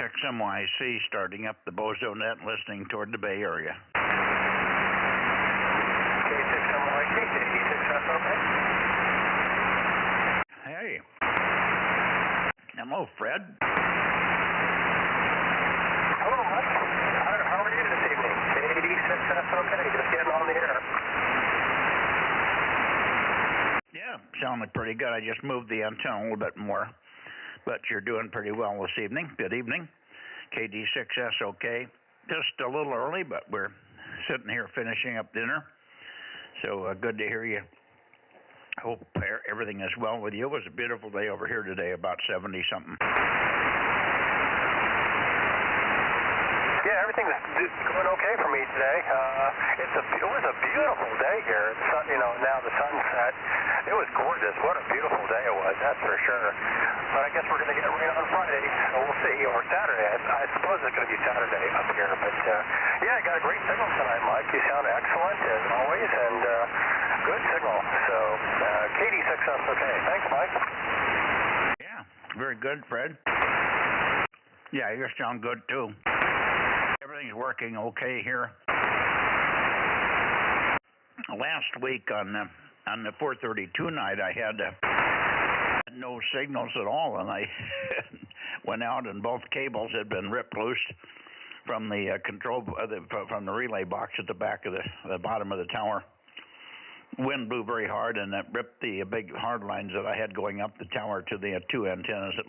KD6MYC starting up the Bozo Net, listening toward the Bay Area. K6MYC, KD6S, okay. Hey. Hello, Fred. Hello, Mike. How are you this evening? KD6S, okay. Just getting on the air. Yeah, sounded pretty good. I just moved the antenna a little bit more. But you're doing pretty well this evening. Good evening. KD6S, okay. Just a little early, but we're sitting here finishing up dinner. So good to hear you. I hope everything is well with you. It was a beautiful day over here today, about 70-something. Yeah, everything's going okay for me today. It was a beautiful day here. Now the sun's set. It was gorgeous. What a beautiful day it was, that's for sure. But I guess we're going to get rain on Friday, so we'll see. Or Saturday. I suppose it's going to be Saturday up here. But yeah, I got a great signal tonight, Mike. You sound excellent as always, and good signal. So KD6S, okay. Thanks, Mike. Yeah, very good, Fred. Yeah, you sound good too. Everything's working okay here. Last week on the 432 night, I had no signals at all, and I went out, and both cables had been ripped loose from the from the relay box at the back of the bottom of the tower. Wind blew very hard, and that ripped the big hard lines that I had going up the tower to the two antennas. It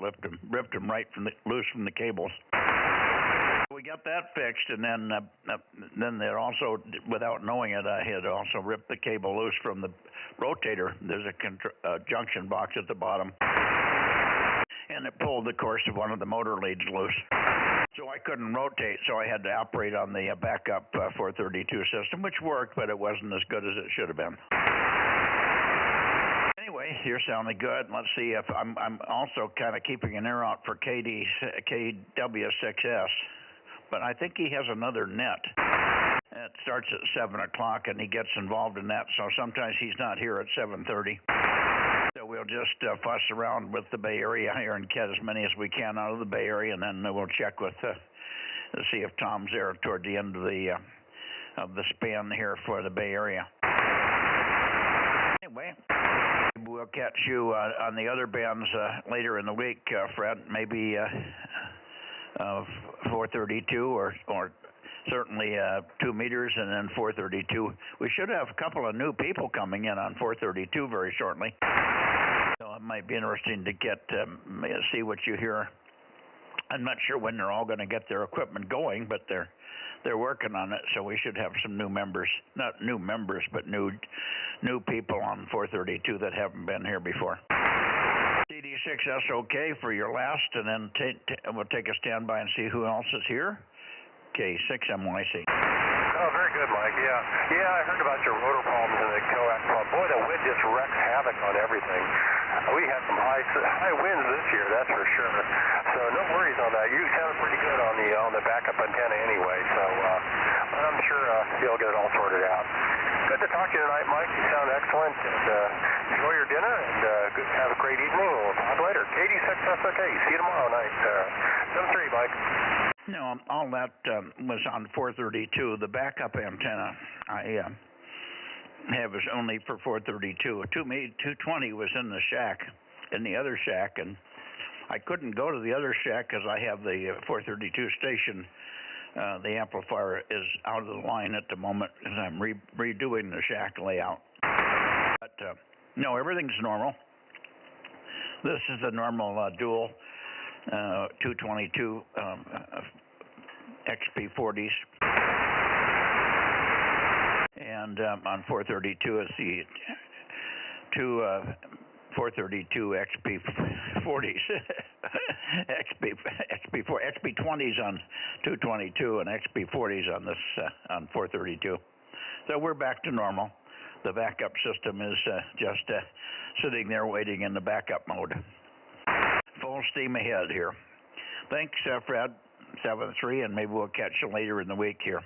ripped them right loose from the cables. We got that fixed, and then they also, without knowing it, I had also ripped the cable loose from the rotator. There's a junction box at the bottom, and it pulled the course of one of the motor leads loose. So I couldn't rotate, so I had to operate on the backup 432 system, which worked, but it wasn't as good as it should have been. Anyway, you're sounding good. Let's see if I'm also kind of keeping an ear out for KW6S. But I think he has another net. It starts at 7 o'clock, and he gets involved in that, so sometimes he's not here at 7:30. So we'll just fuss around with the Bay Area here and get as many as we can out of the Bay Area, and then we'll check with to see if Tom's there toward the end of the span here for the Bay Area. Anyway, we'll catch you on the other bands later in the week, Fred. Maybe 432 or certainly 2 meters, and then 432. We should have a couple of new people coming in on 432 very shortly. So it might be interesting to see what you hear. I'm not sure when they're all going to get their equipment going, but they're working on it. So we should have some new members, not new members, but new people on 432 that haven't been here before. KD6S, okay for your last, and then we'll take a standby and see who else is here. K6MYC. Oh, very good, Mike. Yeah, I heard about your rotor problems in the coax pump. Boy, the wind just wrecked havoc on everything. We had some high winds this year, that's for sure. So no worries on that. You sounded pretty good on the backup antenna anyway. So I'm sure you'll get it all sorted out. Good to talk to you tonight, Mike. You sound excellent. And enjoy your dinner, and have a great evening. We'll talk later. KD6S, okay. See you tomorrow night. 7-3, Mike. No, all that was on 432. The backup antenna I have is only for 432. 220 was in the shack, in the other shack, and I couldn't go to the other shack because I have the 432 station. The amplifier is out of the line at the moment because I'm redoing the shack layout. But no, everything's normal. This is the normal dual 222 XP40s, and on 432 it's the 432 XP40s, XP20s on 222 and XP40s on this on 432. So we're back to normal. The backup system is just sitting there waiting in the backup mode. Full steam ahead here. Thanks, Fred. 7-3, and maybe we'll catch you later in the week here.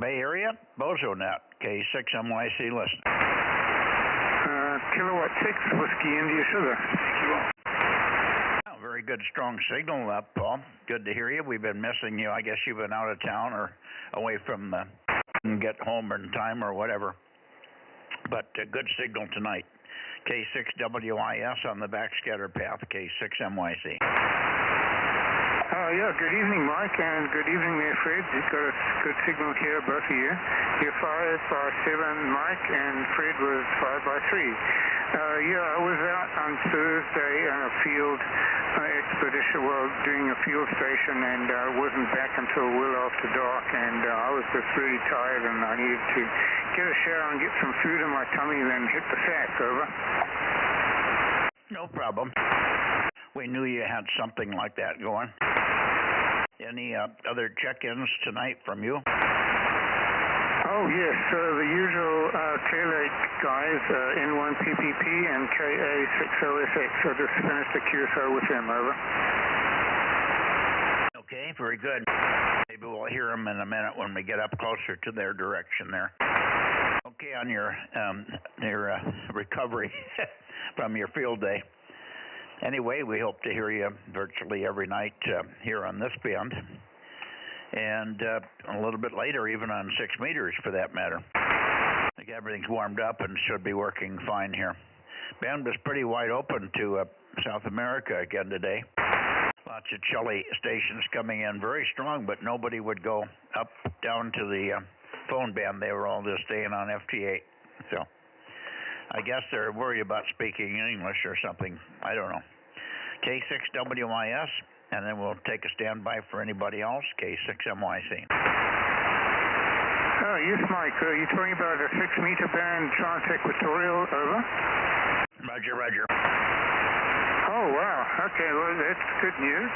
Bay Area, Bozo Net, K6MYC listen. Kilowatt 6, Whiskey India Sugar. Oh, very very good, strong signal, Paul. Good to hear you. We've been missing you. I guess you've been out of town or away from get home in time or whatever. But good signal tonight. K6WIS on the backscatter path, K6MYC. Yeah, good evening, Mike, and good evening there, Fred. You've got a good signal here, both of you. You're 5 by 7, Mike, and Fred was 5 by 3. Yeah, I was out on Thursday on a field expedition, doing a field station, and I wasn't back until well after dark, and I was just really tired, and I needed to get a shower and get some food in my tummy, then hit the sack. Over. No problem. We knew you had something like that going. Any other check-ins tonight from you? Oh, yes. The usual Clear Lake guys, N1PPP and KA60SX. I just finished the QSO with them. Over. Okay, very good. Maybe we'll hear them in a minute when we get up closer to their direction there. Okay, on your recovery from your field day. Anyway, we hope to hear you virtually every night here on this band, and a little bit later even on 6 meters for that matter. I think everything's warmed up and should be working fine here. Band was pretty wide open to South America again today. Lots of chilly stations coming in very strong, but nobody would go up down to the phone band. They were all just staying on FT8. So I guess they're worried about speaking English or something. I don't know. K6WIS, and then we'll take a standby for anybody else. K6MYC. Oh, yes, Mike. You're talking about a 6-meter band trans-equatorial. Over. Roger, roger. Oh, wow. Okay, well, that's good news.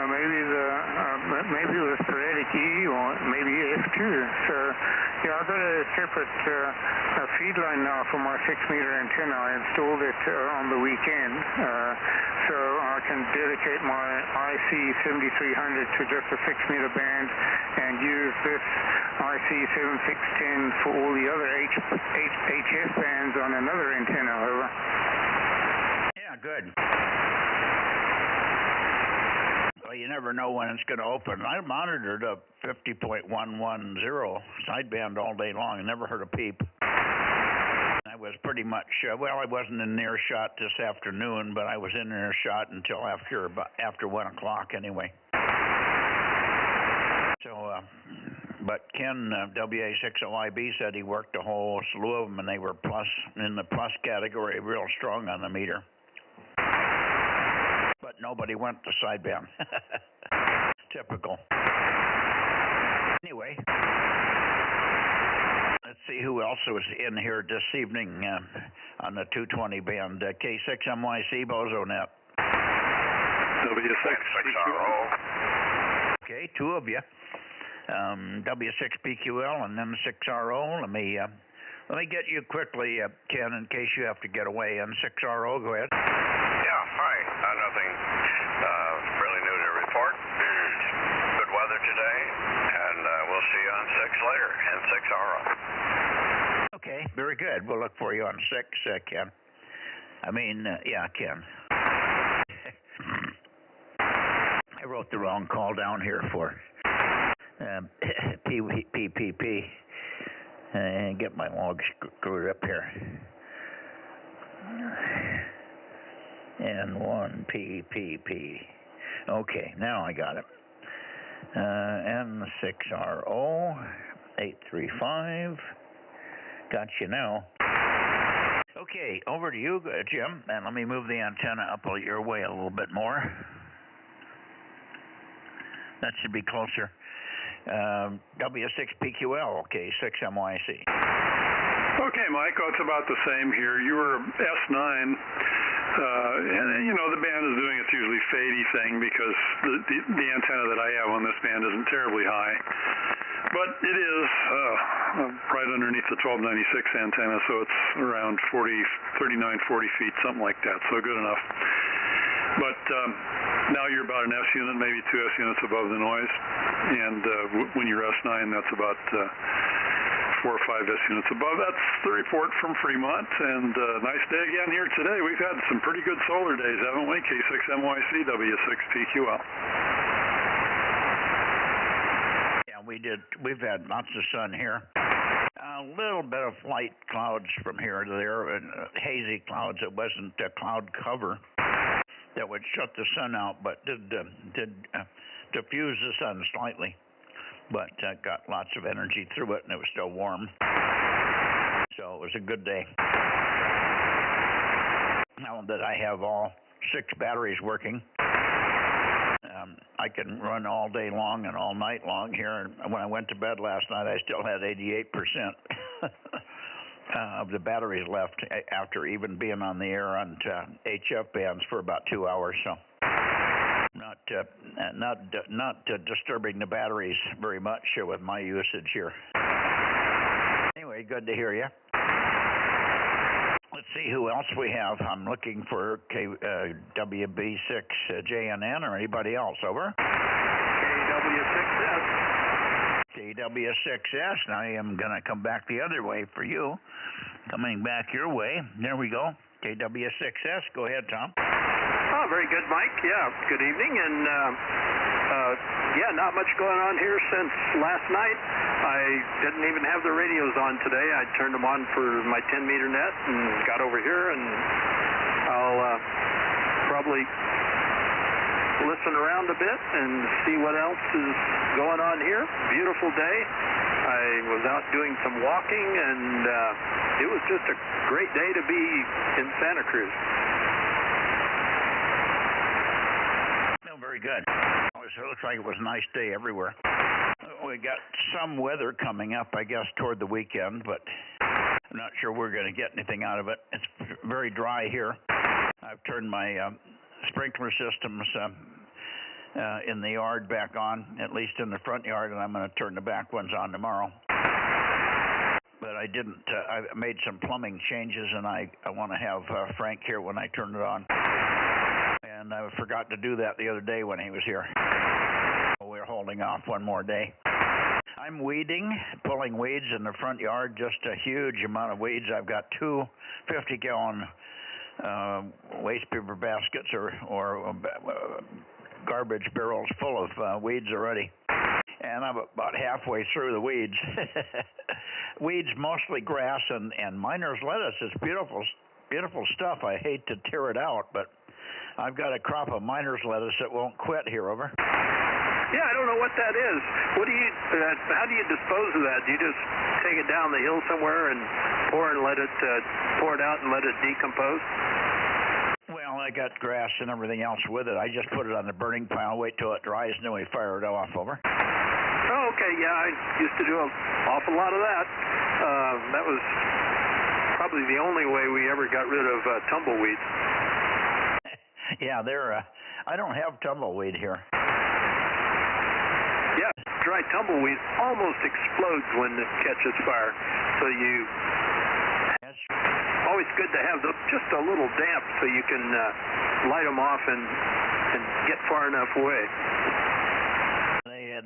Maybe it was sporadic E or maybe F2. So, yeah, I've got a separate feed line now for my 6-meter antenna. I installed it on the weekend, so I can dedicate my IC7300 to just a 6-meter band and use this IC7610 for all the other HF bands on another antenna. Over. Yeah, good. Well, you never know when it's going to open. I monitored a 50.110 sideband all day long and never heard a peep. I was pretty much, well, I wasn't in earshot this afternoon, but I was in earshot until after 1 o'clock anyway. So, but Ken, WA60IB, said he worked a whole slew of them, and they were in the plus category, real strong on the meter. But nobody went to sideband. Typical. Anyway, let's see who else was in here this evening on the 220 band. K6MYC, Bozo Net. W6PQL. Okay, 2 of you. W6PQL and then 6RO. Let me get you quickly, Ken, in case you have to get away. And 6RO, go ahead. Yeah, hi. Nothing really new to report. Good weather today, and we'll see you on 6 later, and 6RO. Okay, very good. We'll look for you on 6, Ken. Yeah, Ken. I wrote the wrong call down here for PPP. Get my log screwed up here. N1PPP. Okay, now I got it. N6RO 835. Got you now. Okay, over to you, Jim, and let me move the antenna up your way a little bit more. That should be closer. W6PQL, okay, 6MYC. Okay, Mike, it's about the same here. You were S9, and the band is doing its usually fadey thing because the antenna that I have on this band isn't terribly high. But it is right underneath the 1296 antenna, so it's around 39, 40 feet, something like that, so good enough. But now you're about an S unit, maybe 2 S units above the noise, and when you're S9, that's about 4 or 5 units above. That's the report from Fremont, and nice day again here today. We've had some pretty good solar days, haven't we? K6MYC, W6PQL. Yeah, we did. We've had lots of sun here. A little bit of light clouds from here to there, and hazy clouds. It wasn't a cloud cover that would shut the sun out, but did diffuse the sun slightly. But got lots of energy through it, and it was still warm. So it was a good day. Now that I have all 6 batteries working, I can run all day long and all night long here. And when I went to bed last night, I still had 88% of the batteries left after even being on the air on HF bands for about 2 hours. So not disturbing the batteries very much with my usage here. Anyway, good to hear you. Let's see who else we have. I'm looking for WB6JNN or anybody else. Over. KW6S. KW6S. Now I am going to come back the other way for you. Coming back your way. There we go. KW6S. Go ahead, Tom. Oh, very good, Mike. Yeah, good evening. And, yeah, not much going on here since last night. I didn't even have the radios on today. I turned them on for my 10-meter net and got over here, and I'll probably listen around a bit and see what else is going on here. Beautiful day. I was out doing some walking, and it was just a great day to be in Santa Cruz. Very good. It looks like it was a nice day everywhere. We got some weather coming up, I guess, toward the weekend, but I'm not sure we're going to get anything out of it. It's very dry here. I've turned my sprinkler systems in the yard back on, at least in the front yard, and I'm going to turn the back ones on tomorrow. But I didn't. I made some plumbing changes, and I want to have Frank here when I turn it on. And I forgot to do that the other day when he was here. We're holding off one more day. I'm weeding, pulling weeds in the front yard, just a huge amount of weeds. I've got 2 50-gallon waste paper baskets or garbage barrels full of weeds already. And I'm about halfway through the weeds. Weeds, mostly grass and miner's lettuce. It's beautiful stuff. I hate to tear it out, but I've got a crop of miner's lettuce that won't quit here. Over. Yeah, I don't know what that is. What do you? How do you dispose of that? Do you just take it down the hill somewhere and pour it out and let it decompose? Well, I got grass and everything else with it. I just put it on the burning pile, wait till it dries, and then we fire it off. Over. Oh, okay. Yeah, I used to do an awful lot of that. That was probably the only way we ever got rid of tumbleweeds. Yeah, I don't have tumbleweed here. Yeah, dry tumbleweed almost explodes when it catches fire. So it's always good to have just a little damp so you can light them off and get far enough away.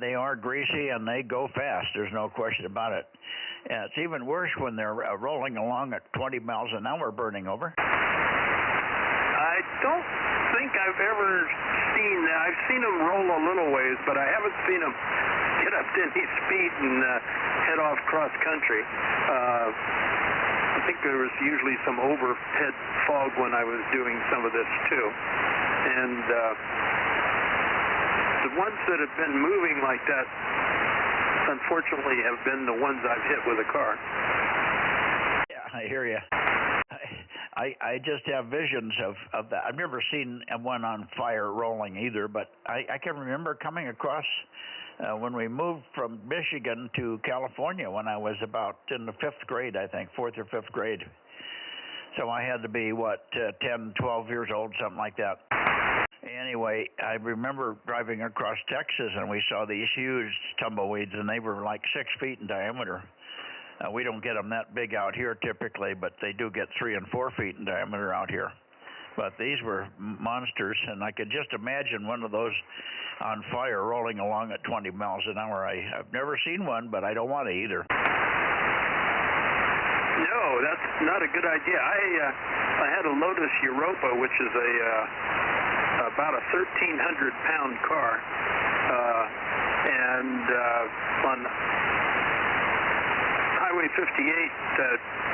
They are greasy and they go fast. There's no question about it. It's even worse when they're rolling along at 20 miles an hour burning. Over. I don't think I've ever seen that. I've seen them roll a little ways, but I haven't seen them get up to any speed and head off cross country. I think there was usually some overhead fog when I was doing some of this too. And the ones that have been moving like that, unfortunately, have been the ones I've hit with a car. Yeah, I hear you. I just have visions of that. I've never seen one on fire rolling either, but I can remember coming across when we moved from Michigan to California when I was about in the 5th grade, I think, 4th or 5th grade. So I had to be, 10, 12 years old, something like that. Anyway, I remember driving across Texas, and we saw these huge tumbleweeds, and they were like 6 feet in diameter. We don't get them that big out here typically, but they do get 3 and 4 feet in diameter out here. But these were monsters, and I could just imagine one of those on fire rolling along at 20 miles an hour. I've never seen one, but I don't want to either. No, that's not a good idea. I had a Lotus Europa, which is about a 1,300-pound car, and on Highway 58,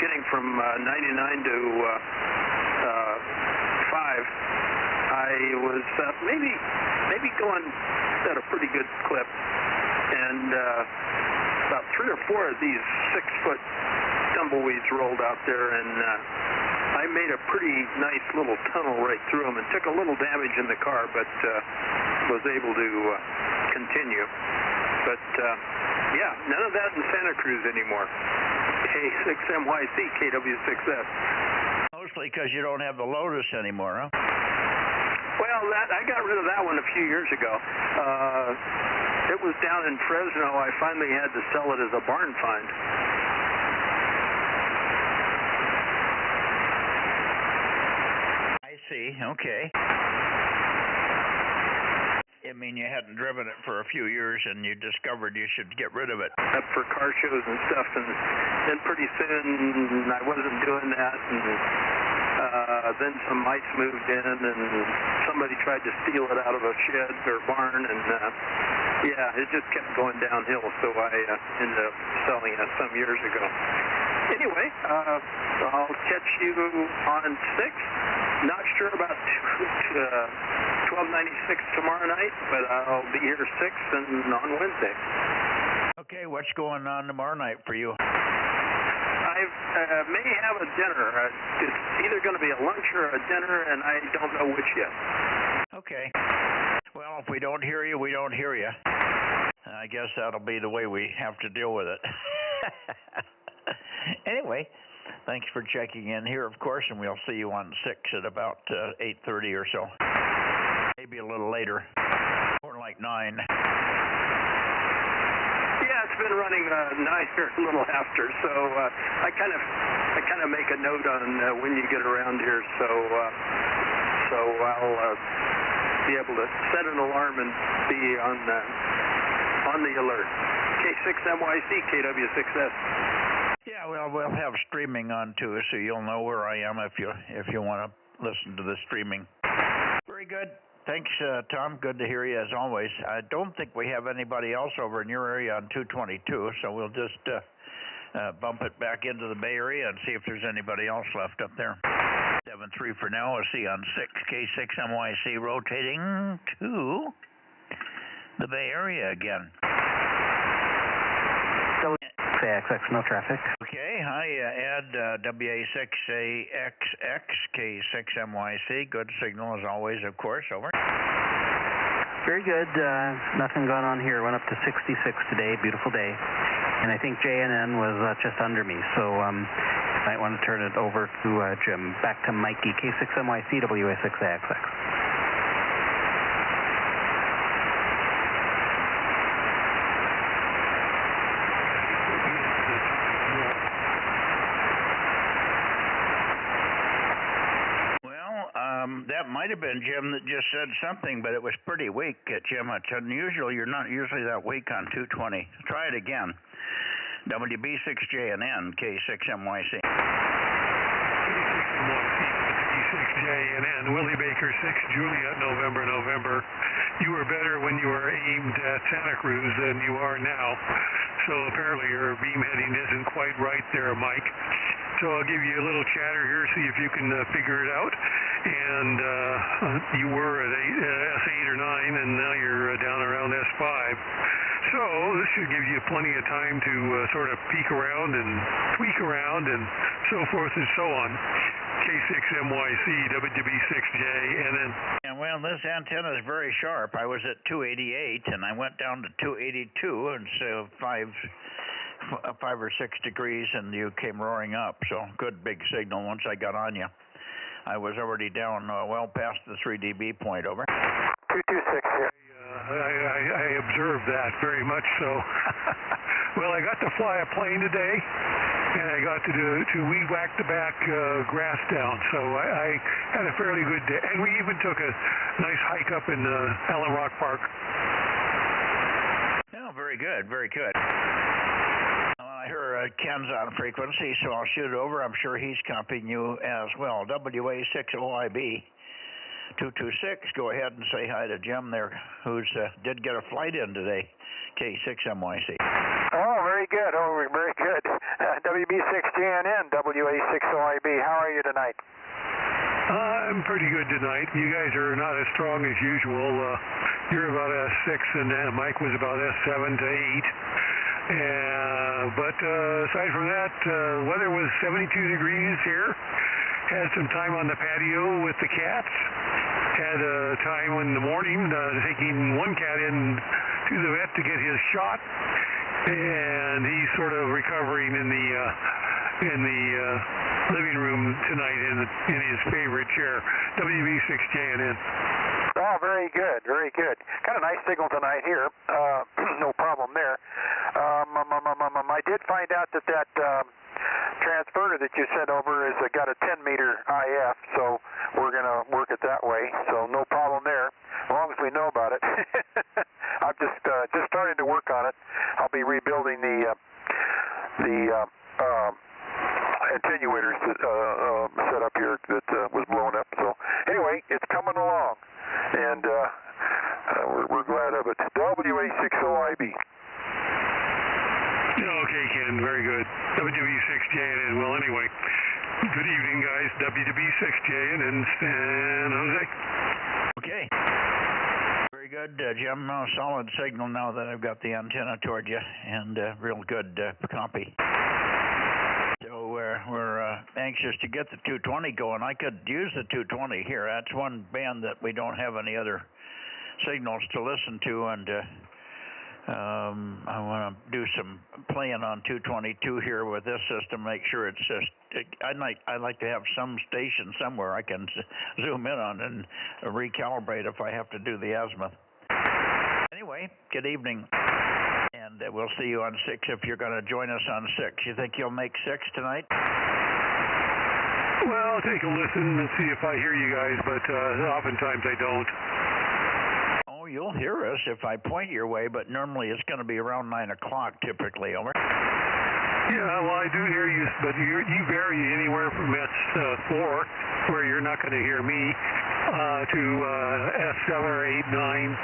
getting from 99 to 5, I was maybe going at a pretty good clip, and about 3 or 4 of these 6-foot tumbleweeds rolled out there, and I made a pretty nice little tunnel right through them and took a little damage in the car, but was able to continue. But yeah, none of that in Santa Cruz anymore. K6MYC, KW6S. Mostly because you don't have the Lotus anymore, huh? Well, I got rid of that one a few years ago. It was down in Fresno. I finally had to sell it as a barn find. I see. Okay. I mean, you hadn't driven it for a few years, and you discovered you should get rid of it. Up for car shows and stuff, and then pretty soon I wasn't doing that, and then some mice moved in, and somebody tried to steal it out of a shed or barn, and yeah, it just kept going downhill, so I ended up selling it some years ago. Anyway, I'll catch you on 6. Not sure about 1296 tomorrow night, but I'll be here 6 and on Wednesday. Okay, what's going on tomorrow night for you? I may have a dinner. It's either going to be a lunch or a dinner, and I don't know which yet. Okay. Well, if we don't hear you, we don't hear you. I guess that'll be the way we have to deal with it. Anyway, thanks for checking in here, of course, and we'll see you on 6 at about 8:30 or so. Maybe a little later, or like 9. Yeah, it's been running 9 or a little after, so I kind of make a note on when you get around here, so I'll be able to set an alarm and be on the alert. K6MYC, KW6S. Yeah, well, we'll have streaming on too, so you'll know where I am if you want to listen to the streaming. Very good. Thanks, Tom. Good to hear you as always. I don't think we have anybody else over in your area on 222, so we'll just bump it back into the Bay Area and see if there's anybody else left up there. 7-3 for now. We'll see you on 6. K6MYC rotating to the Bay Area again. AXX, no traffic. Okay, hi, Ed, WA6AXX, K6MYC. Good signal as always, of course. Over. Very good. Nothing going on here. Went up to 66 today. Beautiful day. And I think JNN was just under me, so might want to turn it over to Jim. Back to Mikey, K6MYC, WA6AXX. That might have been Jim that just said something, but it was pretty weak, Jim. It's unusual. You're not usually that weak on 220. Try it again. WB6JNN, K6MYC. WB6JNN, Willie Baker 6, Juliet, November. You were better when you were aimed at Santa Cruz than you are now. So apparently your beam heading isn't quite right there, Mike. So I'll give you a little chatter here, see if you can figure it out. And you were at S8 or 9, and now you're down around S5. So this should give you plenty of time to sort of peek around and tweak around and so forth and so on. K6MYC, WB6J, and then... Yeah, well, this antenna is very sharp. I was at 288, and I went down to 282, and so 5 or 6 degrees, and you came roaring up. So good big signal once I got on you. I was already down well past the 3 dB point. Over. 226 here. I observed that very much so. Well, I got to fly a plane today, and I got to weed whack the back grass down. So I had a fairly good day, and we even took a nice hike up in Allen Rock Park. Oh, very good, very good. Well, I I heard Ken's on frequency, so I'll shoot it over. I'm sure he's copying you as well. WA6OIB 226. Go ahead and say hi to Jim there, who's did get a flight in today. K6MYC. Oh, very good. Oh, very good. WB6JNN, WA6OIB. How are you tonight? I'm pretty good tonight. You guys are not as strong as usual. You're about S6, and Mike was about S7 to 8. But aside from that, weather was 72 degrees here. Had some time on the patio with the cats. Had time in the morning taking one cat in to the vet to get his shot, and he's sort of recovering in the living room tonight in his favorite chair. WB6JNN. Oh, very good, very good. Got a nice signal tonight here. No problem there. I did find out that transverter that you sent over has got a 10-meter IF, so we're going to work it that way. So no problem there, as long as we know about it. I'm just starting to work on it. I'll be rebuilding the attenuators that set up here that was blown up. So anyway, it's coming along, and we're glad of it. WA6OIB. Okay, Ken, very good. WB6JNN. Well, anyway, good evening, guys. WB6JNN San Jose. Okay. Very good, Jim. Solid signal now that I've got the antenna toward you, and real good copy. So we're anxious to get the 220 going. I could use the 220 here. That's one band that we don't have any other signals to listen to, and I want to do some playing on 222 here with this system. Make sure it's just. I'd like to have some station somewhere I can zoom in on and recalibrate if I have to do the azimuth. Anyway, good evening, and we'll see you on 6 if you're going to join us on 6. You think you'll make 6 tonight? Well, I'll take a listen and see if I hear you guys, but oftentimes I don't. You'll hear us if I point your way, but normally it's going to be around 9 o'clock typically, over. Yeah, well, I do hear you, but you vary anywhere from S4, where you're not going to hear me, to S7 or 8, 9,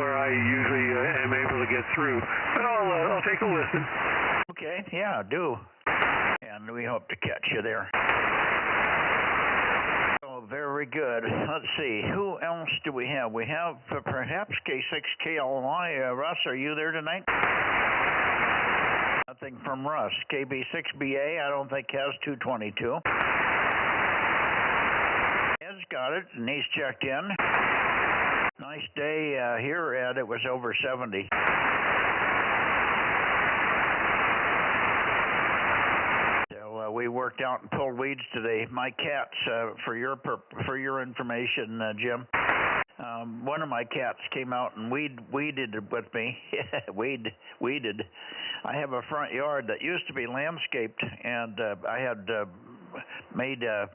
where I usually am able to get through. But I'll take a listen. Okay, yeah, do. And we hope to catch you there. Very good. Let's see. Who else do we have? We have perhaps K6KLY. Russ, are you there tonight? Nothing from Russ. KB6BA, I don't think has 222. Ed's got it, and he's checked in. Nice day here, Ed. It was over 70. We worked out and pulled weeds today. My cats, for your information, Jim. One of my cats came out and weeded with me. Weeded. I have a front yard that used to be landscaped, and I had made a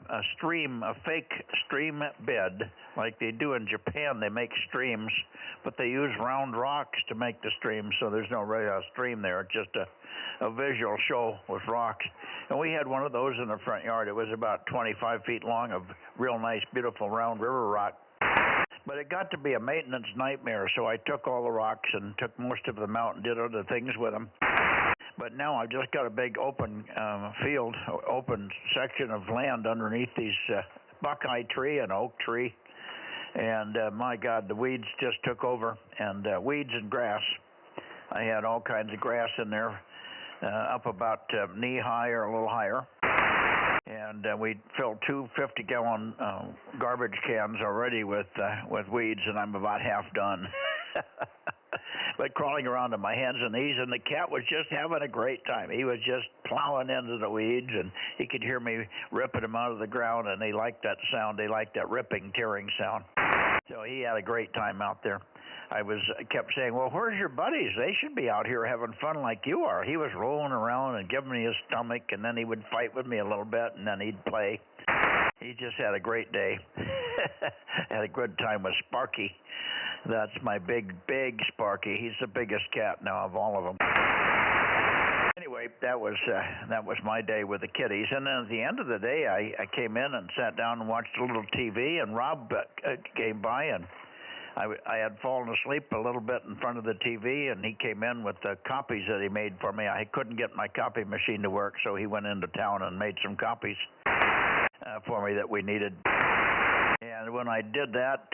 fake stream bed like they do in Japan. They make streams, but they use round rocks to make the stream, so there's no real stream there. It's just a visual show with rocks. And we had one of those in the front yard. It was about 25 feet long of real nice, beautiful round river rock. But it got to be a maintenance nightmare, so I took all the rocks and took most of them out and did other things with them. But now I've just got a big open field, open section of land underneath these buckeye tree and oak tree. And my God, the weeds just took over, and weeds and grass. I had all kinds of grass in there, up about knee high or a little higher. And we filled 2 50-gallon garbage cans already with weeds, and I'm about half done. But crawling around on my hands and knees, and the cat was just having a great time. He was just plowing into the weeds, and he could hear me ripping them out of the ground, and he liked that sound. He liked that ripping, tearing sound. So he had a great time out there. I kept saying, well, where's your buddies? They should be out here having fun like you are. He was rolling around and giving me his stomach, and then he would fight with me a little bit, and then he'd play. He just had a great day. Had a good time with Sparky. That's my big Sparky. He's the biggest cat now of all of them. Anyway, anyway, that was my day with the kiddies. And then at the end of the day, I came in and sat down and watched a little TV. And Rob came by, and I had fallen asleep a little bit in front of the TV, and he came in with the copies that he made for me. I couldn't get my copy machine to work, so he went into town and made some copies for me that we needed. And when I did that,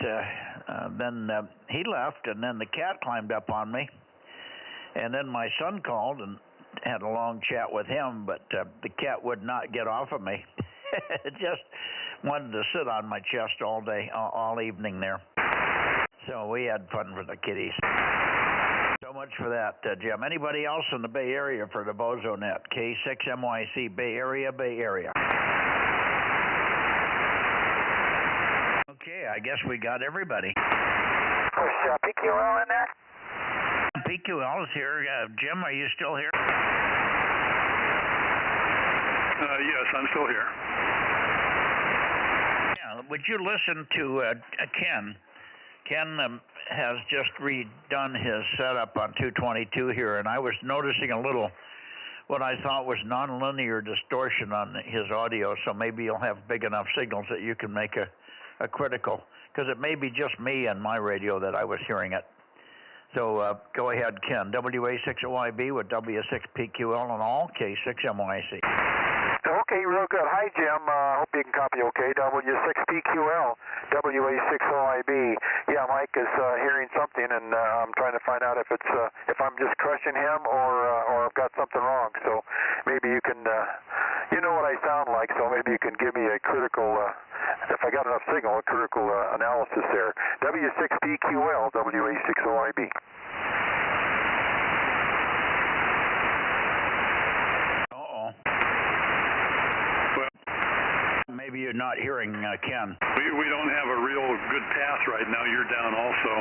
then he left, and then the cat climbed up on me. And then my son called and had a long chat with him, but the cat would not get off of me. It just wanted to sit on my chest all day, all evening there. So we had fun with the kitties. So much for that, Jim. Anybody else in the Bay Area for the Bozo Net? K6MYC, Bay Area, Bay Area. Okay, I guess we got everybody. Was PQL in there? PQL is here. Jim, are you still here? Yes, I'm still here. Yeah, would you listen to Ken? Ken has just redone his setup on 222 here, and I was noticing a little, what I thought was nonlinear distortion on his audio, so maybe you'll have big enough signals that you can make a critical, because it may be just me and my radio that I was hearing it. So go ahead, Ken. WA6OIB with W6PQL and all, K6MYC. Okay, real good. Hi, Jim. Hope you can copy okay. W6PQL, WA6OIB. Yeah, Mike is hearing something, and I'm trying to find out if it's if I'm just crushing him or I've got something wrong. So maybe you can, you know what I sound like, so maybe you can give me a critical, if I got enough signal, a critical analysis there. W6PQL, WA6OIB. Maybe you're not hearing Ken. We don't have a real good path right now. You're down also,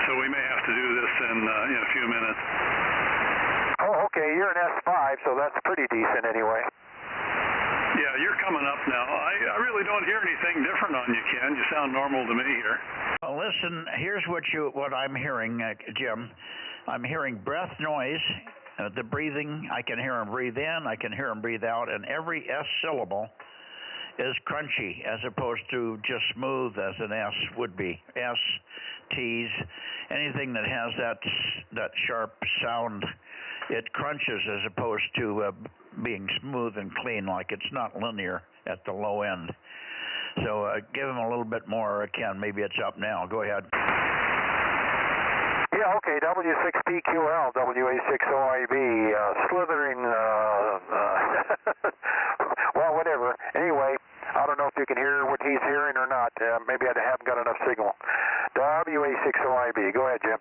so we may have to do this in a few minutes. Oh, okay. You're an S5, so that's pretty decent anyway. Yeah, you're coming up now. I really don't hear anything different on you, Ken. You sound normal to me here. Well, listen, here's what I'm hearing, Jim. I'm hearing breath noise. The breathing, I can hear him breathe in, I can hear him breathe out, and every S syllable is crunchy as opposed to just smooth as an S would be. S, T's, anything that has that sharp sound, it crunches as opposed to being smooth and clean, like it's not linear at the low end. So give him a little bit more, Ken. Maybe it's up now. Go ahead. Yeah, okay, W6PQL, WA6OIB, slithering, well, whatever. Anyway, I don't know if you can hear what he's hearing or not. Maybe I haven't got enough signal. WA6OIB. Go ahead, Jim.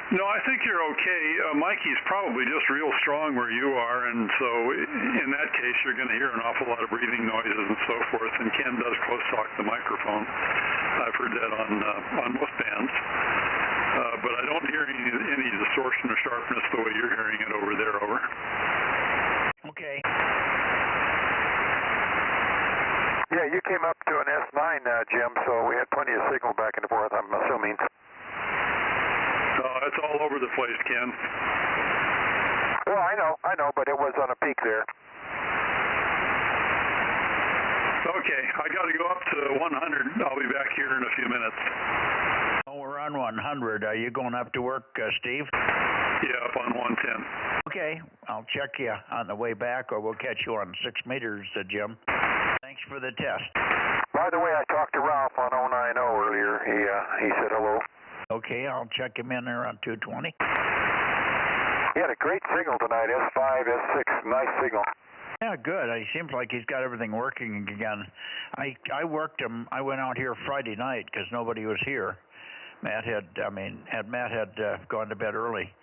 No, I think you're okay. Mikey's probably just real strong where you are, and so in that case, you're going to hear an awful lot of breathing noises and so forth, and Ken does close talk the microphone. I've heard that on most bands. But I don't hear any distortion or sharpness the way you're hearing it over there, over. Okay. Yeah, you came up to an S9, Jim, so we had plenty of signal back and forth, I'm assuming. It's all over the place, Ken. Well, I know, but it was on a peak there. Okay, I got to go up to 100. I'll be back here in a few minutes. Oh, we're on 100. Are you going up to work, Steve? Yeah, up on 110. Okay, I'll check you on the way back, or we'll catch you on 6 meters, Jim. Thanks for the test. By the way, I talked to Ralph on 090 earlier. He said hello. Okay, I'll check him in there on 220. He had a great signal tonight, S5, S6, nice signal. Yeah, good. It seems like he's got everything working again. I worked him. I went out here Friday night because nobody was here. Matt had gone to bed early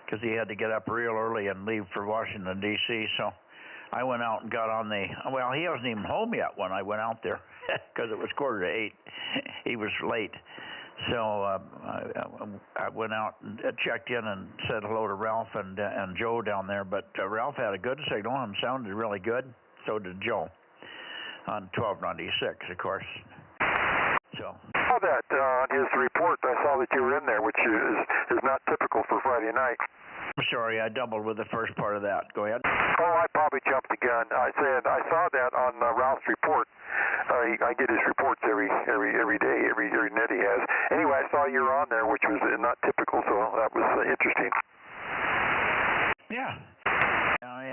because he had to get up real early and leave for Washington, D.C., so I went out and got on well, he wasn't even home yet when I went out there because it was 7:45. He was late. So I went out and checked in and said hello to Ralph and Joe down there. But Ralph had a good signal and sounded really good. So did Joe on 1296, of course. So. I saw that on his report. I saw that you were in there, which is not typical for Friday night. I'm sorry, I doubled with the first part of that. Go ahead. Oh, I probably jumped the gun. I said I saw that on Ralph's report. I get his reports every day, every net he has. Anyway, I saw you were on there, which was not typical, so that was interesting. Yeah.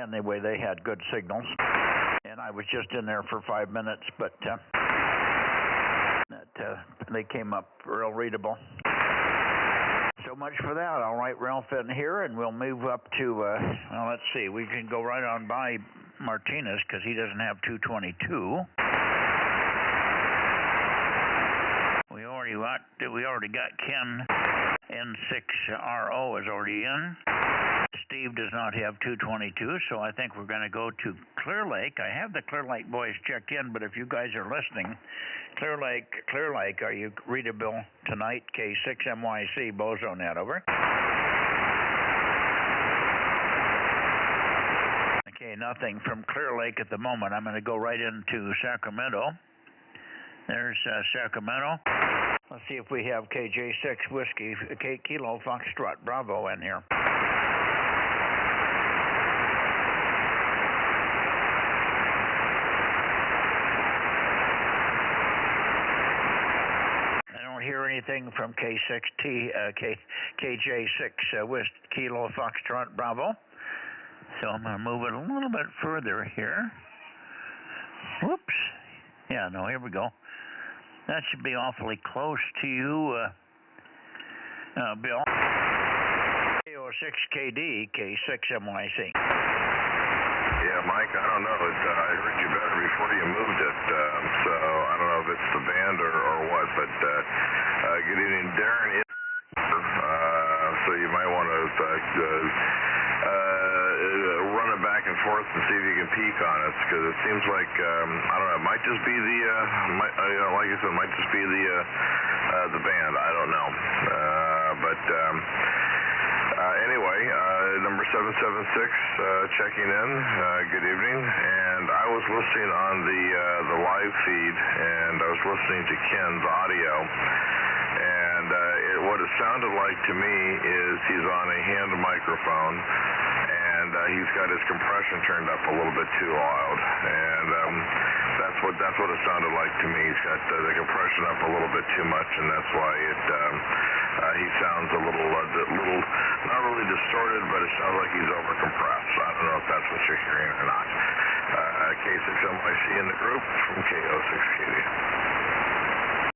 Anyway, they had good signals, and I was just in there for 5 minutes, but they came up real readable. So much for that. I'll write Ralph in here, and we'll move up to, well, let's see. We can go right on by Martinez because he doesn't have 222. We already got Ken. N6RO is already in. Steve does not have 222, so I think we're going to go to Clear Lake. I have the Clear Lake boys checked in, but if you guys are listening, Clear Lake, are you readable tonight? K6MYC, Bozo Net, over. Okay, nothing from Clear Lake at the moment. I'm going to go right into Sacramento. There's Sacramento. Let's see if we have KJ6 Whiskey, Kilo Foxtrot Bravo in here. Hear anything from KJ6 West Kilo Foxtrot Bravo. So I'm going to move it a little bit further here. Whoops. Yeah, no, here we go. That should be awfully close to you, Bill. KO6KD, K6MYC. Yeah, Mike, I don't know. I heard you better before you moved it, so I don't know if it's the band or what, but good evening, Darren. So you might want to run it back and forth and see if you can peek on us, because it seems like, I don't know, it might just be the, like I said, it might just be the band. I don't know. Anyway, number 776 checking in. Good evening. And I was listening on the live feed, and I was listening to Ken's audio. And what it sounded like to me is he's on a hand microphone, and he's got his compression turned up a little bit too loud. And that's what it sounded like to me. He's got the compression up a little bit too much, and that's why he sounds a little, not really distorted, but it sounds like he's overcompressed. I don't know if that's what you're hearing or not. K6MYC in the group from KO6KD.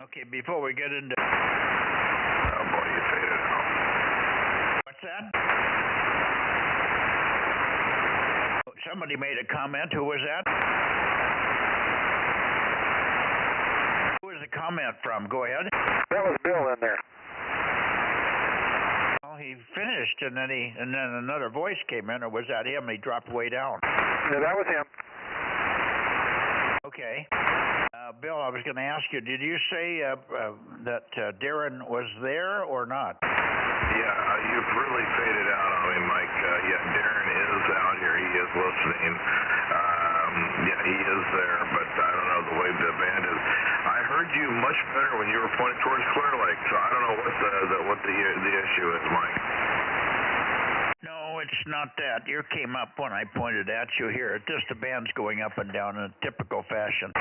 Okay, before we get into... Oh boy, you faded out. What's that? Somebody made a comment. Who was that? Who was the comment from? Go ahead. That was Bill in there. Well, he finished, and then another voice came in, or was that him? He dropped way down. Yeah, that was him. Okay. Bill, I was going to ask you, did you say that Darren was there or not? Yeah, you've really faded out on me, Mike. Yeah, Darren is out here. He is listening. Yeah, he is there, but I don't know the way the band is. I heard you much better when you were pointing towards Clear Lake, so I don't know what the issue is, Mike. No, it's not that. You came up when I pointed at you here. It's just the band's going up and down in a typical fashion.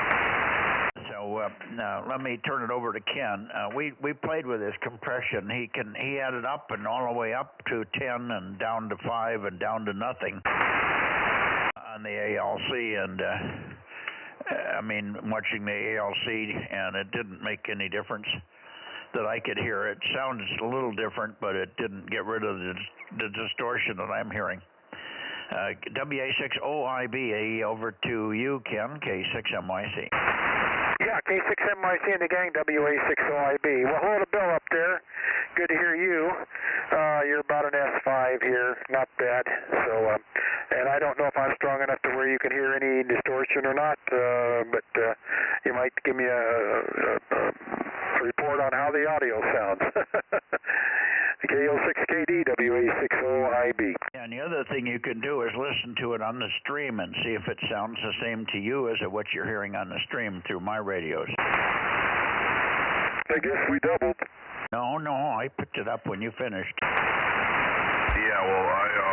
So now let me turn it over to Ken. We played with his compression. He had it up and all the way up to 10 and down to 5 and down to nothing on the ALC. And I mean, watching the ALC, and it didn't make any difference that I could hear. It sounds a little different, but it didn't get rid of the distortion that I'm hearing. WA6OIB over to you, Ken, K6MYC. Yeah, K6MYC and the gang, WA6OIB. Well, hold a Bill up there. Good to hear you. You're about an S5 here, not bad. So, and I don't know if I'm strong enough to where you can hear any distortion or not, but you might give me a report on how the audio sounds. KO6KD, WA6OIB. And the other thing you can do is listen to it on the stream and see if it sounds the same to you as what you're hearing on the stream through my radios. I guess we doubled. No, I picked it up when you finished. Yeah, well,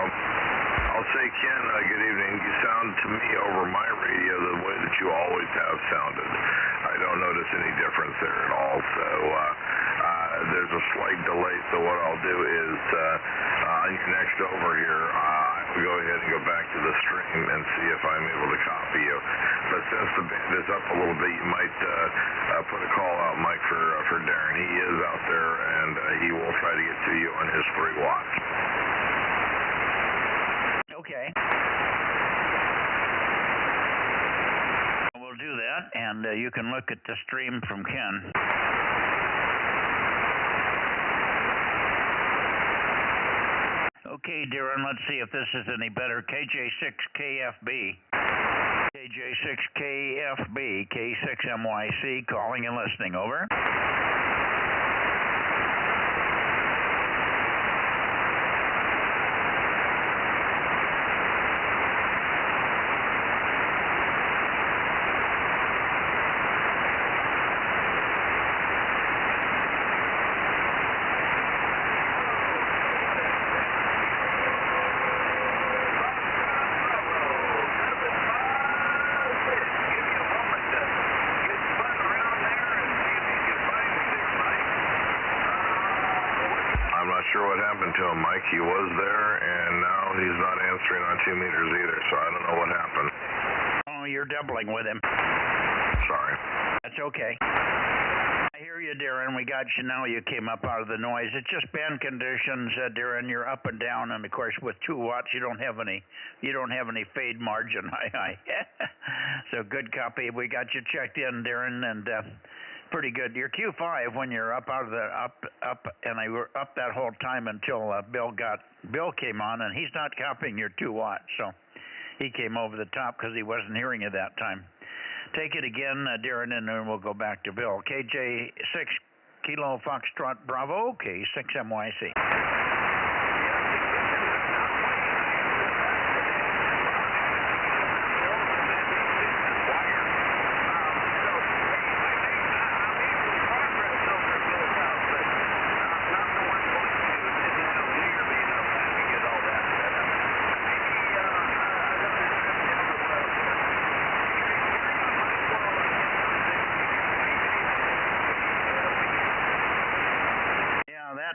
I'll say, Ken, good evening. You sound to me over my radio the way that you always have sounded. I don't notice any difference there at all. So there's a slight delay. So what I'll do is on your next over here, I'll go ahead and go back to the stream and see if I'm able to copy you. But since the band is up a little bit, you might put a call out, Mike, for Darren. He is out there, and he will try to get to you on his 3 watts. Okay. We'll do that, and you can look at the stream from Ken. Okay, Darren, let's see if this is any better. KJ6KFB. KJ6KFB, K6MYC, calling and listening, over. Sure what happened to him, Mike. He was there, and now he's not answering on 2 meters either, so I don't know what happened. Oh, you're doubling with him. Sorry. That's okay. I hear you, Darren. We got you now. You came up out of the noise. It's just band conditions, Darren. You're up and down, and of course, with 2 watts, you don't have any fade margin. So good copy. We got you checked in, Darren, and pretty good. Your Q5 when you're up out of the up, and I were up that whole time until Bill came on, and he's not copying your 2 watts, so he came over the top because he wasn't hearing you that time. Take it again, Darren, and then we'll go back to Bill. KJ6 Kilo Foxtrot Bravo, K6MYC.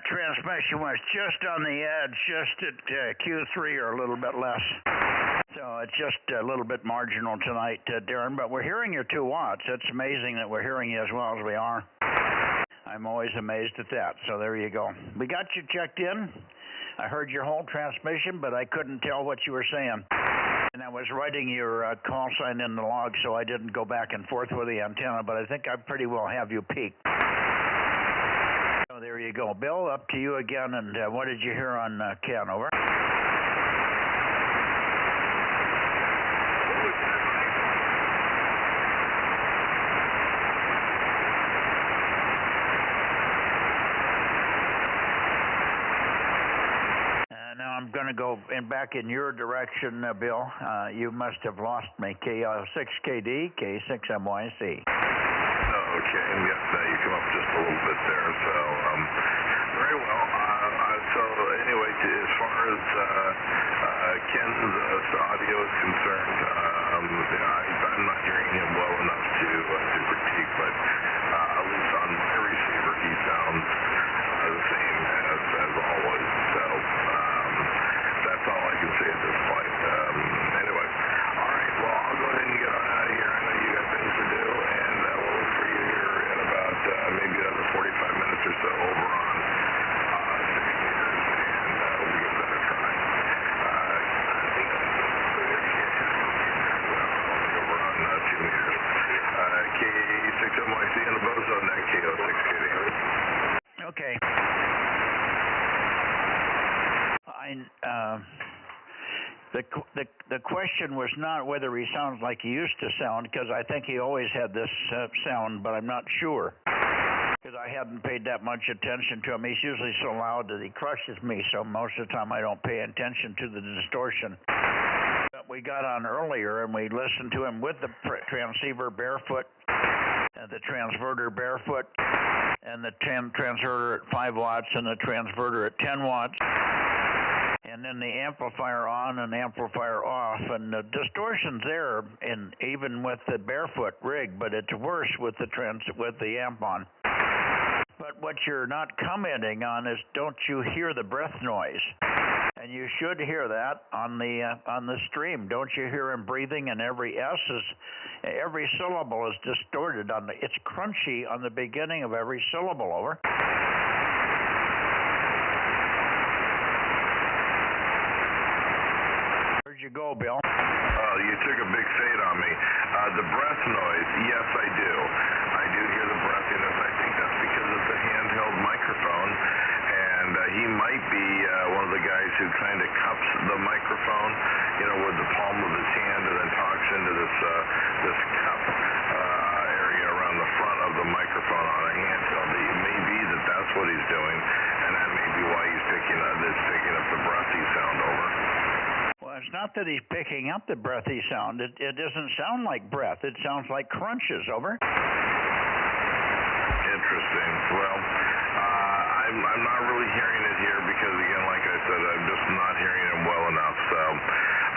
Transmission was just on the edge, just at Q3 or a little bit less. So it's just a little bit marginal tonight, Darren, but we're hearing your 2 watts. It's amazing that we're hearing you as well as we are. I'm always amazed at that. So there you go. We got you checked in. I heard your whole transmission, but I couldn't tell what you were saying. And I was writing your call sign in the log, so I didn't go back and forth with the antenna, but I think I pretty well have you peaked. So there you go. Bill, up to you again, and what did you hear on Ken, over? Now I'm going to go back in your direction, Bill. You must have lost me. K6KD, K6MYC. Okay, yes, you come up just a little bit there, so very well. So anyway, as far as Ken's audio is concerned, I'm not hearing him well enough to critique, but at least on my receiver, he sounds the same as always. So that's all I can say at this point. Anyway, all right. Well, I'll go ahead and get on out of here. I know you got things to do, and we'll look for you here in about maybe another 45 minutes or so over on 6 meters, and we'll give that a try. Over on 2 meters. K6MYC and the Bozo Net, KO6KD. Okay. The question was not whether he sounds like he used to sound, because I think he always had this sound, but I'm not sure, because I hadn't paid that much attention to him. He's usually so loud that he crushes me, so most of the time I don't pay attention to the distortion. But we got on earlier, and we listened to him with the transceiver barefoot, and the transverter barefoot, and the transverter at 5 watts, and the transverter at 10 watts. And then the amplifier on and amplifier off, and the distortion's there, even with the barefoot rig, but it's worse with the amp on. But what you're not commenting on is, don't you hear the breath noise? And you should hear that on the stream. Don't you hear him breathing? And every every syllable is distorted it's crunchy on the beginning of every syllable. Over. Where'd you go, Bill? Oh, you took a big fade on me. The breath noise, yes, I do. I do hear the breathiness. I think that's because it's a handheld microphone, and he might be one of the guys who kind of cups the microphone, with the palm of his hand, and then talks into this cup area around the front of the microphone on a handheld. It may be that's what he's doing, and that may be why he's picking up the breathy sound. Over. Well, it's not that he's picking up the breathy sound. It doesn't sound like breath. It sounds like crunches. Over. Interesting. Well, I'm not really hearing it here because, again, like I said, I'm just not hearing him well enough. So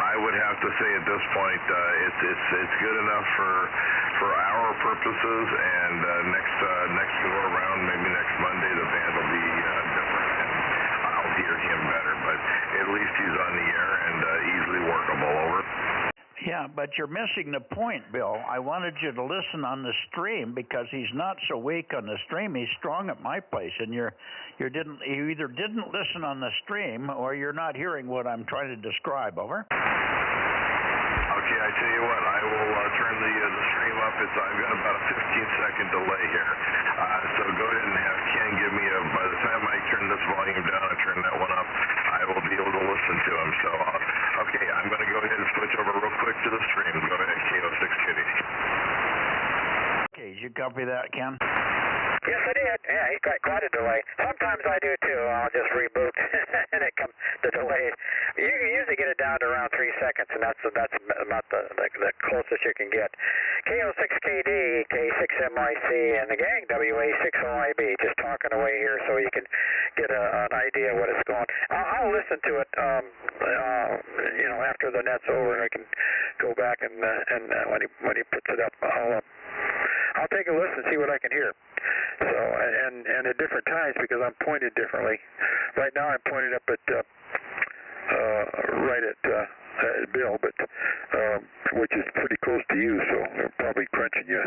I would have to say at this point it's good enough for our purposes. And next go around, maybe next Monday, the band will be different. I'll hear him better, but at least he's on the air and easily workable. Over. Yeah, but you're missing the point, Bill. I wanted you to listen on the stream because he's not so weak on the stream. He's strong at my place, and you either didn't listen on the stream or you're not hearing what I'm trying to describe. Over. Okay, I tell you what, I will turn the stream up. I've got about a 15-second delay here. So go ahead and have Ken give me by the time I turn this volume down and turn that one up, I will be able to listen to him. So, okay, I'm going to go ahead and switch over real quick to the stream. Go ahead, KO6KD. Okay, did you copy that, Ken? Yes, I did. Yeah, he's got quite a delay. Sometimes I do too. I'll just reboot and it comes the delay. You can usually get it down to around 3 seconds, and that's about the closest you can get. KO6KD, K6MIC, and the gang WA6OIB. Just talking away here so you can get an idea what it's going. I'll listen to it. After the net's over, I can go back and when he puts it up, I'll take a listen and see what I can hear. So, and at different times because I'm pointed differently. Right now I'm pointed up at right at Bill, but which is pretty close to you, so I'm probably crunching you.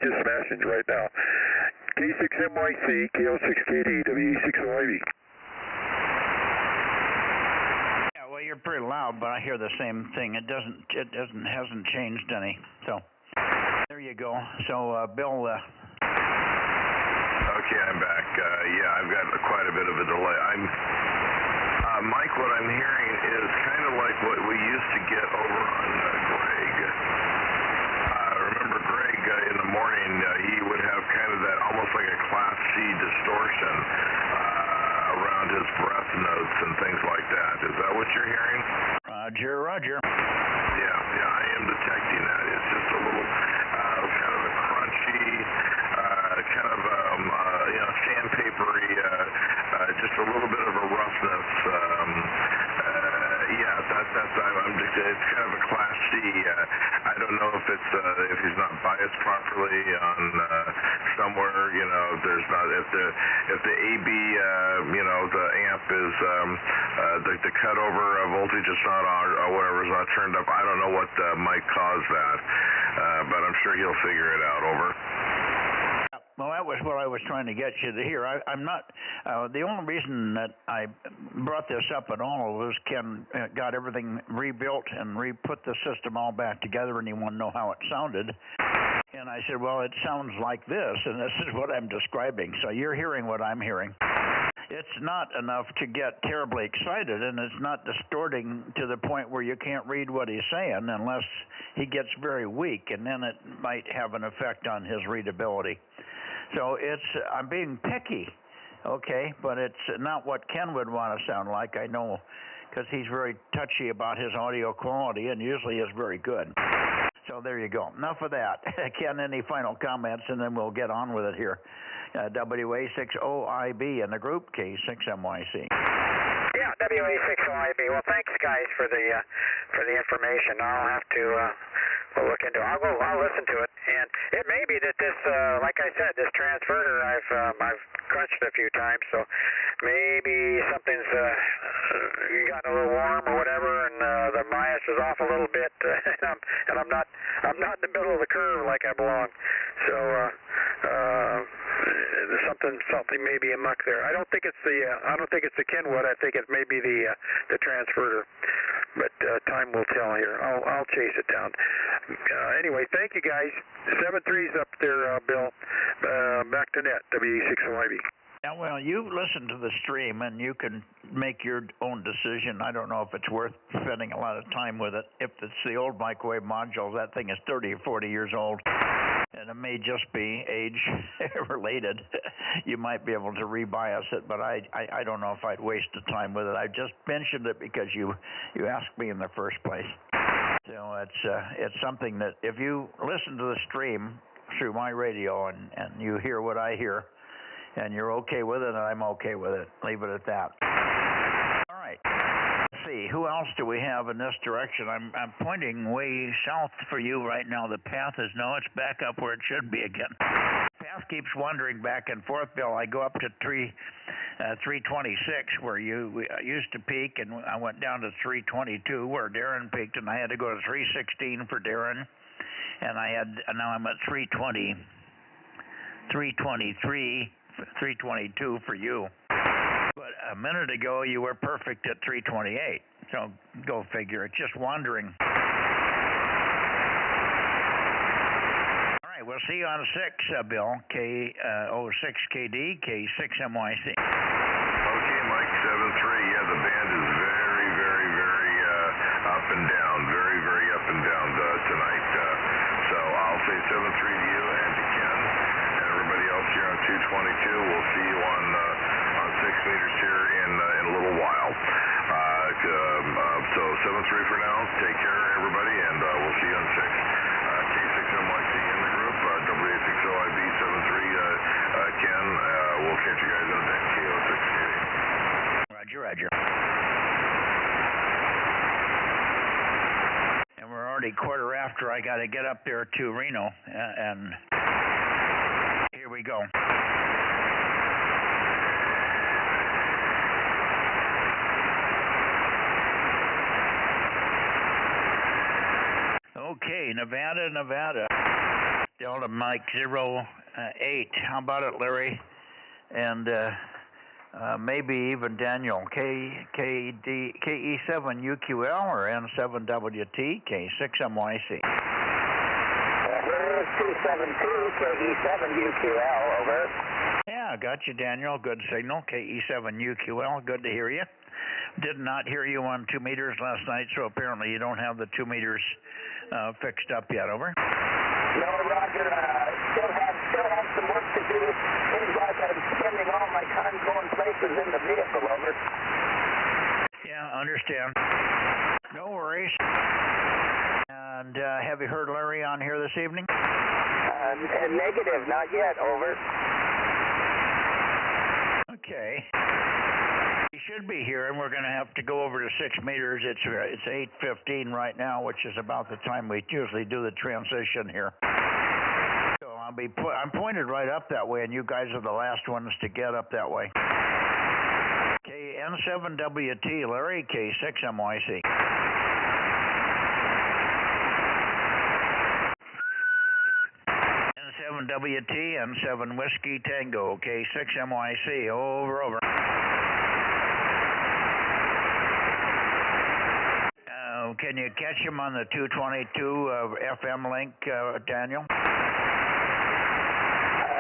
Just smashing you right now. K6MYC, KO6KD, WE6OIB. Yeah, well, you're pretty loud, but I hear the same thing. It hasn't changed any. So there you go. So Bill. Okay, I'm back. I've got quite a bit of a delay. Mike, what I'm hearing is kind of like what we used to get over on Greg. Remember Greg in the morning, he would have kind of that almost like a Class C distortion around his breath notes and things like that. Is that what you're hearing? Roger. Yeah, I am detecting that. It's just a little kind of a crunchy, kind of sandpapery, just a little bit of a roughness. It's kind of a Class C. I don't know if he's not biased properly on somewhere. If the AB, the amp is the cutover voltage is not on or whatever is not turned up. I don't know what might cause that, but I'm sure he'll figure it out. Over. Well, that was what I was trying to get you to hear. I'm not. The only reason that I brought this up at all was Ken got everything rebuilt and re-put the system all back together, and he wanted to know how it sounded. And I said, well, it sounds like this, and this is what I'm describing. So you're hearing what I'm hearing. It's not enough to get terribly excited, and it's not distorting to the point where you can't read what he's saying unless he gets very weak, and then it might have an effect on his readability. So I'm being picky, okay, but it's not what Ken would want to sound like, I know, because he's very touchy about his audio quality and usually is very good. So there you go. Enough of that. Ken, any final comments, and then we'll get on with it here. WA6OIB in the group, K6MYC. Yeah, WA6OIB. Well, thanks, guys, for the information. I'll have to look into it. I'll listen to it, and it may be that this, like I said, this transverter I've crunched a few times, so maybe something's gotten a little warm or whatever, and the bias is off a little bit, and I'm not in the middle of the curve like I belong. So something may be amuck there. I don't think it's the Kenwood. I think it may be the transverter. But time will tell here. I'll chase it down. Anyway, thank you guys. 7-3's up there, Bill. Back to net, WE6OIB. Yeah, well, you listen to the stream and you can make your own decision. I don't know if it's worth spending a lot of time with it. If it's the old microwave modules, that thing is 30 or 40 years old, and it may just be age related. You might be able to rebias it, but I don't know if I'd waste the time with it. I just mentioned it because you asked me in the first place. So it's something that if you listen to the stream through my radio and you hear what I hear, and you're okay with it, and I'm okay with it. Leave it at that. All right. Let's see. Who else do we have in this direction? I'm pointing way south for you right now. The path is it's back up where it should be again. The path keeps wandering back and forth, Bill. I go up to 326 where you used to peak, and I went down to 322 where Darren peaked, and I had to go to 316 for Darren, and now I'm at 320, 323. 322 for you. But a minute ago, you were perfect at 328. So go figure. It's just wandering. All right, we'll see you on 6, Bill. K06KD, K6MYC. Okay, Mike, 7-3. Yeah, the band is very, very, very up and down. Very, very up and down tonight. So I'll say 7-3 to you and to Ken. Everybody else here on 222, we'll see you on 6 meters here in a little while. So 7-3 for now. Take care, everybody, and we'll see you on 6. K6MYC in the group, WA6OIB 7-3, Ken. We'll catch you guys in a bit. K06. Roger. And we're already quarter after. I got to get up there to Reno, and here we go. Okay, Nevada. Delta Mike 08. How about it, Larry? And maybe even Daniel. KE7UQL or N7WT, K6MYC. 272 KE7UQL, over. Yeah, got you, Daniel. Good signal. KE7UQL. Good to hear you. Did not hear you on 2 meters last night, so apparently you don't have the 2 meters fixed up yet. Over. No, Roger. Still have some work to do. Seems like I'm spending all my time going places in the vehicle. Over. Yeah, understand. No worries. And have you heard Larry on here this evening? Negative, not yet. Over. Okay. He should be here, and we're going to have to go over to 6 meters. It's 8:15 right now, which is about the time we usually do the transition here. So I'm pointed right up that way, and you guys are the last ones to get up that way. N7WT, Larry, K6MYC. N7WT, N7 Whiskey Tango, K6MYC, over. Can you catch him on the 222 FM link, Daniel?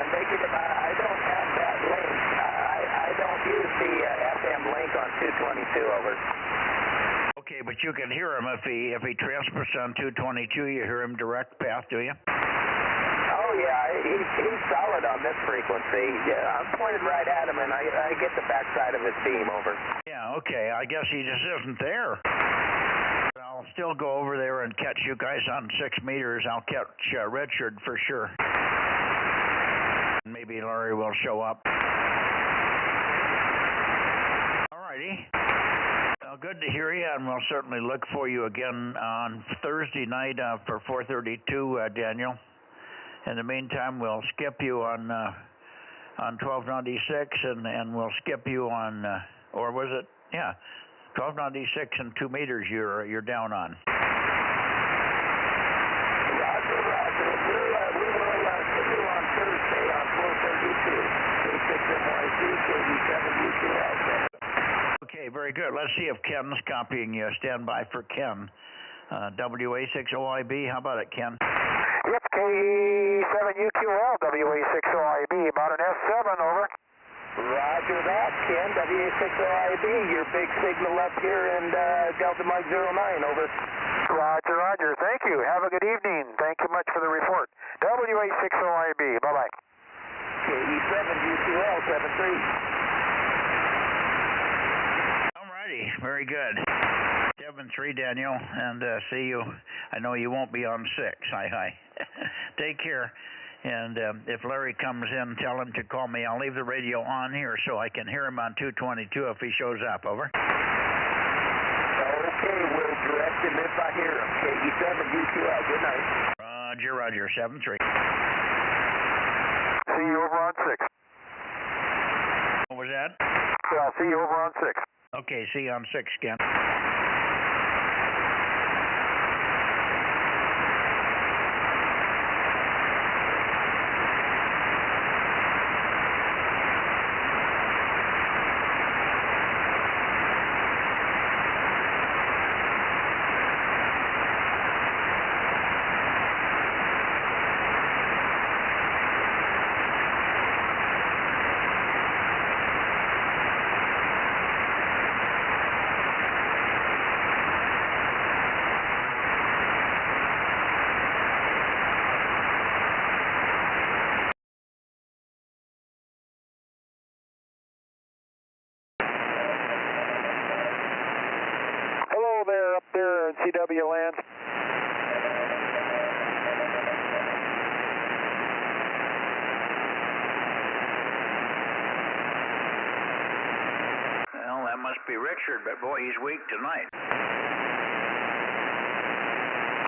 Negative. I don't have that link. I don't use the FM link on 222, over. Okay, but you can hear him if he transmits on 222. You hear him direct path, do you? Oh yeah, he's solid on this frequency. Yeah, I'm pointed right at him, and I get the backside of his beam, over. Yeah, okay. I guess he just isn't there. I'll still go over there and catch you guys on 6 meters. I'll catch Richard for sure. Maybe Larry will show up. All righty. Good to hear you, and we'll certainly look for you again on Thursday night for 4:32, Daniel. In the meantime, we'll skip you on 1296, and we'll skip you on, or was it? Yeah, 1296 and 2 meters. You're down on. Roger. We will see you on Thursday on 1232. K6MYC, KD7UQL. Okay, very good. Let's see if Ken's copying you. Stand by for Ken. WA6OIB, how about it, Ken? Yep, K7UQL, WA6OIB, about an S7, over. Roger that, Ken, WA6OIB, your big signal up here in Delta Mike 09, over. Roger, thank you. Have a good evening. Thank you much for the report. WA6OIB, bye-bye. KE7UQL, 73. Very good. 7-3, Daniel, and see you. I know you won't be on 6. Hi. Take care. And if Larry comes in, tell him to call me. I'll leave the radio on here so I can hear him on 222 if he shows up. Over. Okay, we'll direct him if I hear him. KE7UQL, good night. Roger, 7-3. See you over on 6. What was that? Yeah, I'll see you over on 6. Okay, see you on 6, Ken. Up there in CW land. Well, that must be Richard, but boy, he's weak tonight.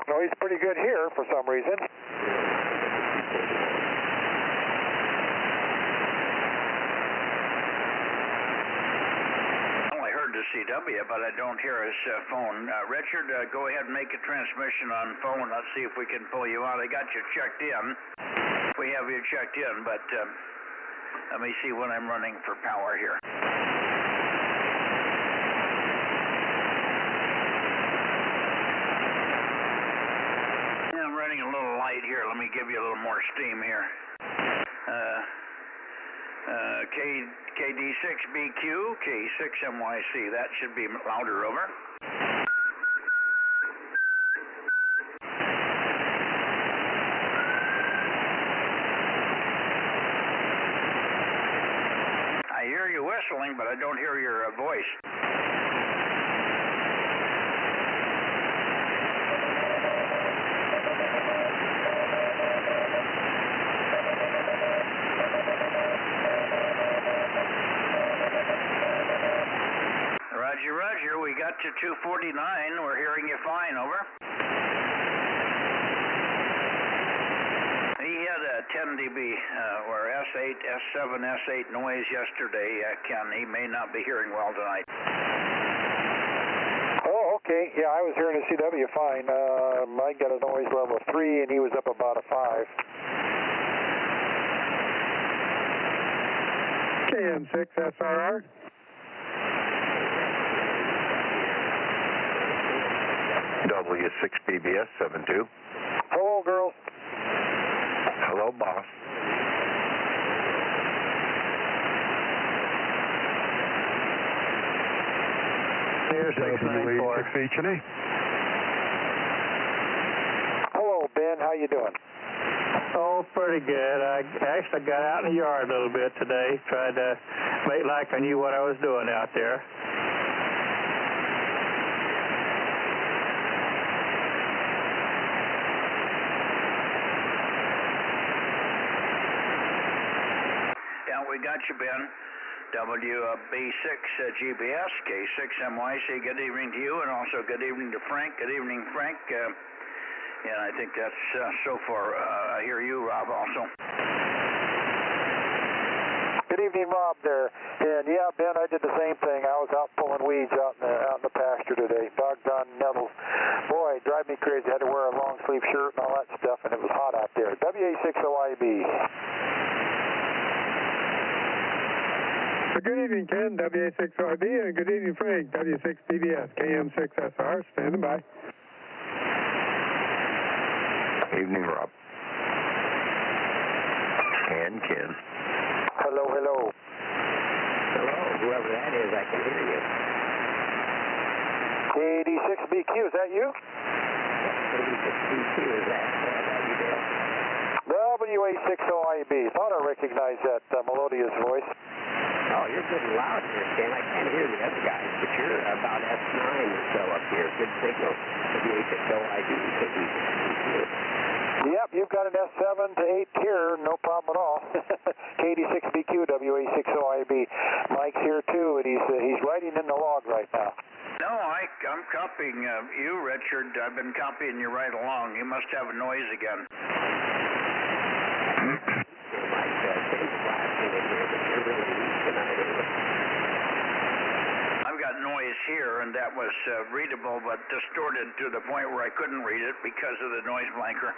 No, he's pretty good here for some reason. To CW, but I don't hear his phone. Richard, go ahead and make a transmission on phone. Let's see if we can pull you out. I got you checked in. We have you checked in, but let me see when I'm running for power here. I'm running a little light here. Let me give you a little more steam here. KD6BQ, K6MYC. That should be louder, over. I hear you whistling, but I don't hear your voice. Roger, we got you 249. We're hearing you fine, over. He had a 10 dB or S8, S7, S8 noise yesterday, Ken. He may not be hearing well tonight. Oh, okay. Yeah, I was hearing a CW fine. Mike got a noise level of 3, and he was up about a 5. KN6SRR. W6BBS 72. Hello, girls. Hello, boss. Here's W6H&A. Hello, Ben. How you doing? Oh, pretty good. I actually got out in the yard a little bit today, tried to make like I knew what I was doing out there. Yeah, we got you, Ben. WB6 GBS, K6MYC, good evening to you, and also good evening to Frank. Good evening, Frank. And I think that's so far. I hear you, Rob, also. Good evening, Rob there. And yeah, Ben, I did the same thing. I was out pulling weeds out in the pasture today. Doggone nettles. Boy, it drive me crazy. I had to wear a long sleeve shirt and all that stuff, and it was hot out there. WA60IB. Good evening, Ken, WA6RB, and good evening, Frank, W6DBS, KM6SR, standing by. Evening, Rob. And Ken. Hello, hello. Hello, whoever that is, I can hear you. KD6BQ, is that you? KD6BQ, is that you, Dale? WA60IB. Thought I recognized that melodious voice. Oh, you're good and loud here, Ken. I can't hear the other guys, but you're about S9 or so up here. Good signal. WA60IB, KD6BQ. Yep, you've got an S7 to 8 here, no problem at all. KD6BQ, WA60IB. Mike's here too, and he's writing in the log right now. No, I'm copying you, Richard. I've been copying you right along. You must have a noise again. I've got noise here, and that was readable, but distorted to the point where I couldn't read it because of the noise blanker.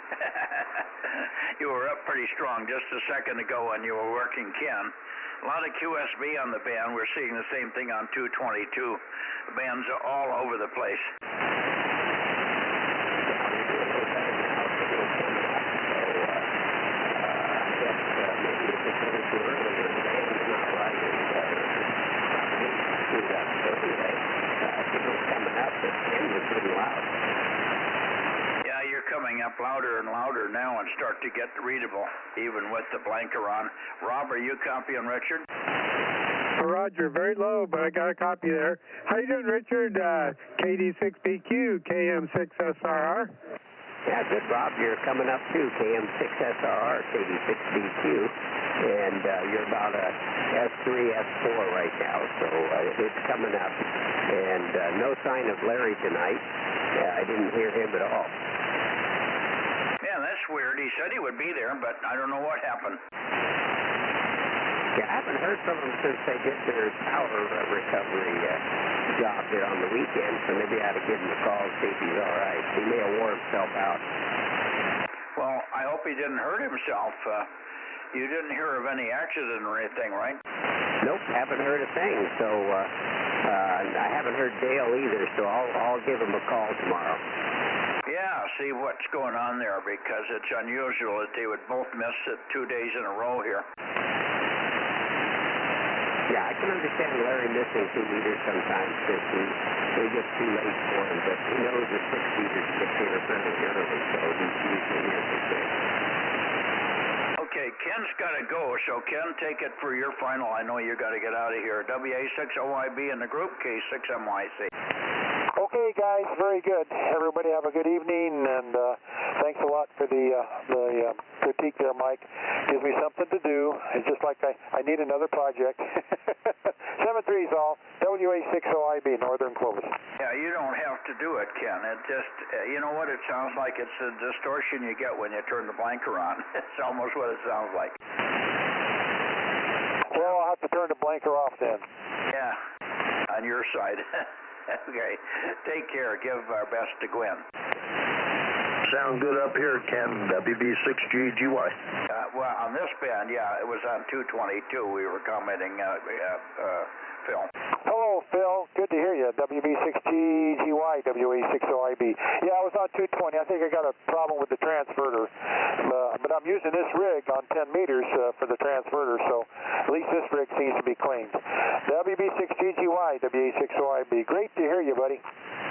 You were up pretty strong just a second ago when you were working, Ken. A lot of QSB on the band. We're seeing the same thing on 222. The band's all over the place. Yeah, you're coming up louder and louder now and start to get readable, even with the blanker on. Rob, are you copying Richard? Roger, very low, but I got a copy there. How you doing, Richard? KD6BQ, KM6SRR. Yeah, good, Rob. You're coming up too, KM6SRR, KD6BQ, and you're about a S3, S4 right now, so it's coming up. And no sign of Larry tonight. I didn't hear him at all. Yeah, that's weird. He said he would be there, but I don't know what happened. Yeah, I haven't heard from him since they did their power recovery job there on the weekend, so maybe I ought to give him a call and see if he's all right. He may have wore himself out. Well, I hope he didn't hurt himself. You didn't hear of any accident or anything, right? Nope, haven't heard a thing, so I haven't heard Dale either, so I'll give him a call tomorrow. Yeah, see what's going on there, because it's unusual that they would both miss it 2 days in a row here. Yeah, I can understand Larry missing 2 meters sometimes because we get too late for him, but he knows the 6 meters gets here fairly early, so he's usually here for 6. Okay, Ken's got to go, so Ken, take it for your final. I know you got to get out of here. WA60IB in the group, K6MYC. Okay, guys, very good. Everybody have a good evening, and thanks a lot for the critique there, Mike. Gives me something to do. It's just like I need another project. 7-3's all. WA60IB, Northern Clovis. Yeah, you don't have to do it, Ken. It just, you know what it sounds like? It's the distortion you get when you turn the blanker on. It's almost what it sounds like. Well, I'll have to turn the blanker off then. Yeah, on your side. Okay, take care. Give our best to Gwen. Sound good up here, Ken. WB6GGY. Well, on this band, yeah, it was on 222. We were commenting, Phil. Hello, Phil. Good to hear you. WB6GGY, WA60IB. Yeah, I was on 220. I think I got a problem with the transverter. But I'm using this rig on 10 meters for the transverter, so at least this rig seems to be cleaned. WB6GGY, WA60IB. Great to hear you, buddy.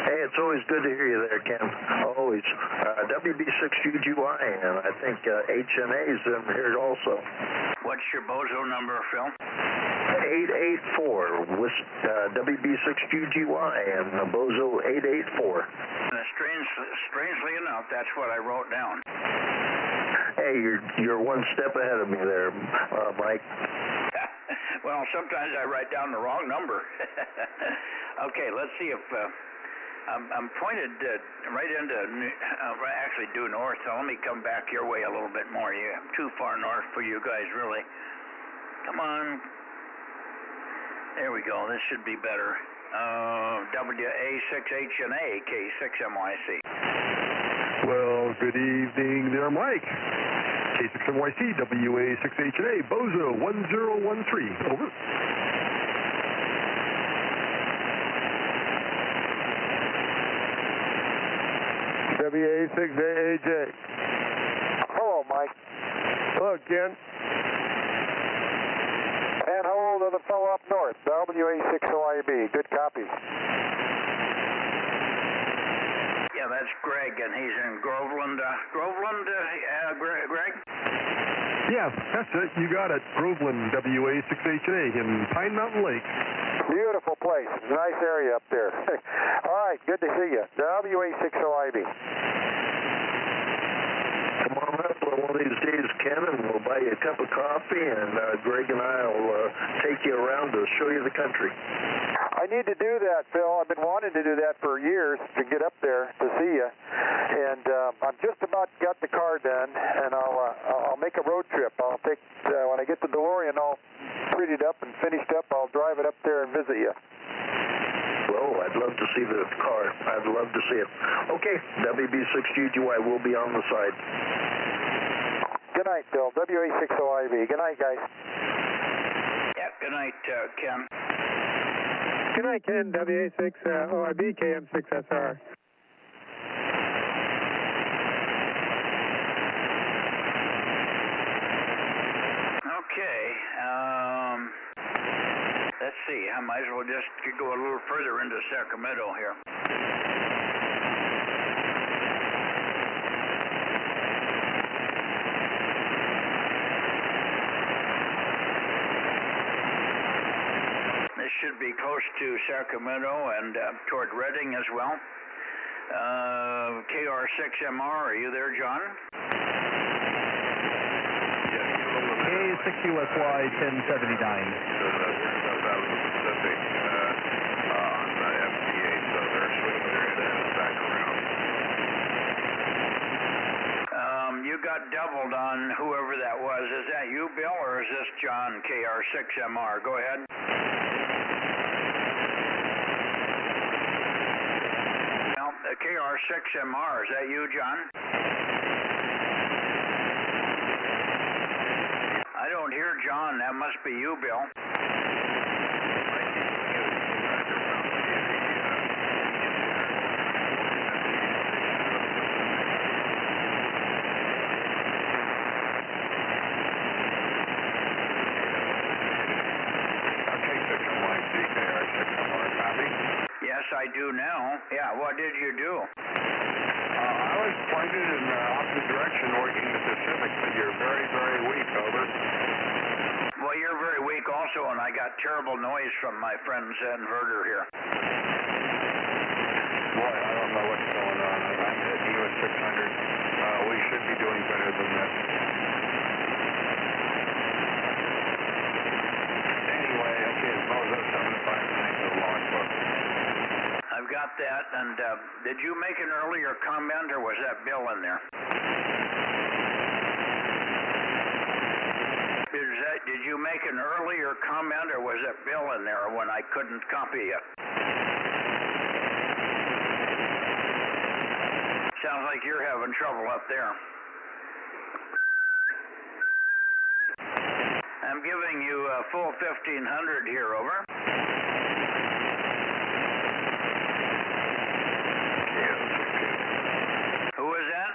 Hey, it's always good to hear you there, Ken. Always. WB6GGY, and I think HNA's in here also. What's your Bozo number, Phil? 884 with WB6GGY and Bozo 884. Strangely enough, that's what I wrote down. Hey, you're one step ahead of me there, Mike. Well, sometimes I write down the wrong number. Okay, let's see if I'm pointed right into actually due north. So let me come back your way a little bit more. You're too far north for you guys, really. Come on. There we go. This should be better. WA6HNA K6MYC. Well, good evening there, Mike. K6MYC, WA6HNA, Bozo 1013. Over. WA6AJ. Hello, Mike. Hello, Ken. And hold of the fellow up north, WA6OIB. Good copy. Yeah, that's Greg, and he's in Groveland. Greg? Yes, that's it. You got it. Groveland, WA6HNA in Pine Mountain Lake. Beautiful place. Nice area up there. All right, good to see you. WA6OIB. Come on up one of these days, Ken, and we'll buy you a cup of coffee, and Greg and I will take you around to show you the country. I need to do that, Phil. I've been wanting to do that for years, to get up there to see you. And I'm just about got the car done, and I'll make a road trip. I'll take, when I get the DeLorean all prettied up and finished up, I'll drive it up there and visit you. Well, I'd love to see the car. I'd love to see it. Okay, WB6GGY will be on the side. Good night, Bill. WA6OIB. Good night, guys. Yeah, good night, Ken. Good night, Ken. WA6OIB, KM6SR. Okay. Let's see. I might as well just go a little further into Sacramento here. This should be close to Sacramento and toward Redding as well. KR6MR, are you there, John? K6USY 1079. You got doubled on whoever that was. Is that you, Bill, or is this John, KR6MR? Go ahead. Well, KR6MR, is that you, John? I don't hear John. That must be you, Bill. Yes, I do now. Yeah, what did you do? I was pointed in the opposite direction working the Pacific, but you're very, very weak, over. Well, you're very weak also, and I got terrible noise from my friend's inverter here. Boy, I don't know what's going on. I'm hitting you at 600. We should be doing better than this. Anyway, okay, it's Bozo 759 to the logbook. I've got that, and did you make an earlier comment, or was that Bill in there? Did you make an earlier comment, or was it Bill in there when I couldn't copy it? Sounds like you're having trouble up there. I'm giving you a full 1500 here, over. Who is that?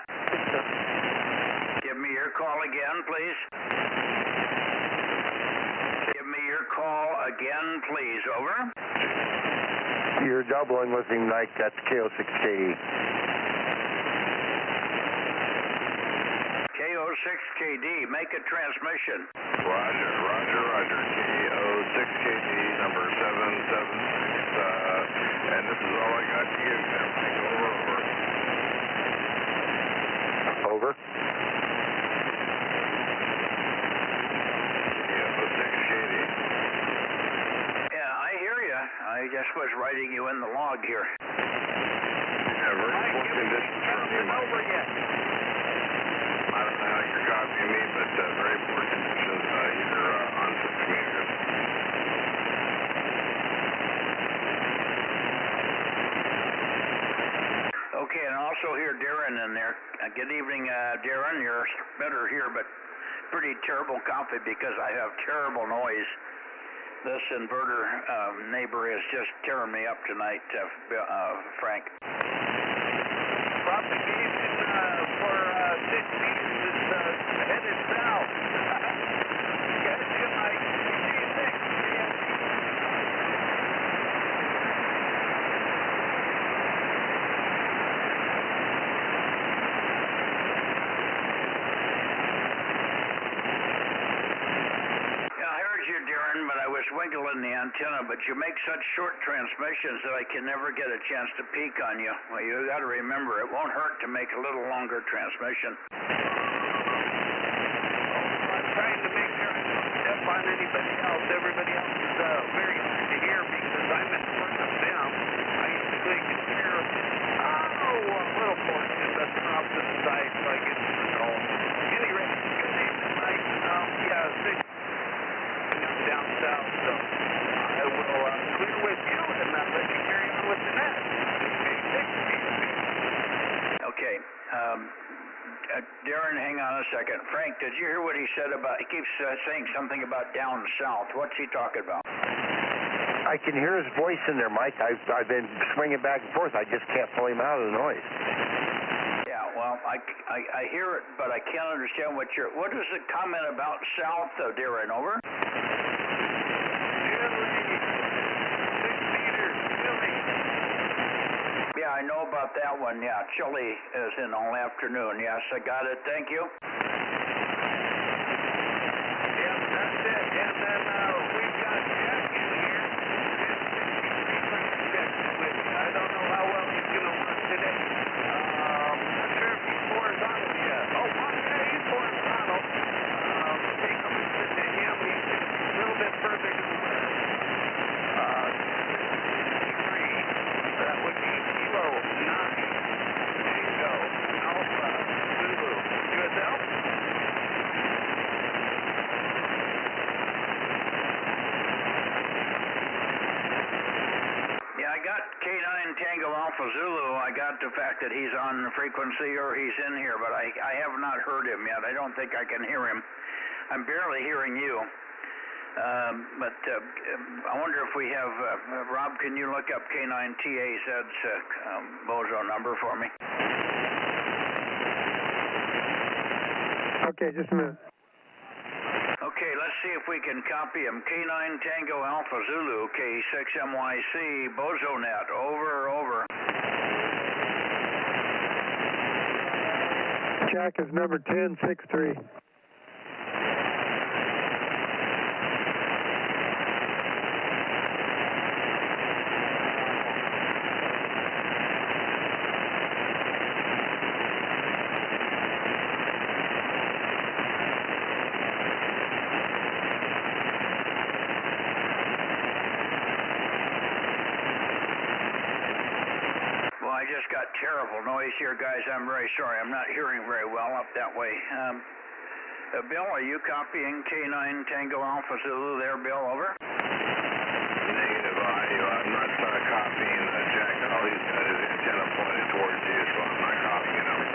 Give me your call again, please. Give me your call again, please, over. You're doubling looking like that's KO6KD. KO6KD, make a transmission. Roger, roger, roger. KO6KD, number 776, and this is all I got to give them. Over, over. Over. KO6KD. I just was writing you in the log here. Yeah, very poor conditions for me, Mike. Over yet. I don't know how you're copying me, but very poor conditions either on communicators. Okay, and also hear Darren in there. Good evening, Darren. You're better here, but pretty terrible copy because I have terrible noise. This inverter neighbor is just tearing me up tonight, Frank. Propagation for 6 meters is headed south. Catch you, Mike. See you next. Darren, but I was wiggling the antenna, but you make such short transmissions that I can never get a chance to peek on you. Well, you got to remember, it won't hurt to make a little longer transmission. I'm trying to make sure I don't step on anybody else. Everybody else is very hard to hear because I'm in front of them. I usually can hear a little portion, but they're off to the side, so I get to know. Anyway, good evening, Mike. Down south, so I will clear with you and let you carry on with the net. Okay. Darren, hang on a second. Frank, did you hear what he said about, he keeps saying something about down south. What's he talking about? I can hear his voice in there, Mike. I've been swinging back and forth. I just can't pull him out of the noise. Yeah, well, I hear it, but I can't understand what is the comment about south, Darren, over? Yeah, I know about that one. Yeah, chilly is in all afternoon. Yes, I got it. Thank you. Yep, that's it. And then we've got Jack in here. With you. I don't know how well he's going to work today. Not sure if he's horizontal yet. Oh, yeah, he's horizontal. Take a listen to him. He's going to be a little bit further to the west. 63. That would be Kilo 9. Tango Alpha Zulu. USL? Yeah, I got K9 Tango Alpha Zulu. I got the fact that he's on the frequency or he's in here, but I have not heard him yet. I don't think I can hear him. I'm barely hearing you. But I wonder if we have, Rob, can you look up K9TAZ's Bozo number for me? Okay, just a minute. Okay, let's see if we can copy him. K9 Tango Alpha Zulu, K6MYC, Bozo Net, over. Jack is number 1063. I just got terrible noise here, guys. I'm very sorry. I'm not hearing very well up that way. Bill, are you copying K9 Tango Alpha Zulu there, Bill? Over. Negative. I'm not copying Jack. All he's got his antenna pointed towards you, so I'm not copying him.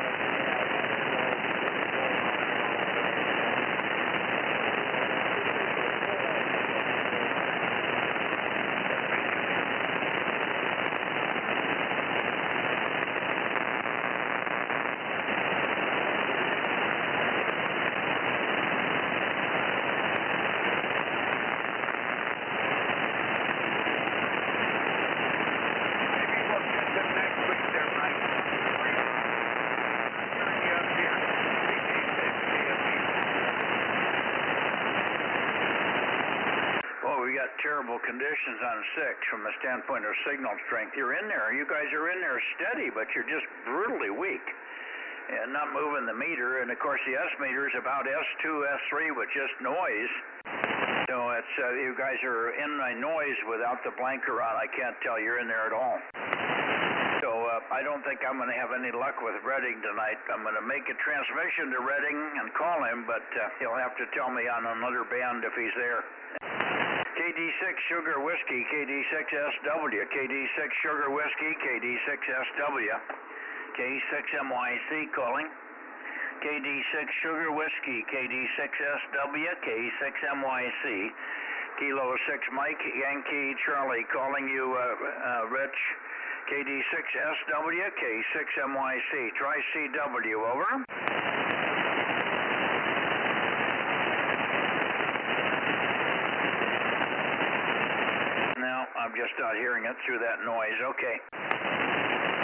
Terrible conditions on 6 from the standpoint of signal strength. You're in there. You guys are in there steady, but you're just brutally weak and not moving the meter. And of course, the S meter is about S2, S3 with just noise. So it's you guys are in my noise without the blanker on. I can't tell you're in there at all. So I don't think I'm going to have any luck with Redding tonight. I'm going to make a transmission to Redding and call him, but he'll have to tell me on another band if he's there. KD6 Sugar Whiskey, KD6SW, KD6 Sugar Whiskey, KD6SW, K6MYC calling. KD6 Sugar Whiskey, KD6SW, K6MYC, Kilo 6 Mike, Yankee Charlie calling you, Rich. KD6SW, K6MYC, try CW, over. No, I'm just not hearing it through that noise. Okay.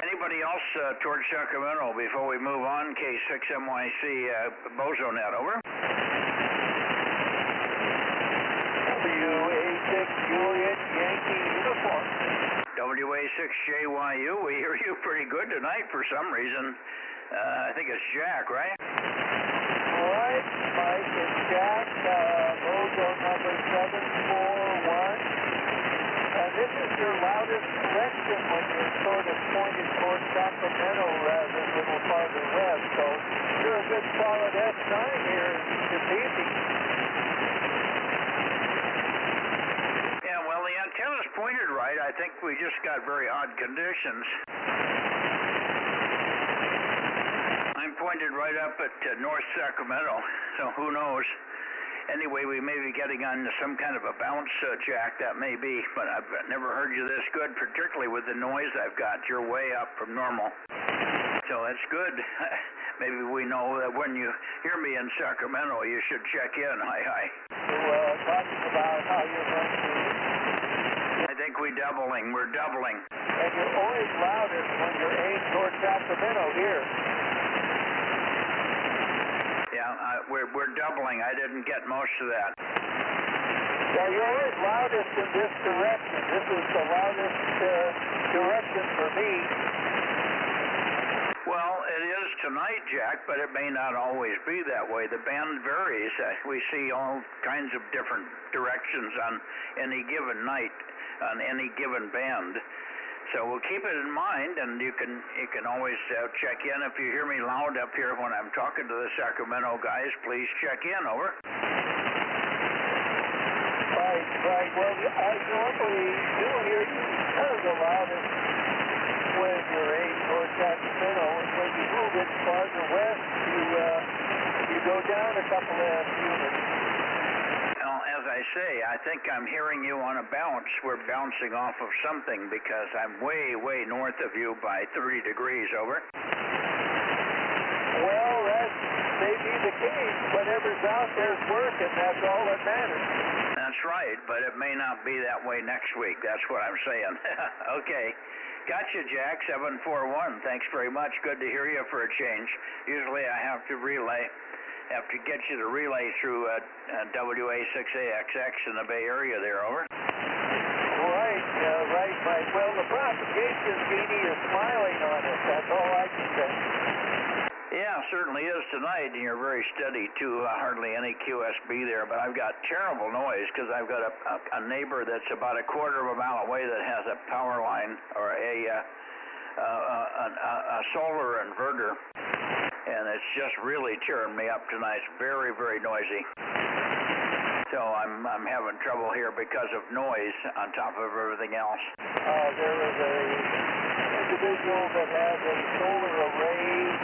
Anybody else towards Sacramento before we move on? K6MYC, Bozo Net, over. WA6 Juliet Yankee Uniform. WA6JYU, we hear you pretty good tonight for some reason. I think it's Jack, right? All right, Mike and Jack, Bozo number 741. This is your loudest direction when you're sort of pointed towards Sacramento rather than a little farther west. So you're a good solid S9 here this evening. Yeah, well, the antenna's pointed right. I think we just got very odd conditions. I'm pointed right up at North Sacramento, so who knows? Anyway, we may be getting on some kind of a bounce, Jack, that may be, but I've never heard you this good, particularly with the noise I've got. You're way up from normal. So that's good. Maybe we know that when you hear me in Sacramento, you should check in. Hi. Talking about how you're going to... I think we're doubling. And you're always loudest when you're aimed towards Sacramento here. Yeah, we're doubling. I didn't get most of that. Well, you're always loudest in this direction. This is the loudest direction for me. Well, it is tonight, Jack, but it may not always be that way. The band varies. We see all kinds of different directions on any given night, on any given band. So we'll keep it in mind, and you can always check in. If you hear me loud up here when I'm talking to the Sacramento guys, please check in, over. Right. Well, I normally do hear you kind of the loudest when you're aimed towards Sacramento, and when you move it farther west, you go down a couple of units. Well, as I say, I think I'm hearing you on a bounce. We're bouncing off of something because I'm way north of you by 30 degrees, over. Well, that may be the case. Whatever's out there's working. That's all that matters. That's right, but it may not be that way next week. That's what I'm saying. Okay. Gotcha, Jack, 741. Thanks very much. Good to hear you for a change. Usually I have to get you to relay through WA6AXX in the Bay Area there, over. Right. Well, the propagation genie is smiling on us. That's all I can say. Yeah, certainly is tonight, and you're very steady, too. Hardly any QSB there, but I've got terrible noise because I've got a neighbor that's about a quarter of a mile away that has a power line or a solar inverter, and it's just really tearing me up tonight. It's very noisy. So I'm having trouble here because of noise on top of everything else. There is an individual that has a solar array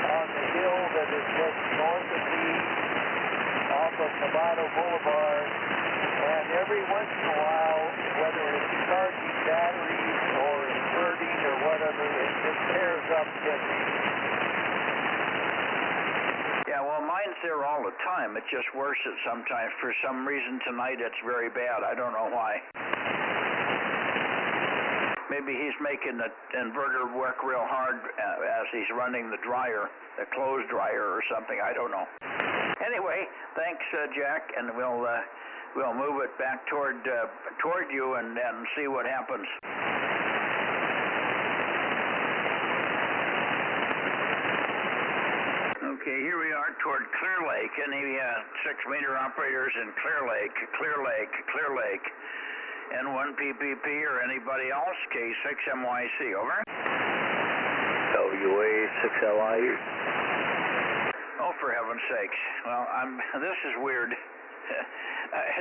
on the hill that is just north of me off of Nevada Boulevard, and every once in a while, whether it's charging batteries or inverting or whatever, it just tears up just... Yeah, well, mine's there all the time. It just worsens sometimes. For some reason tonight it's very bad. I don't know why. Maybe he's making the inverter work real hard as he's running the dryer, the clothes dryer or something. I don't know. Anyway, thanks, Jack, and we'll move it back toward you and see what happens. Okay. Okay, here we are toward Clear Lake. Any 6-meter operators in Clear Lake, N1 PPP or anybody else? K6MYC, over. WA6LIE. Oh, for heaven's sakes. Well, this is weird.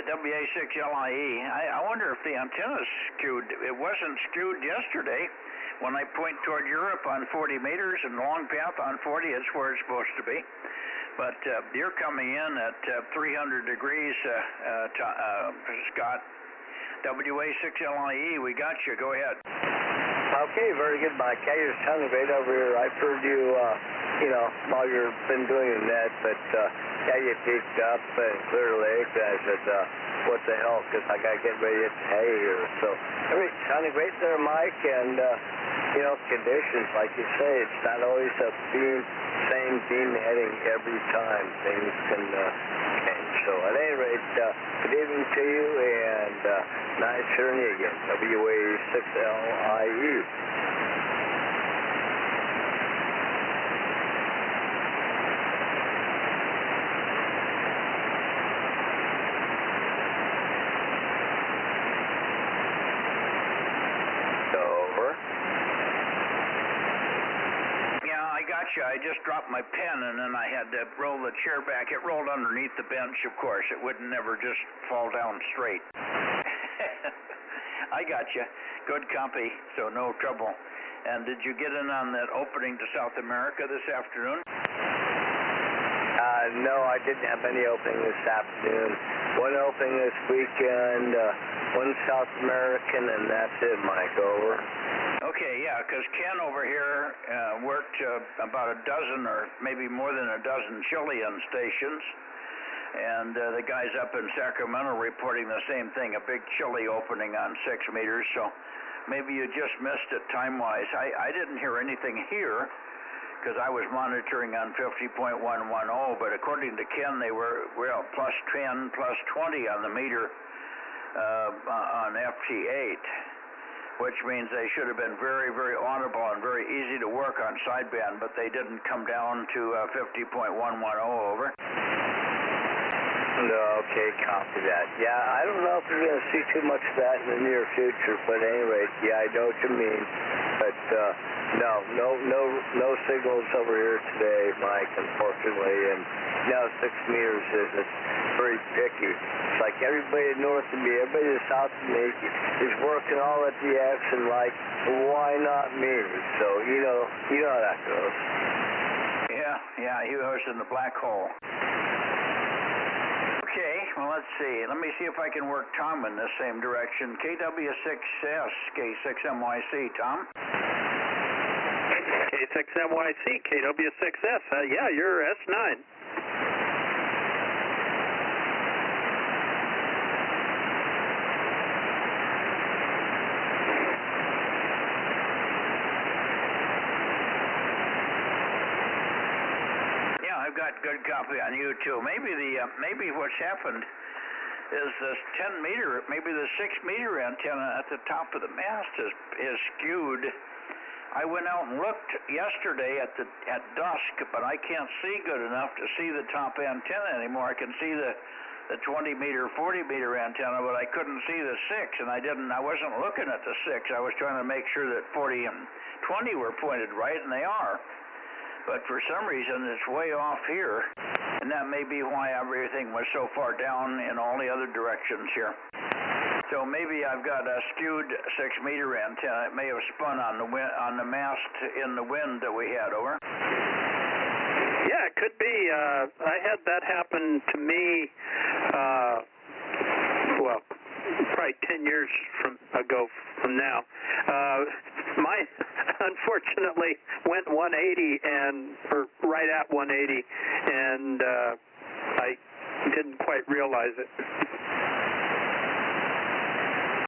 WA6LIE. I wonder if the antenna's skewed. It wasn't skewed yesterday. When I point toward Europe on 40 meters and long path on 40, it's where it's supposed to be. But you're coming in at 300 degrees, Scott. WA6LIE, we got you. Go ahead. Okay, very good, Mike. Yeah, you're sounding great over here. I've heard you, while you've been doing the net, but you peaked up in Clear Lake. I said, what the hell, because I got to get ready to hay here. So, everything sounding great there, Mike, and, conditions, like you say, it's not always the same beam heading every time. Things can change. So, at any rate, good evening to you, and nice hearing you again. WA6LIE. I just dropped my pen, and then I had to roll the chair back. It rolled underneath the bench, of course. It would never just fall down straight. I got you. Good copy, so no trouble. And did you get in on that opening to South America this afternoon? No, I didn't have any opening this afternoon. One opening this weekend, one South American, and that's it, Mike. Over. Okay, yeah, because Ken over here worked about a dozen or maybe more than a dozen Chilean stations, and the guys up in Sacramento reporting the same thing, a big Chile opening on 6 meters, so maybe you just missed it time-wise. I didn't hear anything here because I was monitoring on 50.110, but according to Ken, they were, well, plus 10, plus 20 on the meter on FT8. Which means they should have been very, very audible and very easy to work on sideband, but they didn't come down to 50.110, over. Okay, copy that. Yeah, I don't know if you're going to see too much of that in the near future, but at any rate, yeah, I know what you mean. But no signals over here today, Mike, unfortunately. And 6 meters is very picky. It's like everybody north of me, everybody south of me is working all at the X and like, why not me? So you know how that goes. Yeah, he was in the black hole. Okay, well, let's see. Let me see if I can work Tom in the same direction. KW6S, K6MYC, Tom? K6MYC, KW6S. Yeah, you're S9. I've got good copy on you too. Maybe what's happened is this 10 meter, maybe the 6 meter antenna at the top of the mast is skewed. I went out and looked yesterday at dusk, but I can't see good enough to see the top antenna anymore. I can see the 20 meter, 40 meter antenna, but I couldn't see the 6, and I wasn't looking at the 6. I was trying to make sure that 40 and 20 were pointed right, and they are. But for some reason, it's way off here, and that may be why everything was so far down in all the other directions here. So maybe I've got a skewed 6 meter antenna. It may have spun on the mast in the wind that we had, over. Yeah, it could be. I had that happen to me, probably 10 years ago from now. Mine, unfortunately, went 180 or right at 180, and I didn't quite realize it.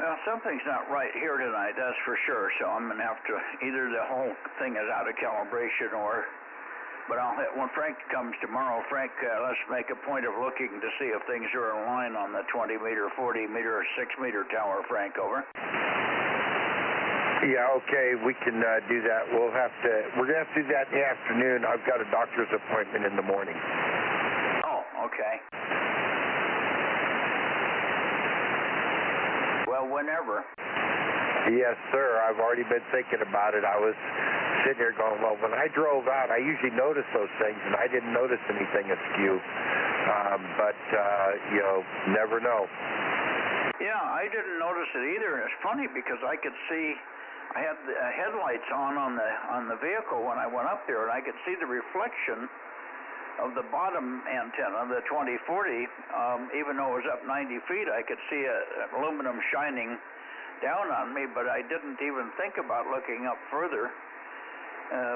Well, something's not right here tonight, that's for sure. So I'm going to have to, either the whole thing is out of calibration but when Frank comes tomorrow, Frank, let's make a point of looking to see if things are in line on the 20 meter, 40 meter, 6 meter tower, Frank, over. Yeah, okay, we can do that. We're going to have to do that in the afternoon. I've got a doctor's appointment in the morning. Oh, okay. Well, whenever. Yes, sir. I've already been thinking about it. I was sitting here going, well, when I drove out, I usually notice those things, and I didn't notice anything askew. But never know. Yeah, I didn't notice it either. It's funny because I could see, I had the headlights on the vehicle when I went up there, and I could see the reflection of the bottom antenna, the 2040. Even though it was up 90 feet, I could see aluminum shining down on me, but I didn't even think about looking up further.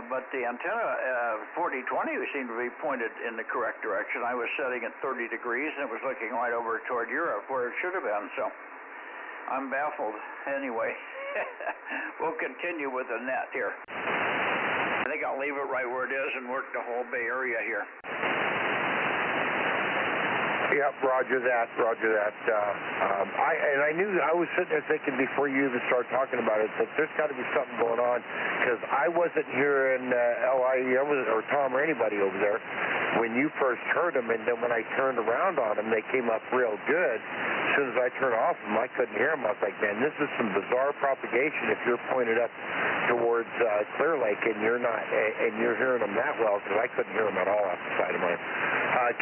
But the antenna 4020 seemed to be pointed in the correct direction. I was setting at 30 degrees, and it was looking right over toward Europe, where it should have been. So I'm baffled. Anyway, we'll continue with the net here. I think I'll leave it right where it is and work the whole Bay Area here. Yep, roger that. I knew, I was sitting there thinking before you even started talking about it that there's got to be something going on, because I wasn't hearing LIE or Tom or anybody over there when you first heard them, and then when I turned around on them, they came up real good. As soon as I turned off them, I couldn't hear them. I was like, man, this is some bizarre propagation if you're pointed up towards Clear Lake and you're not, and you're hearing them that well, because I couldn't hear them at all off the side of mine.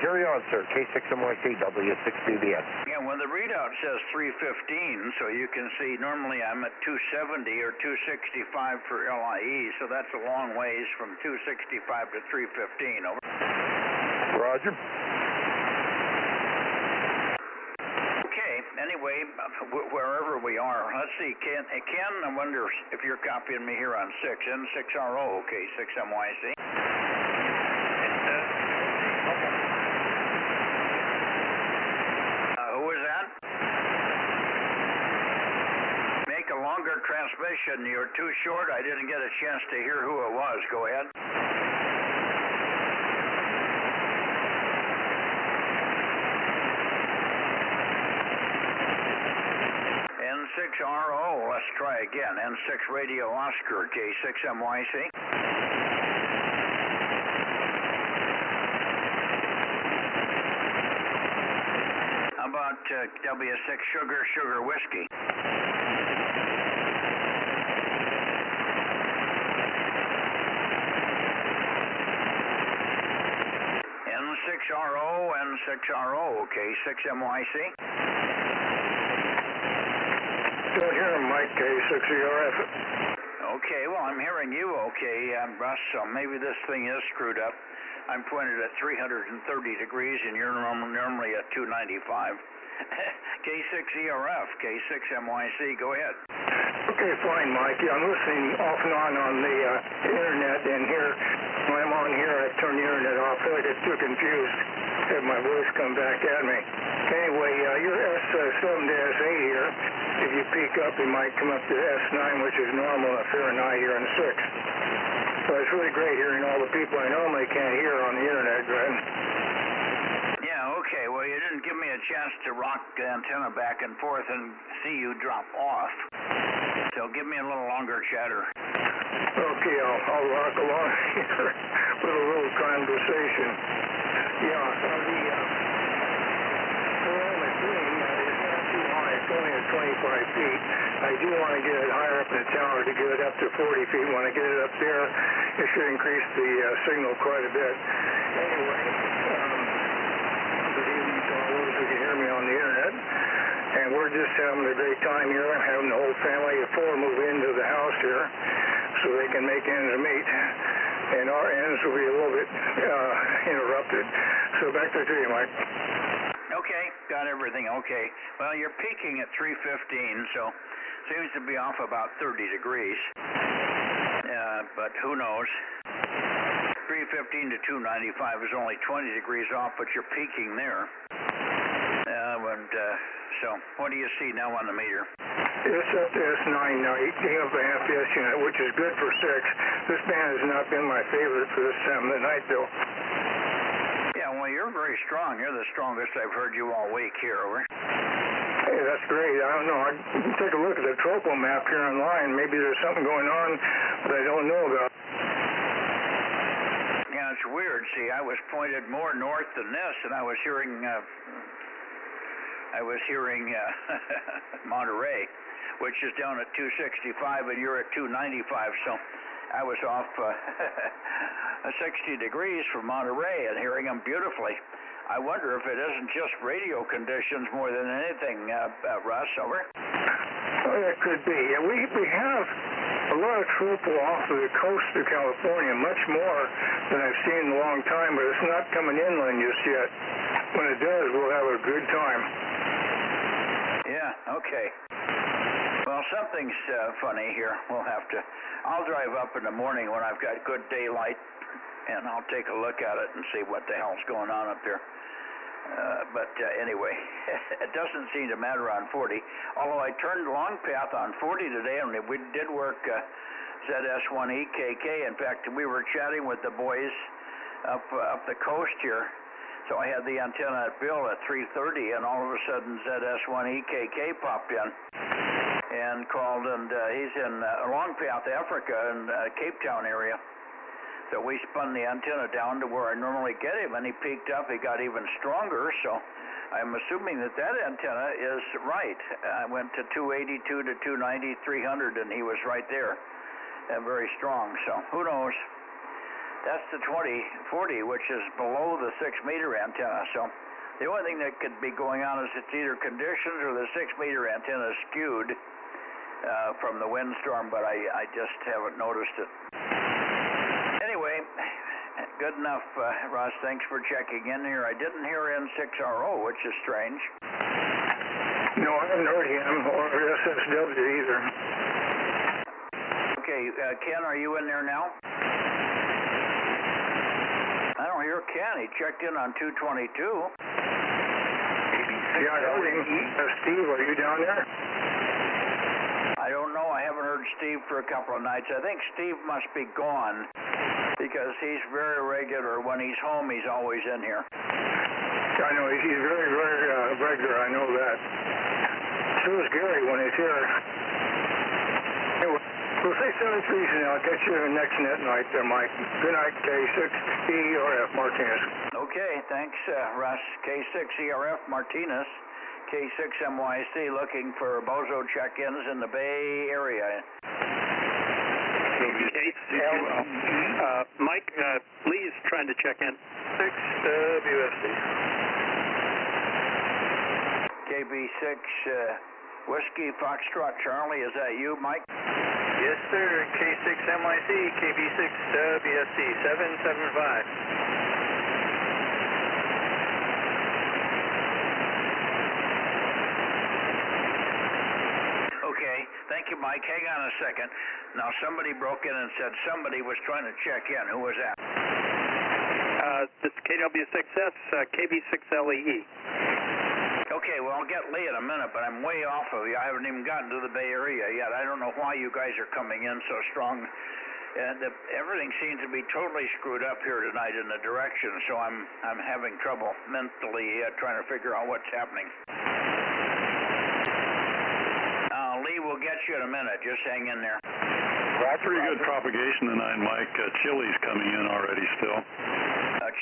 Carry on, sir. K6MYC, W6BBS. Yeah, well, the readout says 315, so you can see normally I'm at 270 or 265 for LIE, so that's a long ways from 265 to 315. Over. Roger. Okay, anyway, wherever we are, let's see, Ken, I wonder if you're copying me here on 6, N6RO, okay, 6MYC. Longer transmission. You're too short. I didn't get a chance to hear who it was. Go ahead. N6RO. Let's try again. N6 Radio Oscar, K6MYC. How about W6 Sugar Whiskey? N6RO, okay, 6MYC. Don't hear him, Mike, K6ERF. Okay, well, I'm hearing you okay, Russ, so maybe this thing is screwed up. I'm pointed at 330 degrees, and you're normally at 295. K6ERF, K6MYC, go ahead. Okay, fine, Mike. Yeah, I'm listening off and on the internet, and here, when I'm on here, I turn the internet off. I feel like I get too confused. Have my voice come back at me. Anyway, you're S7 to S8 here. If you peak up, you might come up to S9, which is normal, if you're an I here in 6. So it's really great hearing all the people I normally can't hear on the internet, Greg. Yeah, okay. Well, you didn't give me a chance to rock the antenna back and forth and see you drop off. So give me a little longer chatter. Okay, I'll rock along here with a little conversation. Yeah, we're only seeing it's not too high. It's only at 25 feet. I do want to get it higher up in the tower to get it up to 40 feet. When I get it up there, it should increase the signal quite a bit. Anyway, good evening to all those who can hear me on the internet. And we're just having a great time here. I'm having the whole family of 4 move into the house here so they can make ends meet. And our ends will be a little bit interrupted. So back to you, Mike. Okay, got everything. Okay. Well, you're peaking at 315, so seems to be off about 30 degrees. But who knows? 315 to 295 is only 20 degrees off, but you're peaking there. So what do you see now on the meter? It's up to S9 now. You came up an FPS unit, which is good for 6. This band has not been my favorite for this time of the night, though. Yeah, well, you're very strong. You're the strongest I've heard you all week here, over. Hey, that's great. I don't know. I can take a look at the tropo map here online. Maybe there's something going on that I don't know about. Yeah, it's weird. See, I was pointed more north than this, and I was hearing Monterey, which is down at 265, and you're at 295. So I was off 60 degrees from Monterey and hearing them beautifully. I wonder if it isn't just radio conditions more than anything, Russ, over? Oh, that could be. Yeah, we have a lot of tropo off of the coast of California, much more than I've seen in a long time, but it's not coming inland just yet. When it does, we'll have a good time. Yeah, okay. Well, something's funny here. I'll drive up in the morning when I've got good daylight, and I'll take a look at it and see what the hell's going on up there. But anyway, it doesn't seem to matter on 40. Although I turned long path on 40 today, and we did work ZS1EKK. In fact, we were chatting with the boys up the coast here. So I had the antenna at Bill at 3:30, and all of a sudden ZS1EKK popped in and called, and he's in Long Path, Africa, in Cape Town area. So we spun the antenna down to where I normally get him, and he peaked up. He got even stronger, so I'm assuming that antenna is right. I went to 282 to 290, 300, and he was right there, and very strong. So who knows? That's the 2040, which is below the 6-meter antenna. So the only thing that could be going on is it's either conditions or the 6-meter antenna is skewed from the windstorm, but I just haven't noticed it. Anyway, good enough, Ross. Thanks for checking in here. I didn't hear N6RO, which is strange. No, I haven't heard him or SSW either. Okay, Ken, are you in there now? I don't hear Ken. He checked in on 222. Yeah, I heard him. Steve, are you down there? I don't know. I haven't heard Steve for a couple of nights. I think Steve must be gone because he's very regular. When he's home, he's always in here. I know. He's very, very regular. I know that. So is Gary when he's here. Anyway, we'll say 7-3, and I'll get you the next net night there, Mike. Good night, K6ERF Martinez. Okay, thanks, Russ. K6ERF Martinez. K6MYC looking for Bozo check-ins in the Bay Area. Mike, Lee's trying to check in. 6WSD. KB6 Whiskey Foxtrot Charlie, is that you, Mike? Yes, sir. K6MYC, KB6WSD 775. Thank you, Mike. Hang on a second. Now, somebody broke in and said somebody was trying to check in. Who was that? This is KW6S, KB6LEE. Okay, well, I'll get Lee in a minute, but I'm way off of you. I haven't even gotten to the Bay Area yet. I don't know why you guys are coming in so strong. And everything seems to be totally screwed up here tonight in the direction, so I'm having trouble mentally trying to figure out what's happening. Lee, we'll get you in a minute. Just hang in there. Pretty good propagation tonight, Mike. Chili's coming in already still.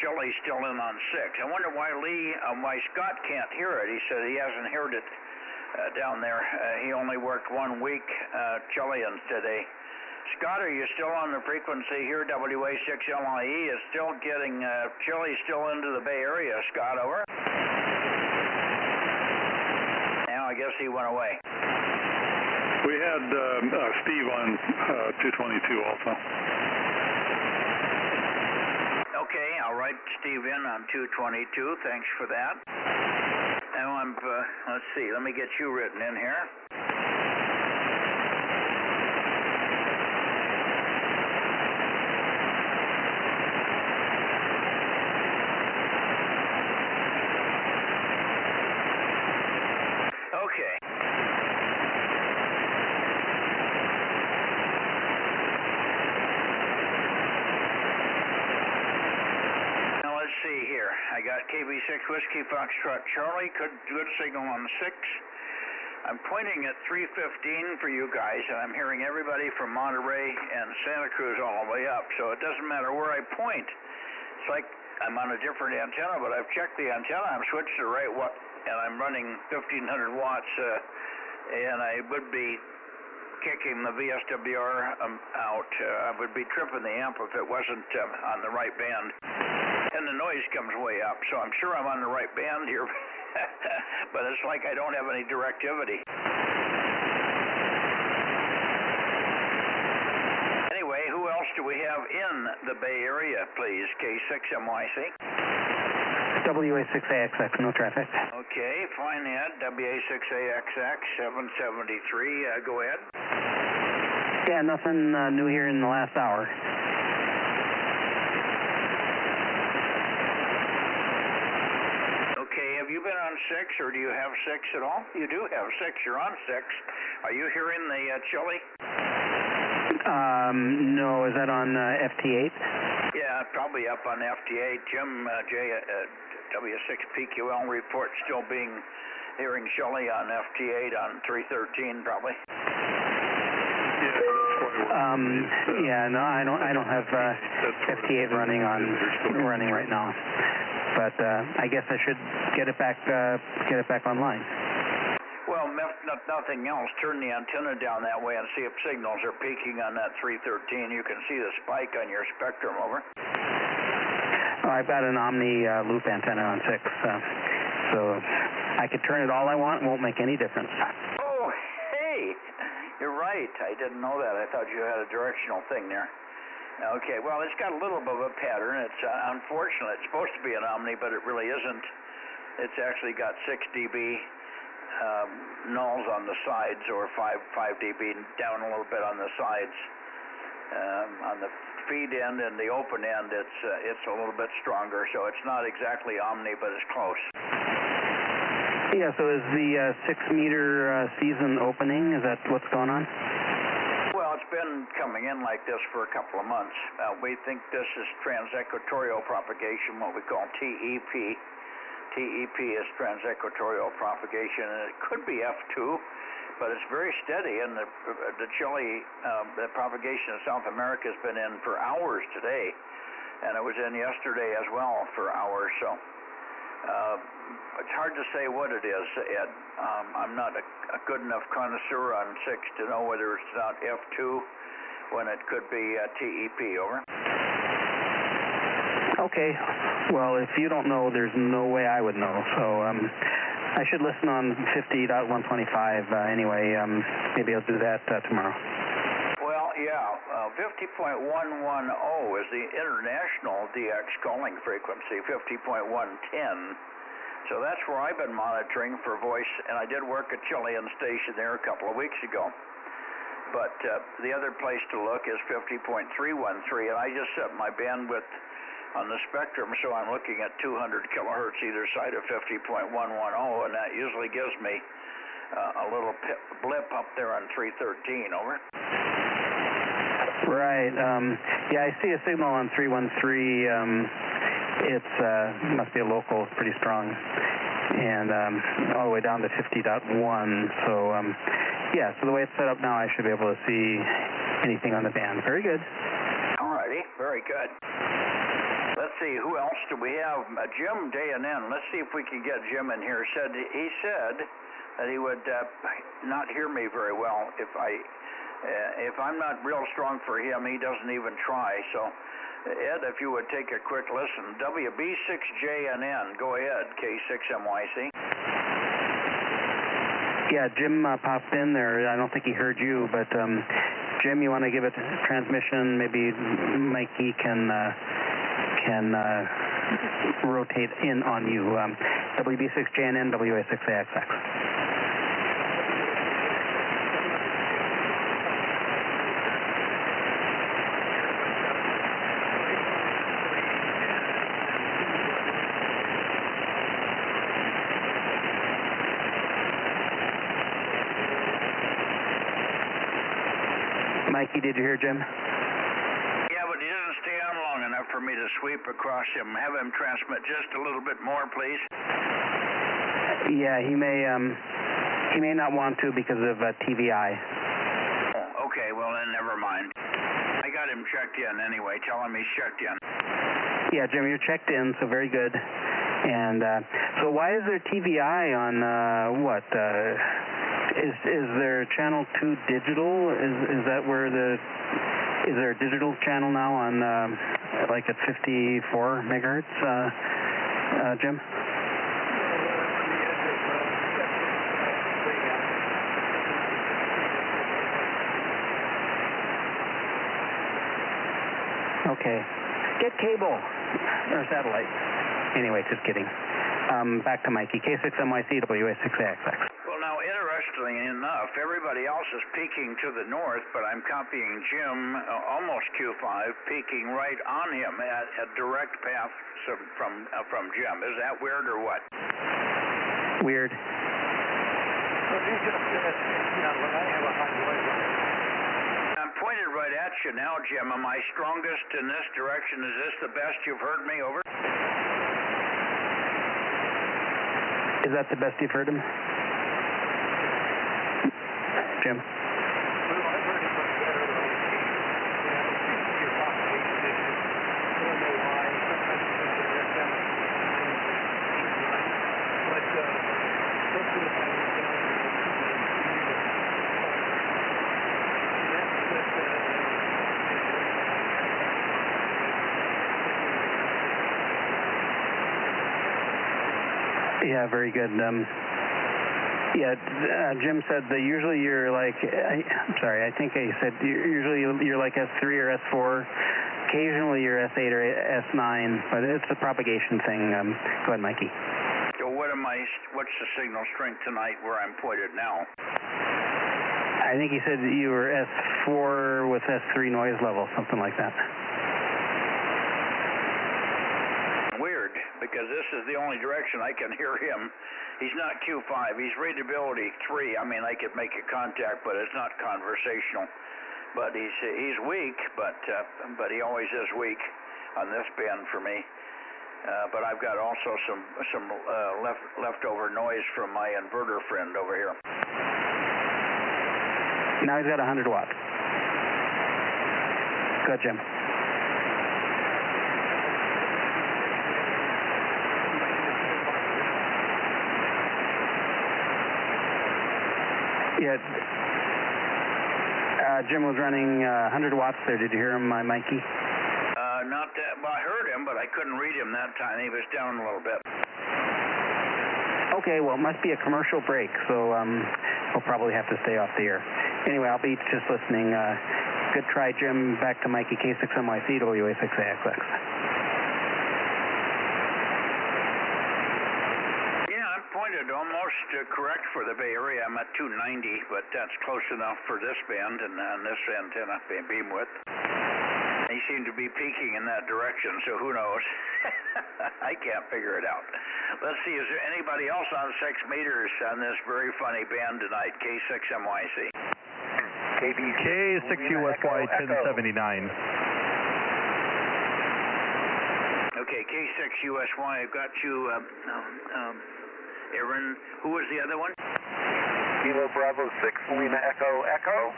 Chili's still in on 6. I wonder why why Scott can't hear it. He said he hasn't heard it down there. He only worked 1 week Chileans today. Scott, are you still on the frequency here? WA6LIE is still getting Chile still into the Bay Area. Scott, over. Now I guess he went away. We had Steve on 222 also. Okay, I'll write Steve in on 222. Thanks for that. Now let's see. Let me get you written in here. Okay. See here, I got KB6 Whiskey Foxtrot Charlie, good signal on 6. I'm pointing at 315 for you guys, and I'm hearing everybody from Monterey and Santa Cruz all the way up, so it doesn't matter where I point. It's like I'm on a different antenna, but I've checked the antenna, I'm switched to the right one, and I'm running 1500 watts, and I would be kicking the VSWR out. I would be tripping the amp if it wasn't on the right band. And the noise comes way up, so I'm sure I'm on the right band here. But it's like I don't have any directivity. Anyway, who else do we have in the Bay Area, please? K6MYC. WA6AXX, no traffic. Okay, fine, Ed. WA6AXX, 773. Go ahead. Yeah, nothing new here in the last hour. Have you been on 6, or do you have 6 at all? You do have 6. You're on 6. Are you hearing the chili? No. Is that on FT8? Yeah, probably up on FT8. Jim W6PQL report still hearing chili on FT8 on 313 probably. Yeah, no, I don't have FT8 running right now. But I guess I should get it back online. Well, if nothing else, turn the antenna down that way and see if signals are peaking on that 313. You can see the spike on your spectrum. Over. I've got an Omni loop antenna on 6, so I could turn it all I want. It won't make any difference. Oh, hey, you're right. I didn't know that. I thought you had a directional thing there. Okay, well, it's got a little bit of a pattern. It's unfortunate. It's supposed to be an Omni, but it really isn't. It's actually got 6 dB nulls on the sides, or 5 dB down a little bit on the sides. On the feed end and the open end, it's a little bit stronger, so it's not exactly Omni, but it's close. Yeah, so is the 6-meter season opening? Is that what's going on? Well, it's been coming in like this for a couple of months. We think this is transequatorial propagation, what we call TEP. TEP is transequatorial propagation, and it could be F2, but it's very steady, and the chili, the propagation in South America has been in for hours today, and it was in yesterday as well for hours, so it's hard to say what it is, Ed. I'm not a good enough connoisseur on 6 to know whether it's not F2 when it could be TEP. Over. Okay. Well, if you don't know, there's no way I would know. So I should listen on 50.125 anyway. Maybe I'll do that tomorrow. Well, yeah. 50.110 is the international DX calling frequency, 50.110. So that's where I've been monitoring for voice, and I did work a Chilean station there a couple of weeks ago. But the other place to look is 50.313, and I just set my bandwidth on the spectrum, so I'm looking at 200 kilohertz either side of 50.110, and that usually gives me a little blip up there on 313. Over. Right. Yeah, I see a signal on 313. It's must be a local, pretty strong, and all the way down to 50.1. So yeah, so the way it's set up now, I should be able to see anything on the band. Very good. All righty, very good. Let's see, who else do we have? Jim J&N. Let's see if we can get Jim in here. He said that he would not hear me very well if I'm not real strong for him. He doesn't even try. So, Ed, if you would take a quick listen. WB6JNN. Go ahead, K6MYC. Yeah, Jim popped in there. I don't think he heard you, but Jim, you want to give it transmission? Maybe Mikey can rotate in on you. WB6JNN, WA6AXX. Mikey, did you hear Jim? Yeah, but he didn't stay on long enough for me to sweep across him. Have him transmit just a little bit more, please. Yeah, he may He may not want to because of TVI. Oh, okay, well then never mind. I got him checked in anyway. Tell him he's checked in. Yeah, Jim, you're checked in, so very good. And so why is there TVI on what? Is there channel 2 digital? Is that where is there a digital channel now on like at 54 megahertz, Jim? Okay. Get cable or satellite. Anyway, just kidding. Back to Mikey. K6MYC, WA6AXX. Well, now, interestingly enough, everybody else is peaking to the north, but I'm copying Jim, almost Q5, peaking right on him at a direct path from Jim. Is that weird or what? Weird. Well, you just said, when I have a high noise on. I'm pointed right at you now, Jim. Am I strongest in this direction? Is this the best you've heard me? Over. Is that the best you've heard him? Jim? Well, I've heard it much better than your population issue. I don't know why. Sometimes it's a direct down. But most of the time it's down Yeah, very good. Yeah, Jim said that usually you're like, I'm sorry, I think he said usually you're like S3 or S4. Occasionally you're S8 or S9, but it's a propagation thing. Go ahead, Mikey. So what's the signal strength tonight where I'm pointed now? I think he said that you were S4 with S3 noise level, something like that. Weird, because this is the only direction I can hear him. He's not Q5. He's readability 3. I mean, I could make a contact, but it's not conversational. But he's weak, but he always is weak on this band for me. But I've got also some leftover noise from my inverter friend over here. Now he's got 100 watts. Good, Jim. Yeah. Jim was running 100 watts there. Did you hear him, Mikey? Not that. Well, I heard him, but I couldn't read him that time. He was down a little bit. Okay, well, it must be a commercial break, so we'll probably have to stay off the air. Anyway, I'll be just listening. Good try, Jim. Back to Mikey, K6MYC, WA6AXX. Pointed almost correct for the Bay Area. I'm at 290, but that's close enough for this band and this antenna beam width. He seemed to be peaking in that direction, so who knows? I can't figure it out. Let's see, is there anybody else on 6 meters on this very funny band tonight, K6MYC? K6USY 1079. Okay, K6USY, I've got you, Aaron, who was the other one? Kilo Bravo 6, Lima Echo Echo.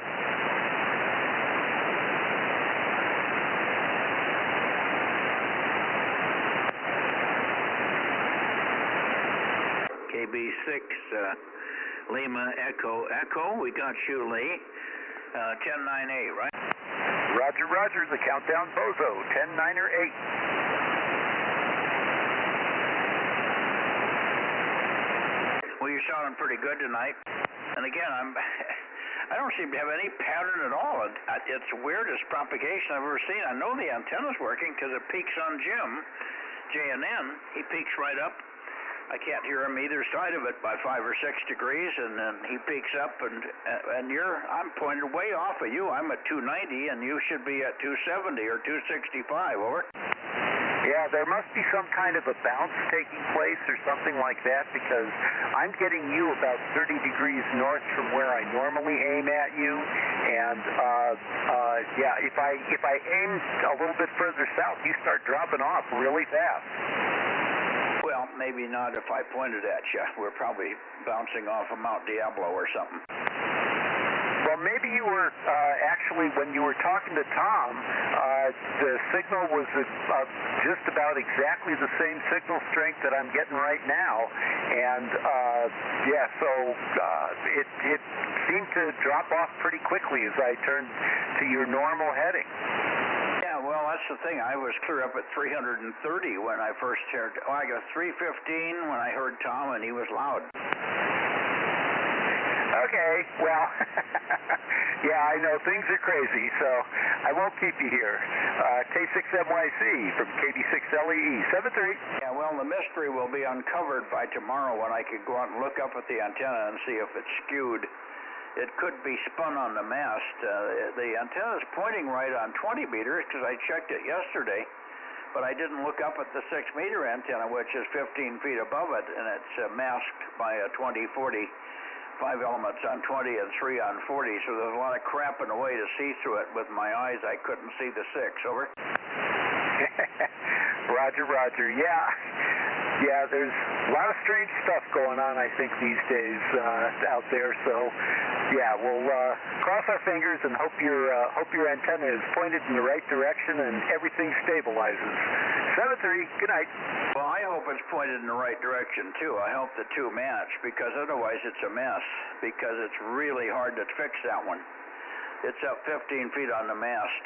KB6, Lima Echo Echo. We got you, Lee. 10-9-8, right? Roger, roger. The countdown Bozo, 10-9-8. Well, you're sounding pretty good tonight. And again, I don't seem to have any pattern at all. It's the weirdest propagation I've ever seen. I know the antenna's working because it peaks on Jim, JNN. He peaks right up. I can't hear him either side of it by 5 or 6 degrees, and then he peaks up, and I'm pointed way off of you. I'm at 290, and you should be at 270 or 265. Over. Yeah, there must be some kind of a bounce taking place or something like that, because I'm getting you about 30 degrees north from where I normally aim at you, and yeah, if I aim a little bit further south, you start dropping off really fast. Well, maybe not if I pointed at you. We're probably bouncing off of Mount Diablo or something. Well, maybe you were actually, when you were talking to Tom, the signal was just about exactly the same signal strength that I'm getting right now. And, yeah, so it seemed to drop off pretty quickly as I turned to your normal heading. Yeah, well, that's the thing. I was clear up at 330 when I first heard. Oh, I got 315 when I heard Tom, and he was loud. Okay, well, yeah, I know things are crazy, so I won't keep you here. K6MYC from KB6LEE, 73. Yeah, well, the mystery will be uncovered by tomorrow when I can go out and look up at the antenna and see if it's skewed. It could be spun on the mast. The antenna is pointing right on 20 meters because I checked it yesterday, but I didn't look up at the 6-meter antenna, which is 15 feet above it, and it's masked by a 20-40. 5 elements on 20 and 3 on 40, so there's a lot of crap in the way to see through it. With my eyes, I couldn't see the 6. Over. Roger, roger. Yeah, there's a lot of strange stuff going on, I think, these days out there. So, yeah, we'll cross our fingers and hope your antenna is pointed in the right direction and everything stabilizes. 7-3. Good night. Well, I hope it's pointed in the right direction too. I hope the two match, because otherwise it's a mess. Because it's really hard to fix that one. It's up 15 feet on the mast.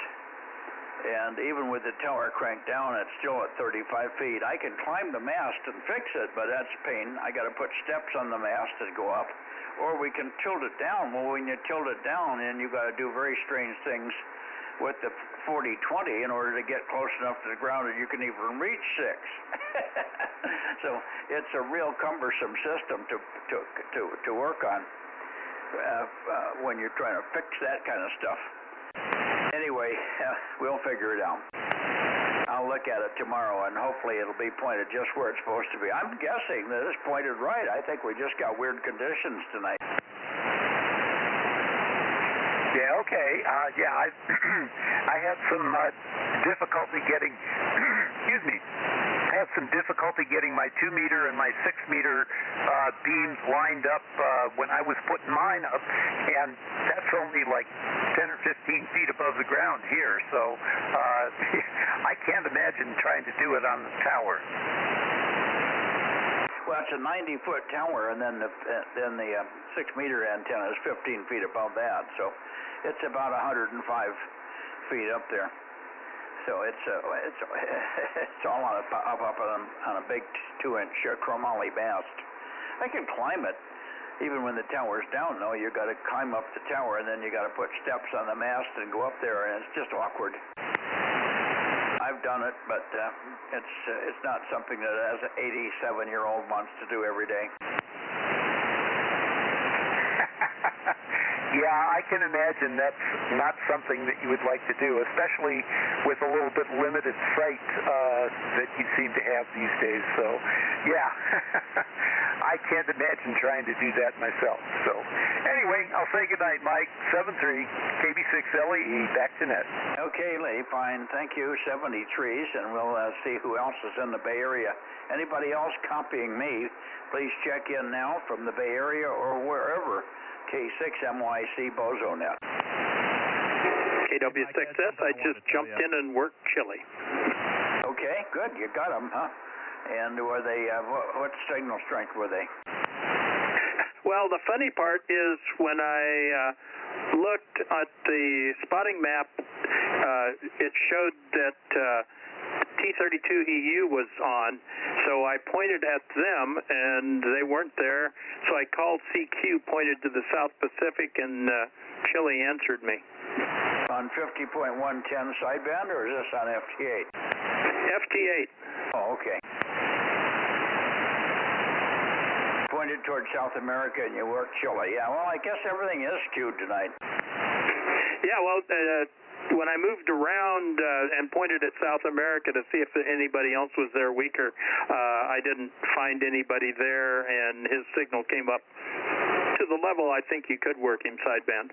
And even with the tower cranked down, it's still at 35 feet. I can climb the mast and fix it, but that's a pain. I got to put steps on the mast and go up. Or we can tilt it down. Well, when you tilt it down, then you got to do very strange things with the 40-20 in order to get close enough to the ground that you can even reach 6. So it's a real cumbersome system to work on when you're trying to fix that kind of stuff. Anyway, we'll figure it out. I'll look at it tomorrow, and hopefully it'll be pointed just where it's supposed to be. I'm guessing that it's pointed right. I think we just got weird conditions tonight. Yeah, okay. Yeah, I had some difficulty getting, excuse me, I had some difficulty getting my 2-meter and my 6-meter beams lined up when I was putting mine up, and that's only like 10 or 15 feet above the ground here, so I can't imagine trying to do it on the tower. Well, it's a 90-foot tower, and then the 6-meter antenna is 15 feet above that, so it's about 105 feet up there. So it's all up on a big 2-inch chromoly mast. I can climb it, even when the tower's down. Though you got to climb up the tower, and then you got to put steps on the mast and go up there, and it's just awkward. I've done it, but it's not something that as an 87-year-old wants to do every day. Yeah, I can imagine that's not something that you would like to do, especially with a little bit limited sight that you seem to have these days. So, yeah, I can't imagine trying to do that myself. So, anyway, I'll say goodnight, Mike. 7-3, KB6LEE, back to net. Okay, Lee, fine. Thank you. 73s, and we'll see who else is in the Bay Area. Anybody else copying me, please check in now from the Bay Area or wherever. K6MYC Bozo Net. KW6S, I just jumped in and worked chili. Okay, good. You got them, huh? And were they, what signal strength were they? Well, the funny part is when I looked at the spotting map, it showed that T32EU was on, so I pointed at them, and they weren't there, so I called CQ, pointed to the South Pacific, and Chile answered me. On 50.110 sideband, or is this on FT8? FT8. Oh, okay. Pointed towards South America, and you worked Chile. Yeah, well, I guess everything is skewed tonight. Yeah, well, when I moved around and pointed at South America to see if anybody else was there weaker, I didn't find anybody there, and his signal came up to the level I think you could work him sideband.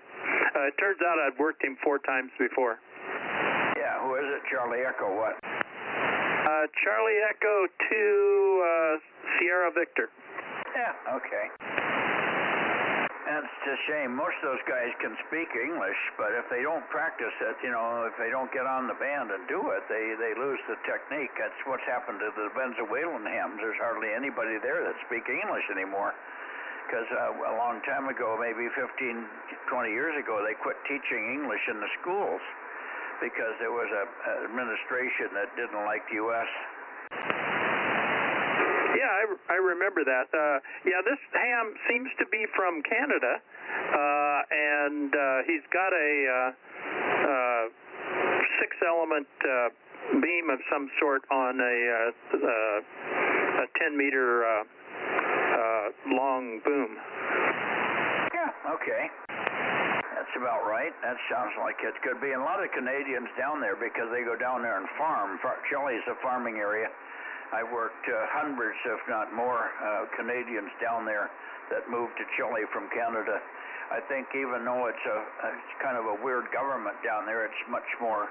It turns out I'd worked him 4 times before. Yeah, who is it? Charlie Echo what? Charlie Echo 2 Sierra Victor. Yeah, okay. That's a shame. Most of those guys can speak English, but if they don't practice it, you know, if they don't get on the band and do it, they lose the technique. That's what's happened to the Venezuelan hams. There's hardly anybody there that speaks English anymore. Because a long time ago, maybe 15, 20 years ago, they quit teaching English in the schools because there was an administration that didn't like the U.S. Yeah, I remember that. Yeah, this ham seems to be from Canada, and he's got a 6-element beam of some sort on a 10-meter long boom. Yeah, okay. That's about right. That sounds like it could be. And a lot of Canadians down there because they go down there and farm. Chile's a farming area. I worked hundreds, if not more, Canadians down there that moved to Chile from Canada. I think even though it's kind of a weird government down there, it's much more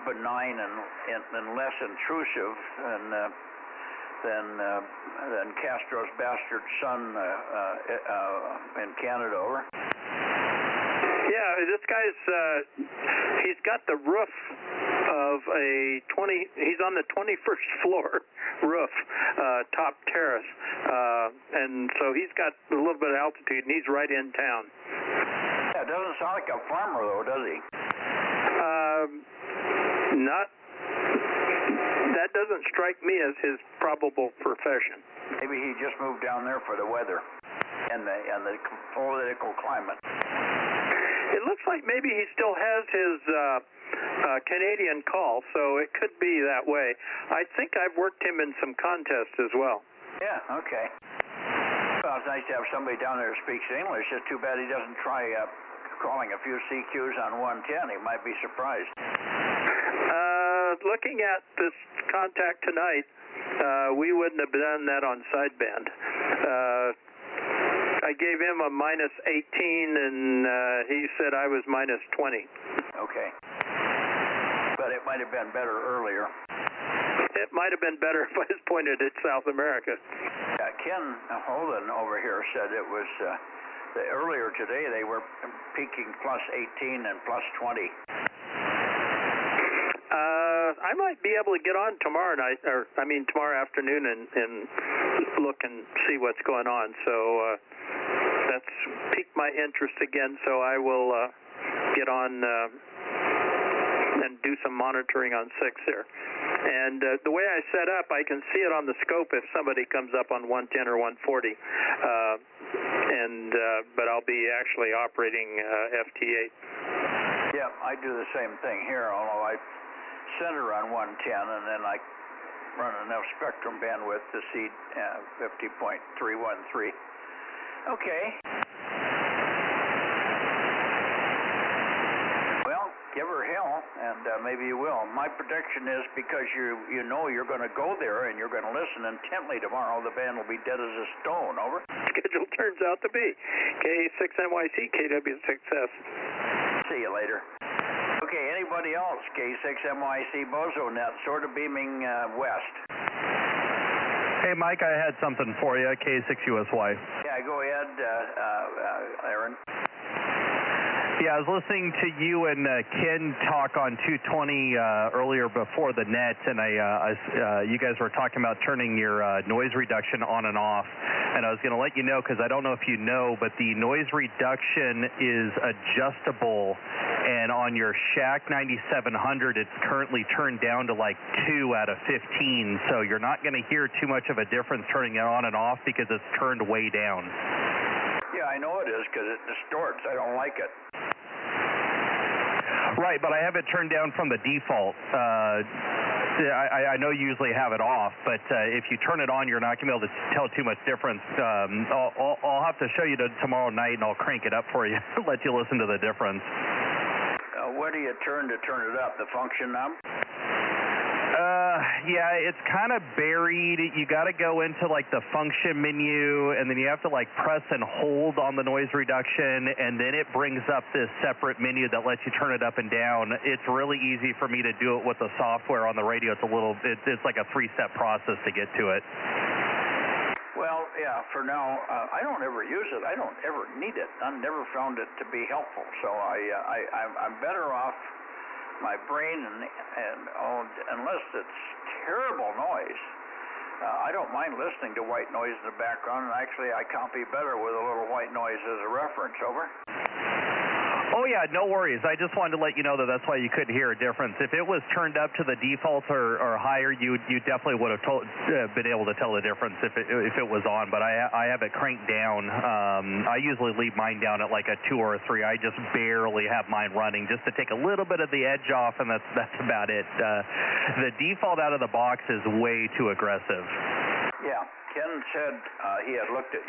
benign and less intrusive than Castro's bastard son in Canada. Over. Yeah, this guy's, he's got the roof of he's on the 21st floor roof, top terrace, and so he's got a little bit of altitude, and he's right in town. Yeah, it doesn't sound like a farmer, though, does he? That doesn't strike me as his probable profession. Maybe he just moved down there for the weather and the political climate. It looks like maybe he still has his Canadian call, so it could be that way. I think I've worked him in some contests as well. Yeah, okay. Well, it's nice to have somebody down there who speaks English. It's too bad he doesn't try calling a few CQs on 110. He might be surprised. Looking at this contact tonight, we wouldn't have done that on sideband. I gave him a -18, and he said I was -20. Okay. But it might have been better earlier. It might have been better if I was pointed at South America. Ken Holden over here said it was earlier today they were peaking +18 and +20. I might be able to get on tomorrow night, tomorrow afternoon, and look and see what's going on. So that's piqued my interest again. So I will get on and do some monitoring on 6 there. And the way I set up, I can see it on the scope if somebody comes up on 110 or 140. But I'll be actually operating FT8. Yeah, I do the same thing here, although I center on 110, and then I run enough spectrum bandwidth to see 50.313. Okay. Well, give her hell, and maybe you will. My prediction is because you know you're going to go there and you're going to listen intently tomorrow, the band will be dead as a stone. Over. Schedule turns out to be K6NYC, KW6S. See you later. Okay, anybody else? K6NYC Bozo Net, sort of beaming west. Hey, Mike, I had something for you, K6USY. Yeah, go ahead, Aaron. Yeah, I was listening to you and Ken talk on 220 earlier before the net, and you guys were talking about turning your noise reduction on and off. And I was going to let you know, because I don't know if you know, but the noise reduction is adjustable, and on your Shack 9700, it's currently turned down to like 2 out of 15, so you're not going to hear too much of a difference turning it on and off because it's turned way down. Yeah, I know it is because it distorts. I don't like it. Right, but I have it turned down from the default. I know you usually have it off, but if you turn it on, you're not going to be able to tell too much difference. I'll have to show you tomorrow night, and I'll crank it up for you, let you listen to the difference. What do you turn to turn it up? The function knob? Yeah, it's kind of buried. You got to go into like the function menu, and then you have to like press and hold on the noise reduction, and then it brings up this separate menu that lets you turn it up and down. It's really easy for me to do it with the software on the radio. It's like a 3-step process to get to it. Well, yeah, for now, I don't ever use it. I don't ever need it. I've never found it to be helpful. So I'm better off my brain unless it's terrible noise. I don't mind listening to white noise in the background, and actually I copy better with a little white noise as a reference. Over. Oh, yeah, no worries. I just wanted to let you know that that's why you couldn't hear a difference. If it was turned up to the default or higher, you definitely would have been able to tell the difference if it was on, but I have it cranked down. I usually leave mine down at like a 2 or a 3. I just barely have mine running just to take a little bit of the edge off, and that's about it. The default out of the box is way too aggressive. Yeah, Ken said he had looked at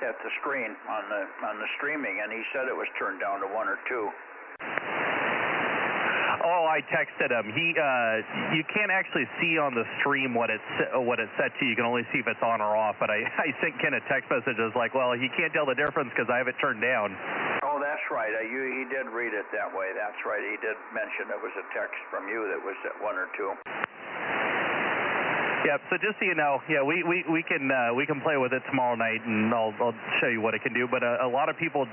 at the screen on the streaming, and he said it was turned down to 1 or 2. Oh, I texted him. You can't actually see on the stream what it's set to. You can only see if it's on or off. But I sent Ken a text message. I was like, well, he can't tell the difference because I have it turned down. Oh, that's right. He did read it that way. That's right. He did mention it was a text from you that was at 1 or 2. Yeah, so just so you know, yeah, we can play with it tomorrow night, and I'll show you what it can do. But a lot of people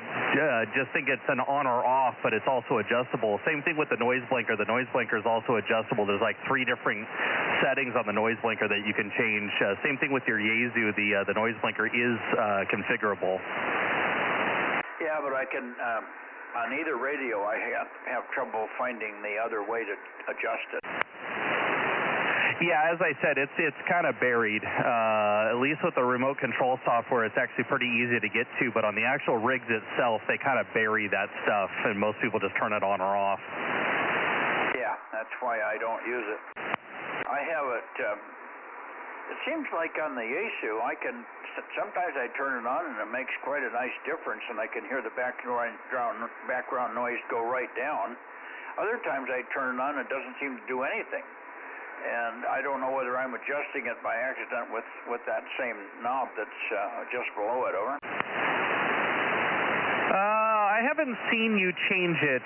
just think it's an on or off, but it's also adjustable. Same thing with the noise blinker. The noise blinker is also adjustable. There's like 3 different settings on the noise blinker that you can change. Same thing with your Yaesu. The noise blinker is configurable. Yeah, but I can on either radio I have trouble finding the other way to adjust it. Yeah, as I said, it's kind of buried. At least with the remote control software, it's actually pretty easy to get to. But on the actual rigs itself, they kind of bury that stuff, and most people just turn it on or off. Yeah, that's why I don't use it. I have it. It seems like on the Yaesu, sometimes I turn it on and it makes quite a nice difference, and I can hear the background noise go right down. Other times I turn it on and it doesn't seem to do anything. And I don't know whether I'm adjusting it by accident with that same knob that's just below it. Over. I haven't seen you change it,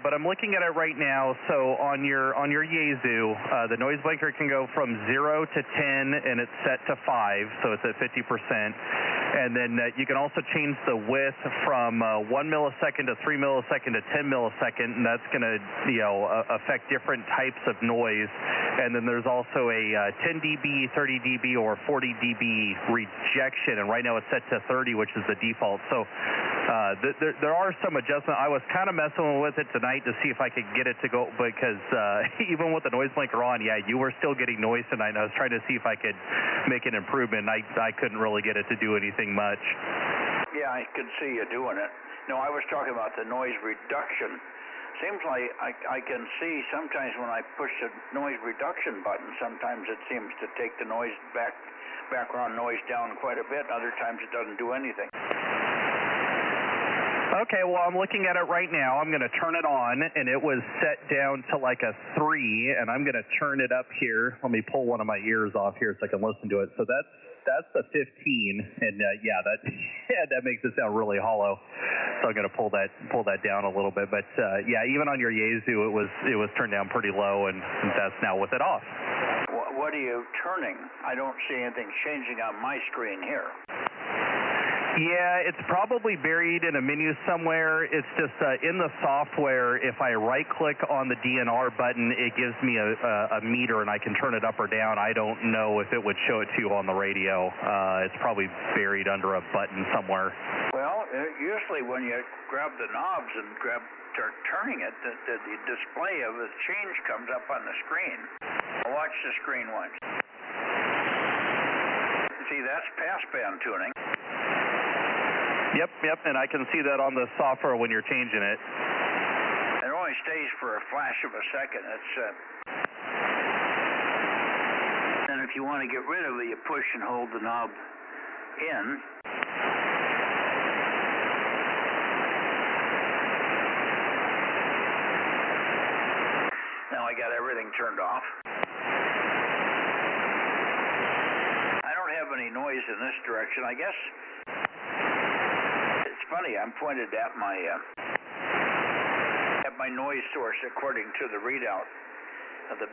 but I'm looking at it right now. So on your Yaesu, the noise blinker can go from 0 to 10, and it's set to 5, so it's at 50%. And then you can also change the width from 1 millisecond to 3 millisecond to 10 millisecond, and that's going to affect different types of noise. And then there's also a 10 dB, 30 dB, or 40 dB rejection, and right now it's set to 30, which is the default. So there are some adjustments. I was kind of messing with it tonight to see if I could get it to go, because even with the noise blinker on, yeah, you were still getting noise tonight, and I was trying to see if I could make an improvement. I couldn't really get it to do anything much. Yeah, I could see you doing it. No, I was talking about the noise reduction. Seems like I can see sometimes when I push the noise reduction button, sometimes it seems to take the background noise down quite a bit, and other times it doesn't do anything. Okay, well, I'm looking at it right now. I'm going to turn it on, and it was set down to like a 3, and I'm going to turn it up here. Let me pull one of my ears off here so I can listen to it. So that's the 15, and that makes it sound really hollow. So I'm going to pull that down a little bit. But yeah, even on your Yaesu, it was turned down pretty low, and that's now with it off. What are you turning? I don't see anything changing on my screen here. Yeah, it's probably buried in a menu somewhere. It's just in the software, if I right-click on the DNR button, it gives me a meter, and I can turn it up or down. I don't know if it would show it to you on the radio. It's probably buried under a button somewhere. Well, usually when you grab the knobs and start turning it, the display of the change comes up on the screen. Watch the screen once. See, that's passband tuning. Yep, and I can see that on the software when you're changing it. It only stays for a flash of a second. And if you want to get rid of it, you push and hold the knob in. Now I I got everything turned off. I don't have any noise in this direction. I guess it's funny. I'm pointed at my noise source according to the readout, the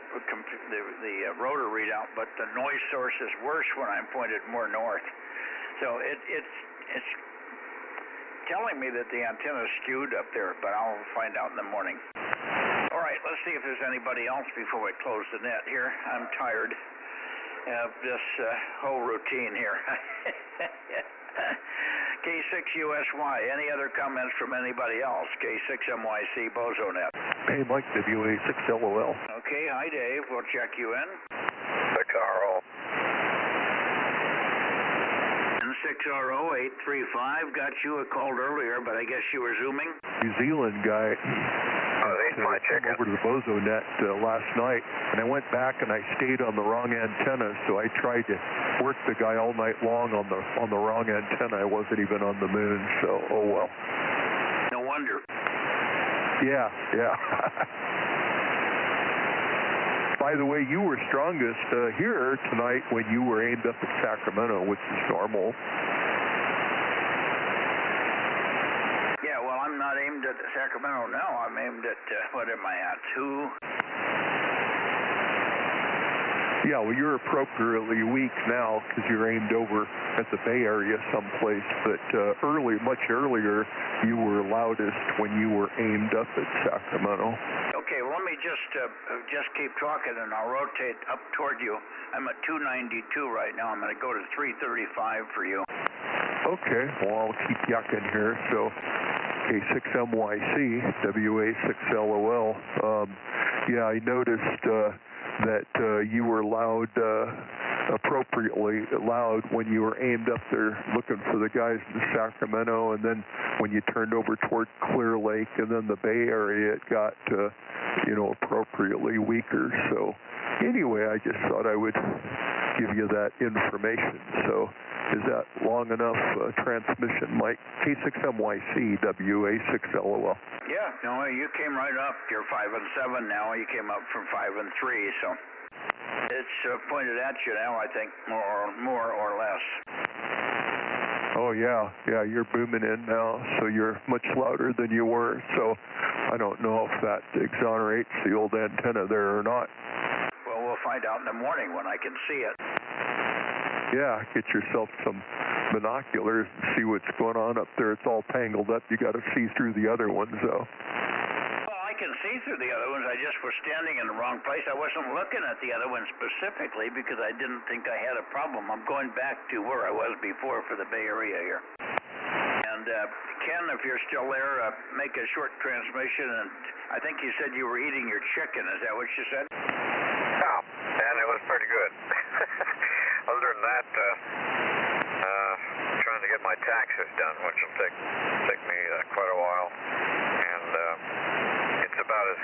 rotor readout, but the noise source is worse when I'm pointed more north. So it's telling me that the antenna is skewed up there, but I'll find out in the morning. All right, let's see if there's anybody else before we close the net here. I'm tired of this whole routine here. K6USY, any other comments from anybody else? K6MYC, Bozo Net. Hey, Mike, WA6LOL. Okay, hi, Dave. We'll check you in. 6RO. 6RO835, got you. I called earlier, but I guess you were zooming. New Zealand guy came over to the Bozo Net last night, and I went back and I stayed on the wrong antenna, so I tried to work the guy all night long on the wrong antenna. I wasn't even on the moon, so oh well. No wonder. Yeah. By the way, you were strongest here tonight when you were aimed up at Sacramento, which is normal. Yeah, well, I'm not aimed at Sacramento now. I'm aimed at, what am I at, 2? Yeah, well, you're appropriately weak now because you're aimed over at the Bay Area someplace, but much earlier, you were loudest when you were aimed up at Sacramento. Okay, well, let me just keep talking, and I'll rotate up toward you. I'm at 292 right now. I'm going to go to 335 for you. Okay, well, I'll keep yucking here. So, K6MYC, WA6LOL. Yeah, I noticed that you were loud, appropriately loud when you were aimed up there looking for the guys in Sacramento, and then when you turned over toward Clear Lake and then the Bay Area, it got, appropriately weaker. So anyway, I just thought I would give you that information. So is that long enough transmission, Mike? K6MYC, WA6LOL. Yeah, no, you came right up. You're 5 and 7 now. You came up from 5 and 3, so it's pointed at you now, I think, more or less. Oh, yeah, you're booming in now, so you're much louder than you were, so I don't know if that exonerates the old antenna there or not. Well, we'll find out in the morning when I can see it. Yeah, get yourself some binoculars and see what's going on up there. It's all tangled up. You got to see through the other ones, though. Well, I can see through the other ones. I just was standing in the wrong place. I wasn't looking at the other ones specifically because I didn't think I had a problem. I'm going back to where I was before for the Bay Area here. And Ken, if you're still there, make a short transmission. And I think you said you were eating your chicken. Is that what you said? Yeah, and it was pretty good. Other than that, trying to get my taxes done, which will take me quite a while, and it's about as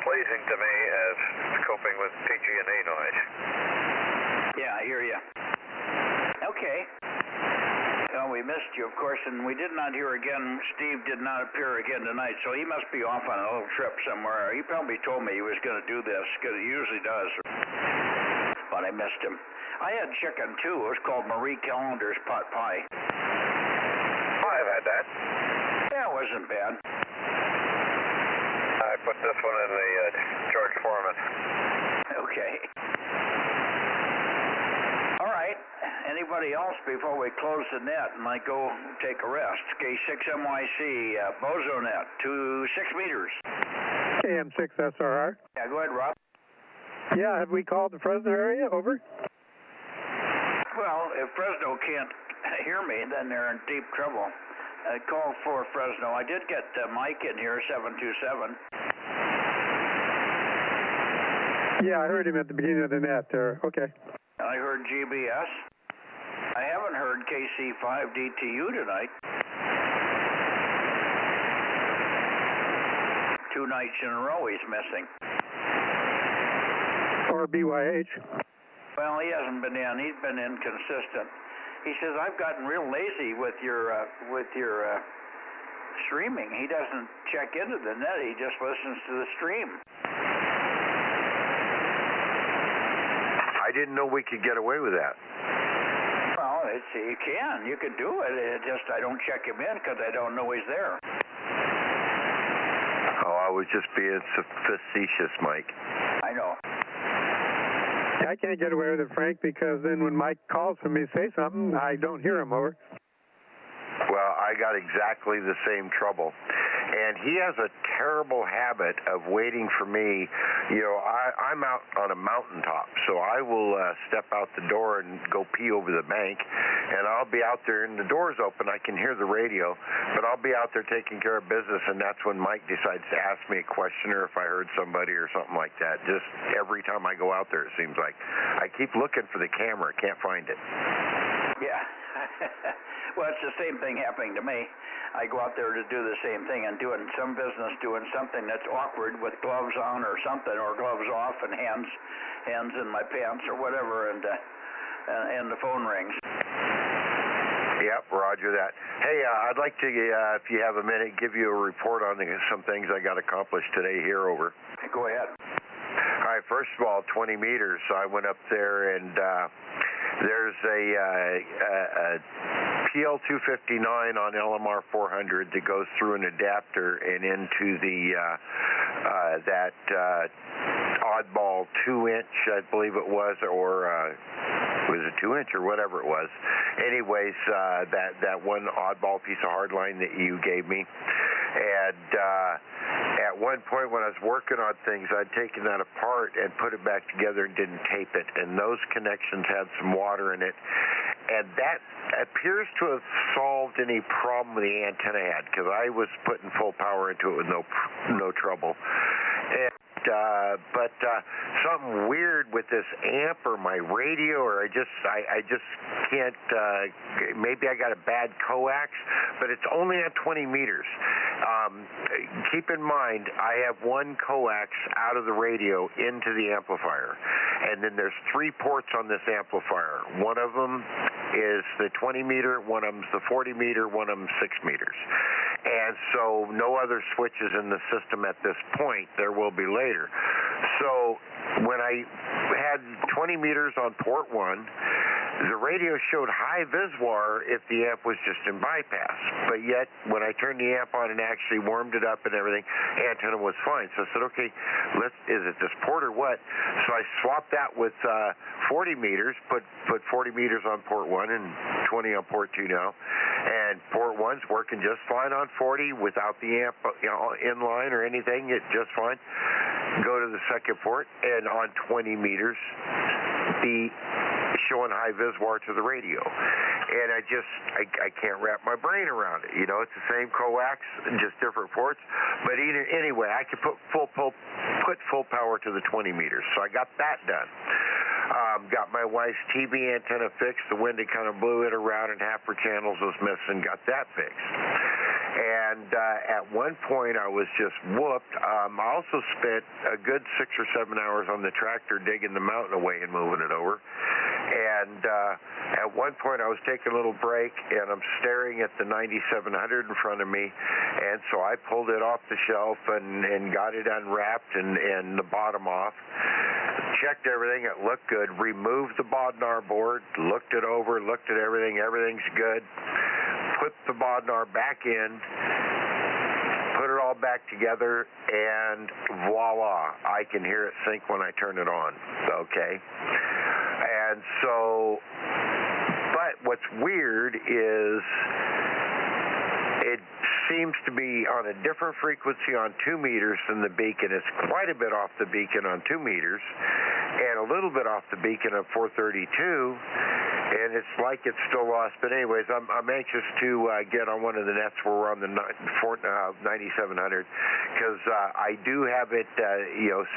pleasing to me as coping with PG&E noise. Yeah, I hear you. Okay. Well, we missed you, of course, and we did not hear again. Steve did not appear again tonight, so he must be off on a little trip somewhere. He probably told me he was going to do this, because he usually does. But I missed him. I had chicken, too. It was called Marie Callender's pot pie. I've had that. Yeah, it wasn't bad. I put this one in the George Foreman. Okay. All right. Anybody else before we close the net and I go take a rest? K6MYC, Bozo Net, to 6 meters. KM6SRR. Yeah, go ahead, Rob. Yeah, have we called the Fresno area? Over. Well, if Fresno can't hear me, then they're in deep trouble. Call for Fresno. I did get Mike in here, 727. Yeah, I heard him at the beginning of the net there. Okay. I heard GBS. I haven't heard KC5DTU tonight. 2 nights in a row he's missing. Or BYH. Well, he hasn't been in. He's been inconsistent. He says, I've gotten real lazy with your streaming. He doesn't check into the net. He just listens to the stream. I didn't know we could get away with that. Well, you can. You can do it. It just I don't check him in because I don't know he's there. Oh, I was just being facetious, Mike. I know. I can't get away with it, Frank, because then when Mike calls for me to say something, I don't hear him over. Well, I got exactly the same trouble. And he has a terrible habit of waiting for me. You know, I'm out on a mountaintop, so I will step out the door and go pee over the bank, and I'll be out there, and the door's open. I can hear the radio, but I'll be out there taking care of business, and that's when Mike decides to ask me a question or if I heard somebody or something like that. Just every time I go out there, it seems like. I keep looking for the camera, can't find it. Yeah. Well, it's the same thing happening to me. I go out there to do the same thing and doing some business, doing something that's awkward with gloves on or something, or gloves off and hands in my pants or whatever, and the phone rings. Yep, roger that. Hey, I'd like to, if you have a minute, give you a report on some things I got accomplished today here over. Go ahead. All right, first of all, 20 meters. So I went up there, and there's a PL259 on LMR 400 that goes through an adapter and into the that oddball 2-inch, I believe it was, or was it 2-inch or whatever it was. Anyways, that one oddball piece of hardline that you gave me. And at one point when I was working on things, I'd taken that apart and put it back together and didn't tape it. And those connections had some water in it. And that appears to have solved any problem the antenna had, because I was putting full power into it with no trouble. And, but something weird with this amp or my radio, or I just can't, maybe I got a bad coax, but it's only at 20 meters. Keep in mind, I have one coax out of the radio into the amplifier, and then there's 3 ports on this amplifier. One of them is the 20 meter, one of them's the 40 meter, one of them's 6 meters. And so no other switches in the system at this point. There will be later. So when I had 20 meters on port 1, the radio showed high viswar if the amp was just in bypass. But yet, when I turned the amp on and actually warmed it up and everything, antenna was fine. So I said, okay, is it this port or what? So I swapped that with 40 meters, put 40 meters on port 1 and 20 on port 2 now. And port 1's working just fine on 40 without the amp in line or anything, it's just fine. Go to the second port, and on 20 meters, showing high viswar to the radio. And I can't wrap my brain around it. You know, it's the same coax, just different ports. But anyway, I could put full power to the 20 meters. So I got that done. Got my wife's TV antenna fixed. The wind had kind of blew it around and half her channels was missing. Got that fixed. And at one point, I was just whooped. I also spent a good 6 or 7 hours on the tractor digging the mountain away and moving it over. And at one point, I was taking a little break, and I'm staring at the 9700 in front of me. And so I pulled it off the shelf and got it unwrapped and the bottom off. Checked everything. It looked good. Removed the Bodnar board. Looked it over. Looked at everything. Everything's good. Put the Bodnar back in. Put it all back together, and voila, I can hear it sync when I turn it on. Okay. And so, but what's weird is it seems to be on a different frequency on 2 meters than the beacon. It's quite a bit off the beacon on 2 meters and a little bit off the beacon on 432, and it's like it's still lost. But anyways, I'm anxious to get on one of the nets where we're on the 9700, because I do have it,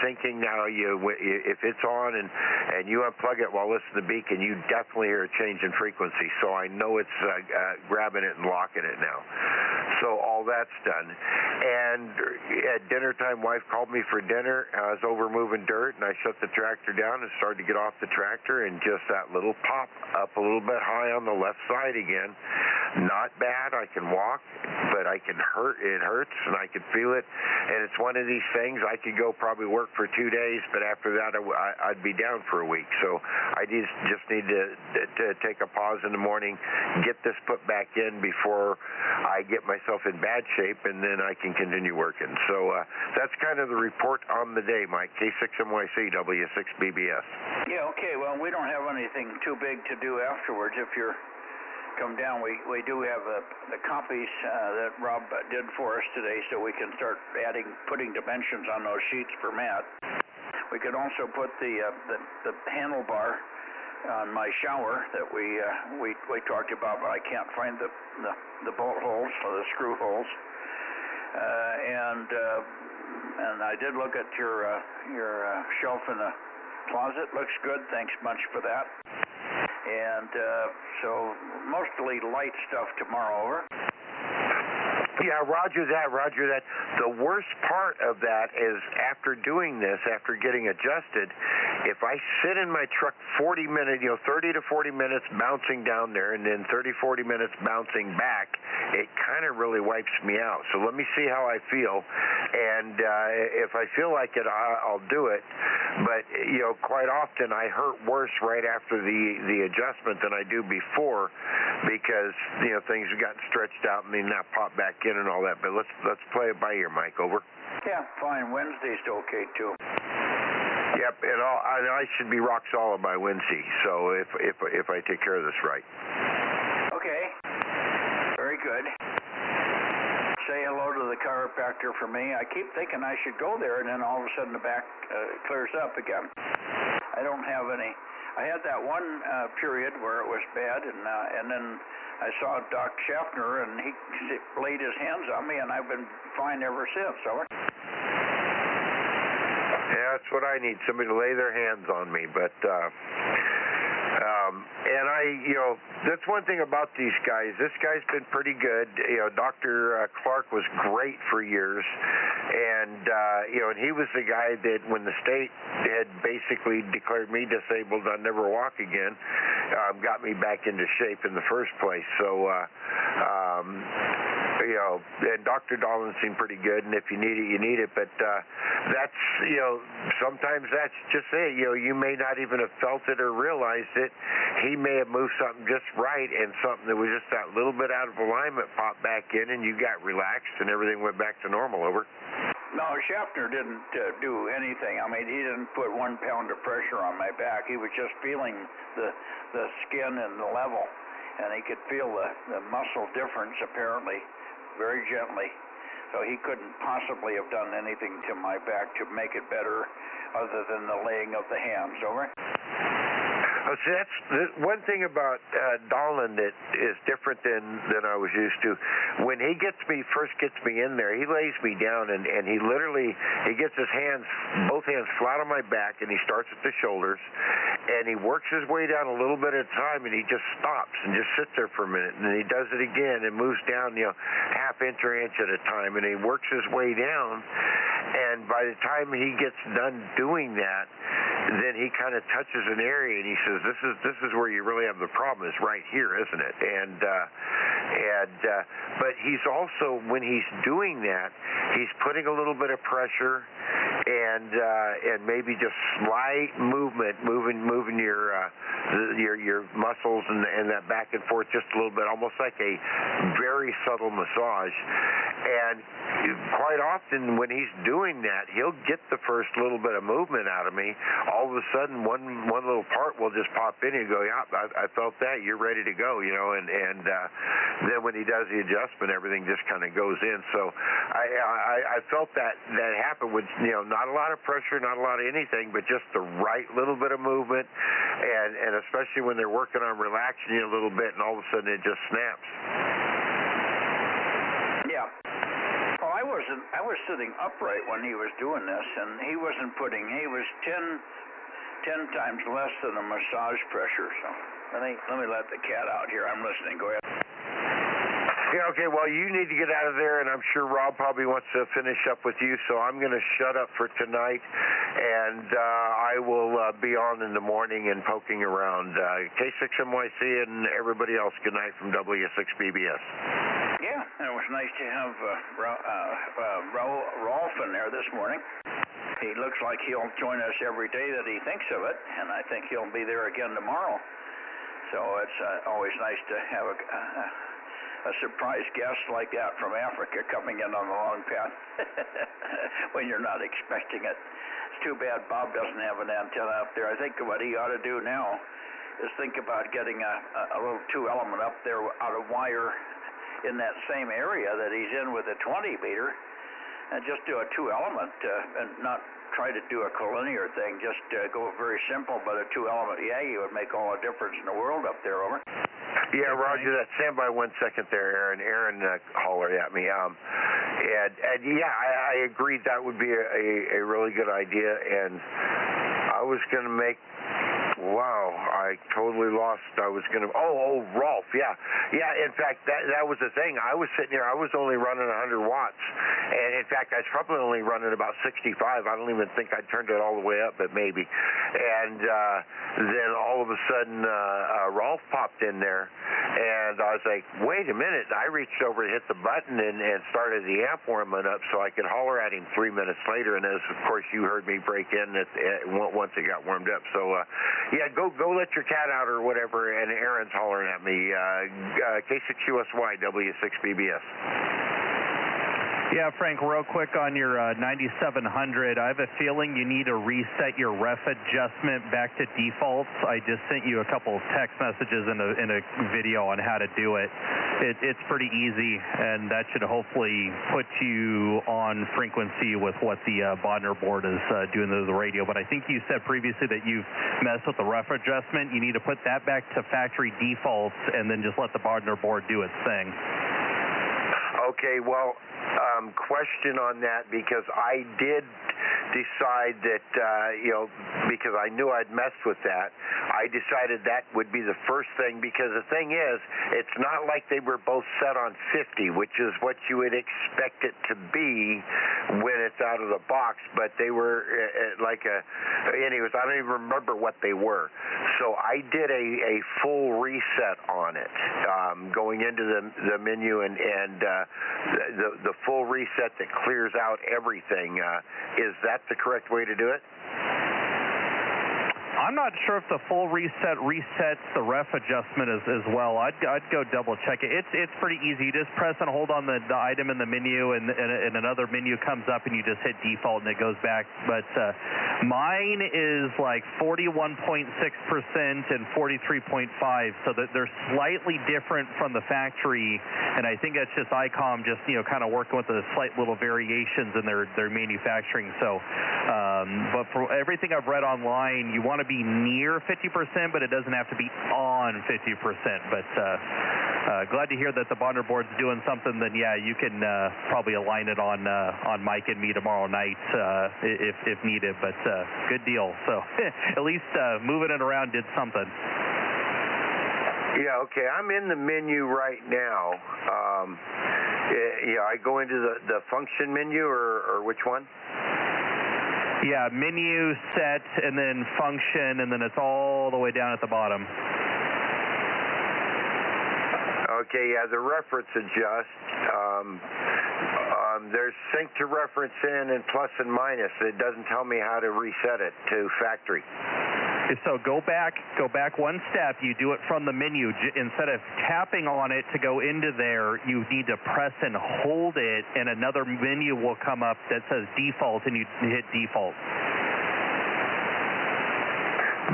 syncing now. If it's on and you unplug it while listening to the beacon, you definitely hear a change in frequency. So I know it's grabbing it and locking it now. So all that's done. And at dinner time, wife called me for dinner. I was over moving dirt, and I shut the tractor down and started to get off the tractor, and just that little pop up a little bit high on the left side again. not bad. I can walk, but it hurts, and I can feel it. And it's one of these things, I could go probably work for 2 days, but after that, I'd be down for a week. So I just need to take a pause in the morning, get this put back in before I get myself in bad shape, and then I can continue working. So that's kind of the report on the day, Mike. K6MYC, W6BBS. Yeah, okay. Well, we don't have anything too big to do afterwards. If you're come down, we do have the copies that Rob did for us today, so we can start putting dimensions on those sheets for Matt. We could also put the handlebar on my shower that we talked about, but I can't find the bolt holes or the screw holes. And I did look at your shelf in the closet. Looks good. Thanks much for that. And so mostly light stuff tomorrow. Over. Yeah, roger that. The worst part of that is after doing this, after getting adjusted, if I sit in my truck 40 minutes, 30 to 40 minutes bouncing down there and then 30, 40 minutes bouncing back, it kind of really wipes me out. So let me see how I feel. And if I feel like it, I'll do it. But, quite often I hurt worse right after the adjustment than I do before because, things have gotten stretched out and they not pop back in and all that. But let's play it by ear, Mike. Over. Yeah, fine. Wednesday's okay, too. Yep, and I should be rock solid by Wednesday, so if I take care of this right. Okay. Very good. Say hello to the chiropractor for me. I keep thinking I should go there, and then all of a sudden the back clears up again. I don't have any. I had that one period where it was bad, and then I saw Doc Schaffner, and he laid his hands on me, and I've been fine ever since. So. Yeah, that's what I need, somebody to lay their hands on me. But, and that's one thing about these guys. This guy's been pretty good. Dr. Clark was great for years. And, and he was the guy that when the state had basically declared me disabled, I'd never walk again, got me back into shape in the first place. So, and Dr. Dolan seemed pretty good, and if you need it, you need it. But that's, sometimes that's just it. You may not even have felt it or realized it. He may have moved something just right, and something that was just that little bit out of alignment popped back in, and you got relaxed, and everything went back to normal. Over. No, Schaffner didn't do anything. I mean, he didn't put 1 pound of pressure on my back. He was just feeling the skin and the level, and he could feel the muscle difference apparently very gently. So he couldn't possibly have done anything to my back to make it better other than the laying of the hands. Over. Oh, see, that's one thing about Dolan that is different than I was used to. When he first gets me in there, he lays me down and he gets his both hands flat on my back, and he starts at the shoulders, and he works his way down a little bit at a time, and he just stops and just sits there for a minute, and then he does it again and moves down, half inch or inch at a time, and he works his way down, and by the time he gets done doing that, then he kind of touches an area and he says, this is where you really have the problem, is right here, isn't it? But he's also, when he's doing that, he's putting a little bit of pressure and maybe just slight movement, moving your muscles and that back and forth just a little bit, almost like a very subtle massage. And quite often when he's doing that, he'll get the first little bit of movement out of me. All of a sudden, one little part will just pop in and go, yeah, I felt that. You're ready to go, and then when he does the adjustment, everything just kind of goes in. So I felt that happen with, not a lot of pressure, not a lot of anything, but just the right little bit of movement, and especially when they're working on relaxing you a little bit, and all of a sudden it just snaps. Yeah. Well, I was sitting upright when he was doing this, and he was 10 times less than a massage pressure. So let me let the cat out here. I'm listening. Go ahead. Yeah, okay, well, you need to get out of there, and I'm sure Rob probably wants to finish up with you, so I'm going to shut up for tonight, and I will be on in the morning and poking around. K6MYC and everybody else, good night from W6BBS. Yeah, it was nice to have Rolf in there this morning. He looks like he'll join us every day that he thinks of it, and I think he'll be there again tomorrow. So it's always nice to have a surprise guest like that from Africa coming in on the long path when you're not expecting it. It's too bad Bob doesn't have an antenna up there. I think what he ought to do now is think about getting a little 2-element up there out of wire in that same area that he's in with a 20-meter, and just do a 2-element and not try to do a collinear thing. Just go very simple, but a 2-element Yagi would make all the difference in the world up there. Over. Yeah, Roger that. Stand by 1 second there, Aaron. Aaron hollered at me. And yeah, I agreed that would be a really good idea. And I was going to make. Wow, I totally lost. I was going to. Oh, Rolf. Yeah. In fact, that was the thing. I was sitting here. I was only running 100 watts, and in fact, I was probably only running about 65. I don't even think I turned it all the way up, but maybe. And then all of a sudden, Rolf popped in there, and I was like, "Wait a minute!" I reached over to hit the button and started the amp warming up so I could holler at him 3 minutes later. And as of course you heard me break in once it got warmed up. So. Yeah, go let your cat out or whatever, and Aaron's hollering at me. K6USY, W6BBS. Yeah, Frank, real quick on your 9700, I have a feeling you need to reset your ref adjustment back to defaults. I just sent you a couple of text messages in a video on how to do it. It's pretty easy, and that should hopefully put you on frequency with what the Bodner board is doing to the radio. But I think you said previously that you've messed with the ref adjustment. You need to put that back to factory defaults and then just let the Bodner board do its thing. Okay, well, question on that, because I did decide that, because I knew I'd messed with that, I decided that would be the first thing, because the thing is, it's not like they were both set on 50, which is what you would expect it to be when it's out of the box, but they were anyways, I don't even remember what they were. So I did a full reset on it, going into the menu and the full reset that clears out everything. Is that the correct way to do it? I'm not sure if the full reset resets the ref adjustment as well. I'd go double check it. It's pretty easy. You just press and hold on the item in the menu, and another menu comes up, and you just hit default, and it goes back. But mine is like 41.6% and 43.5%, so that they're slightly different from the factory. And I think that's just ICOM just kind of working with the slight little variations in their manufacturing. So, but for everything I've read online, you want to be near 50%, but it doesn't have to be on 50%. But glad to hear that the Bodner board's doing something. Then yeah, you can probably align it on Mike and me tomorrow night if needed. But good deal. So at least moving it around did something. Yeah, okay. I'm in the menu right now. I go into the function menu, or which one? Yeah, menu, set, and then function, and then it's all the way down at the bottom. Okay, yeah, the reference adjust. There's sync to reference in and plus and minus. It doesn't tell me how to reset it to factory. So go back one step. You do it from the menu. Instead of tapping on it to go into there, you need to press and hold it, and another menu will come up that says default, and you hit default.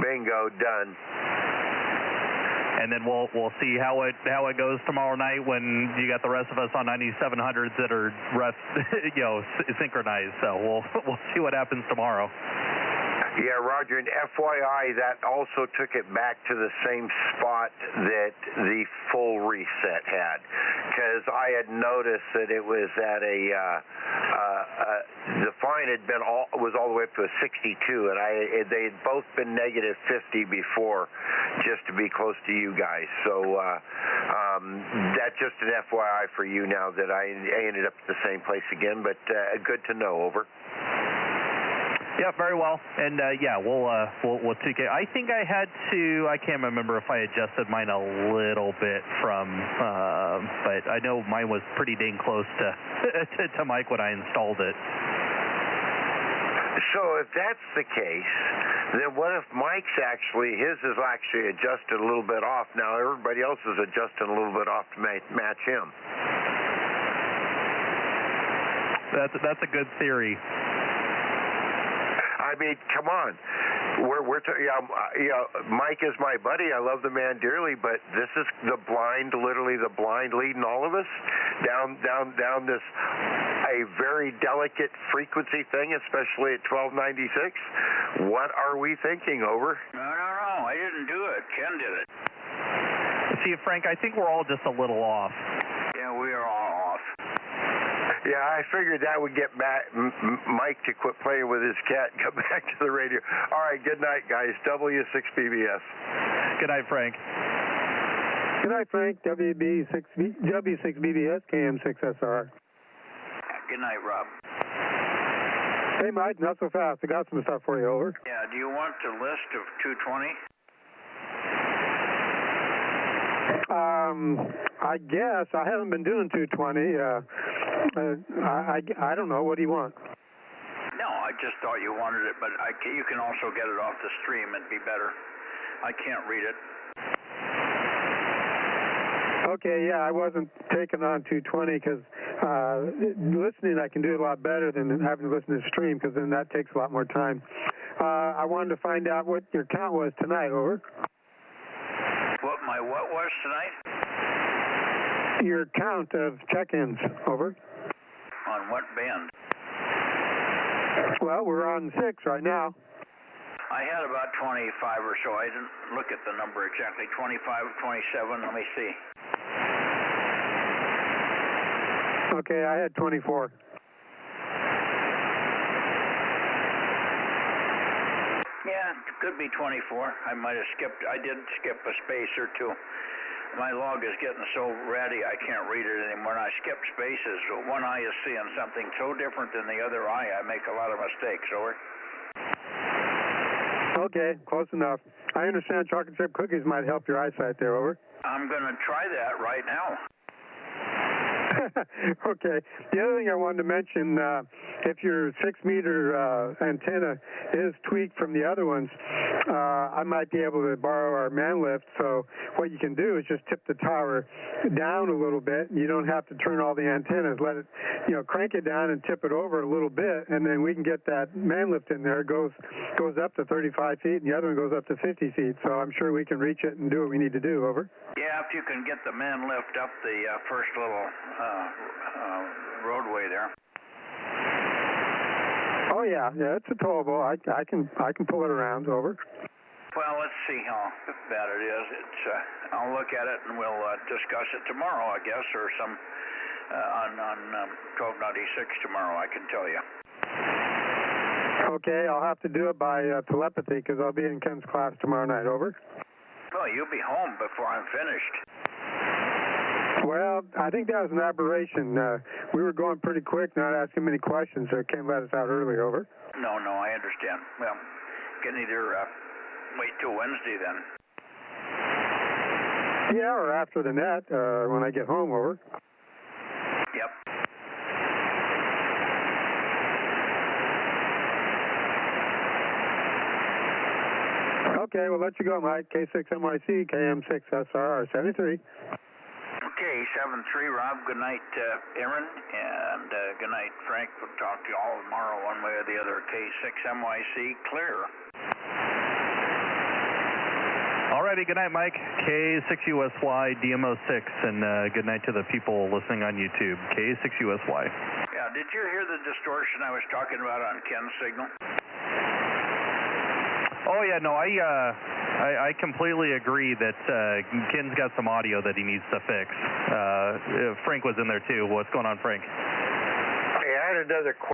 Bingo, done. And then we'll see how it goes tomorrow night when you got the rest of us on 9700s that are synchronized. So we'll see what happens tomorrow. Yeah, Roger, and FYI, that also took it back to the same spot that the full reset had, because I had noticed that it was at the fine was all the way up to a 62, and they had both been negative 50 before, just to be close to you guys. So That's just an FYI for you now that I ended up at the same place again, but good to know. Over. Yeah, very well. And yeah, we'll take it. I think I had to. I can't remember if I adjusted mine a little bit from, but I know mine was pretty dang close to Mike when I installed it. So if that's the case, then what if Mike's his is actually adjusted a little bit off? Now everybody else is adjusting a little bit off to match him. That's a good theory. I mean, come on. Mike is my buddy. I love the man dearly, but this is literally the blind leading all of us down this a very delicate frequency thing, especially at 1296. What are we thinking? Over. No, I didn't do it. Ken did it. See, Frank, I think we're all just a little off. Yeah, we are all off. Yeah, I figured that would get Mike to quit playing with his cat and come back to the radio. All right, good night, guys. W6BBS. Good night, Frank. Good night, Frank. W6BBS, KM6SR. Good night, Rob. Hey, Mike, not so fast. I got some stuff for you. Over. Yeah, do you want the list of 220? I guess. I haven't been doing 220. I don't know. What do you want? No, I just thought you wanted it, but you can also get it off the stream. It'd be better. I can't read it. Okay, yeah, I wasn't taking on 220 because listening I can do a lot better than having to listen to the stream because then that takes a lot more time. I wanted to find out what your count was tonight. Over. What was tonight? Your count of check-ins. Over. On what band? Well, we're on 6 right now. I had about 25 or so. I didn't look at the number exactly. 25, 27. Let me see. Okay, I had 24. Yeah, it could be 24. I might have skipped. I did skip a space or two. My log is getting so ratty I can't read it anymore. And I skip spaces. One eye is seeing something so different than the other eye, I make a lot of mistakes. Over. Okay, close enough. I understand chocolate chip cookies might help your eyesight there. Over. I'm going to try that right now. Okay. The other thing I wanted to mention, if your 6-meter antenna is tweaked from the other ones, I might be able to borrow our man lift. So what you can do is just tip the tower down a little bit. You don't have to turn all the antennas. Let it, crank it down and tip it over a little bit, and then we can get that man lift in there. It goes up to 35 feet, and the other one goes up to 50 feet. So I'm sure we can reach it and do what we need to do. Over. Yeah, if you can get the man lift up the first little roadway there. Oh yeah, it's a towable. I can pull it around. Over. Well, let's see how bad it is. I'll look at it and we'll discuss it tomorrow, I guess, or some on 1296 tomorrow. I can tell you. Okay, I'll have to do it by telepathy because I'll be in Ken's class tomorrow night. Over. Well, you'll be home before I'm finished. Well, I think that was an aberration. We were going pretty quick, not asking many questions, so Ken let us out early. Over. No, I understand. Well, can either wait till Wednesday then. Yeah, or after the net when I get home. Over. Yep. Okay, we'll let you go, Mike. K6MYC, KM6SR, 73. Okay, 73, Rob. Good night, Aaron, and good night, Frank. We'll talk to you all tomorrow one way or the other. K6MYC, clear. Alrighty, good night, Mike. K6USY, DMO6, and good night to the people listening on YouTube. K6USY. Yeah, did you hear the distortion I was talking about on Ken's signal? Oh yeah, no, I completely agree that Ken's got some audio that he needs to fix. Frank was in there too. What's going on, Frank? Hey, I had another question.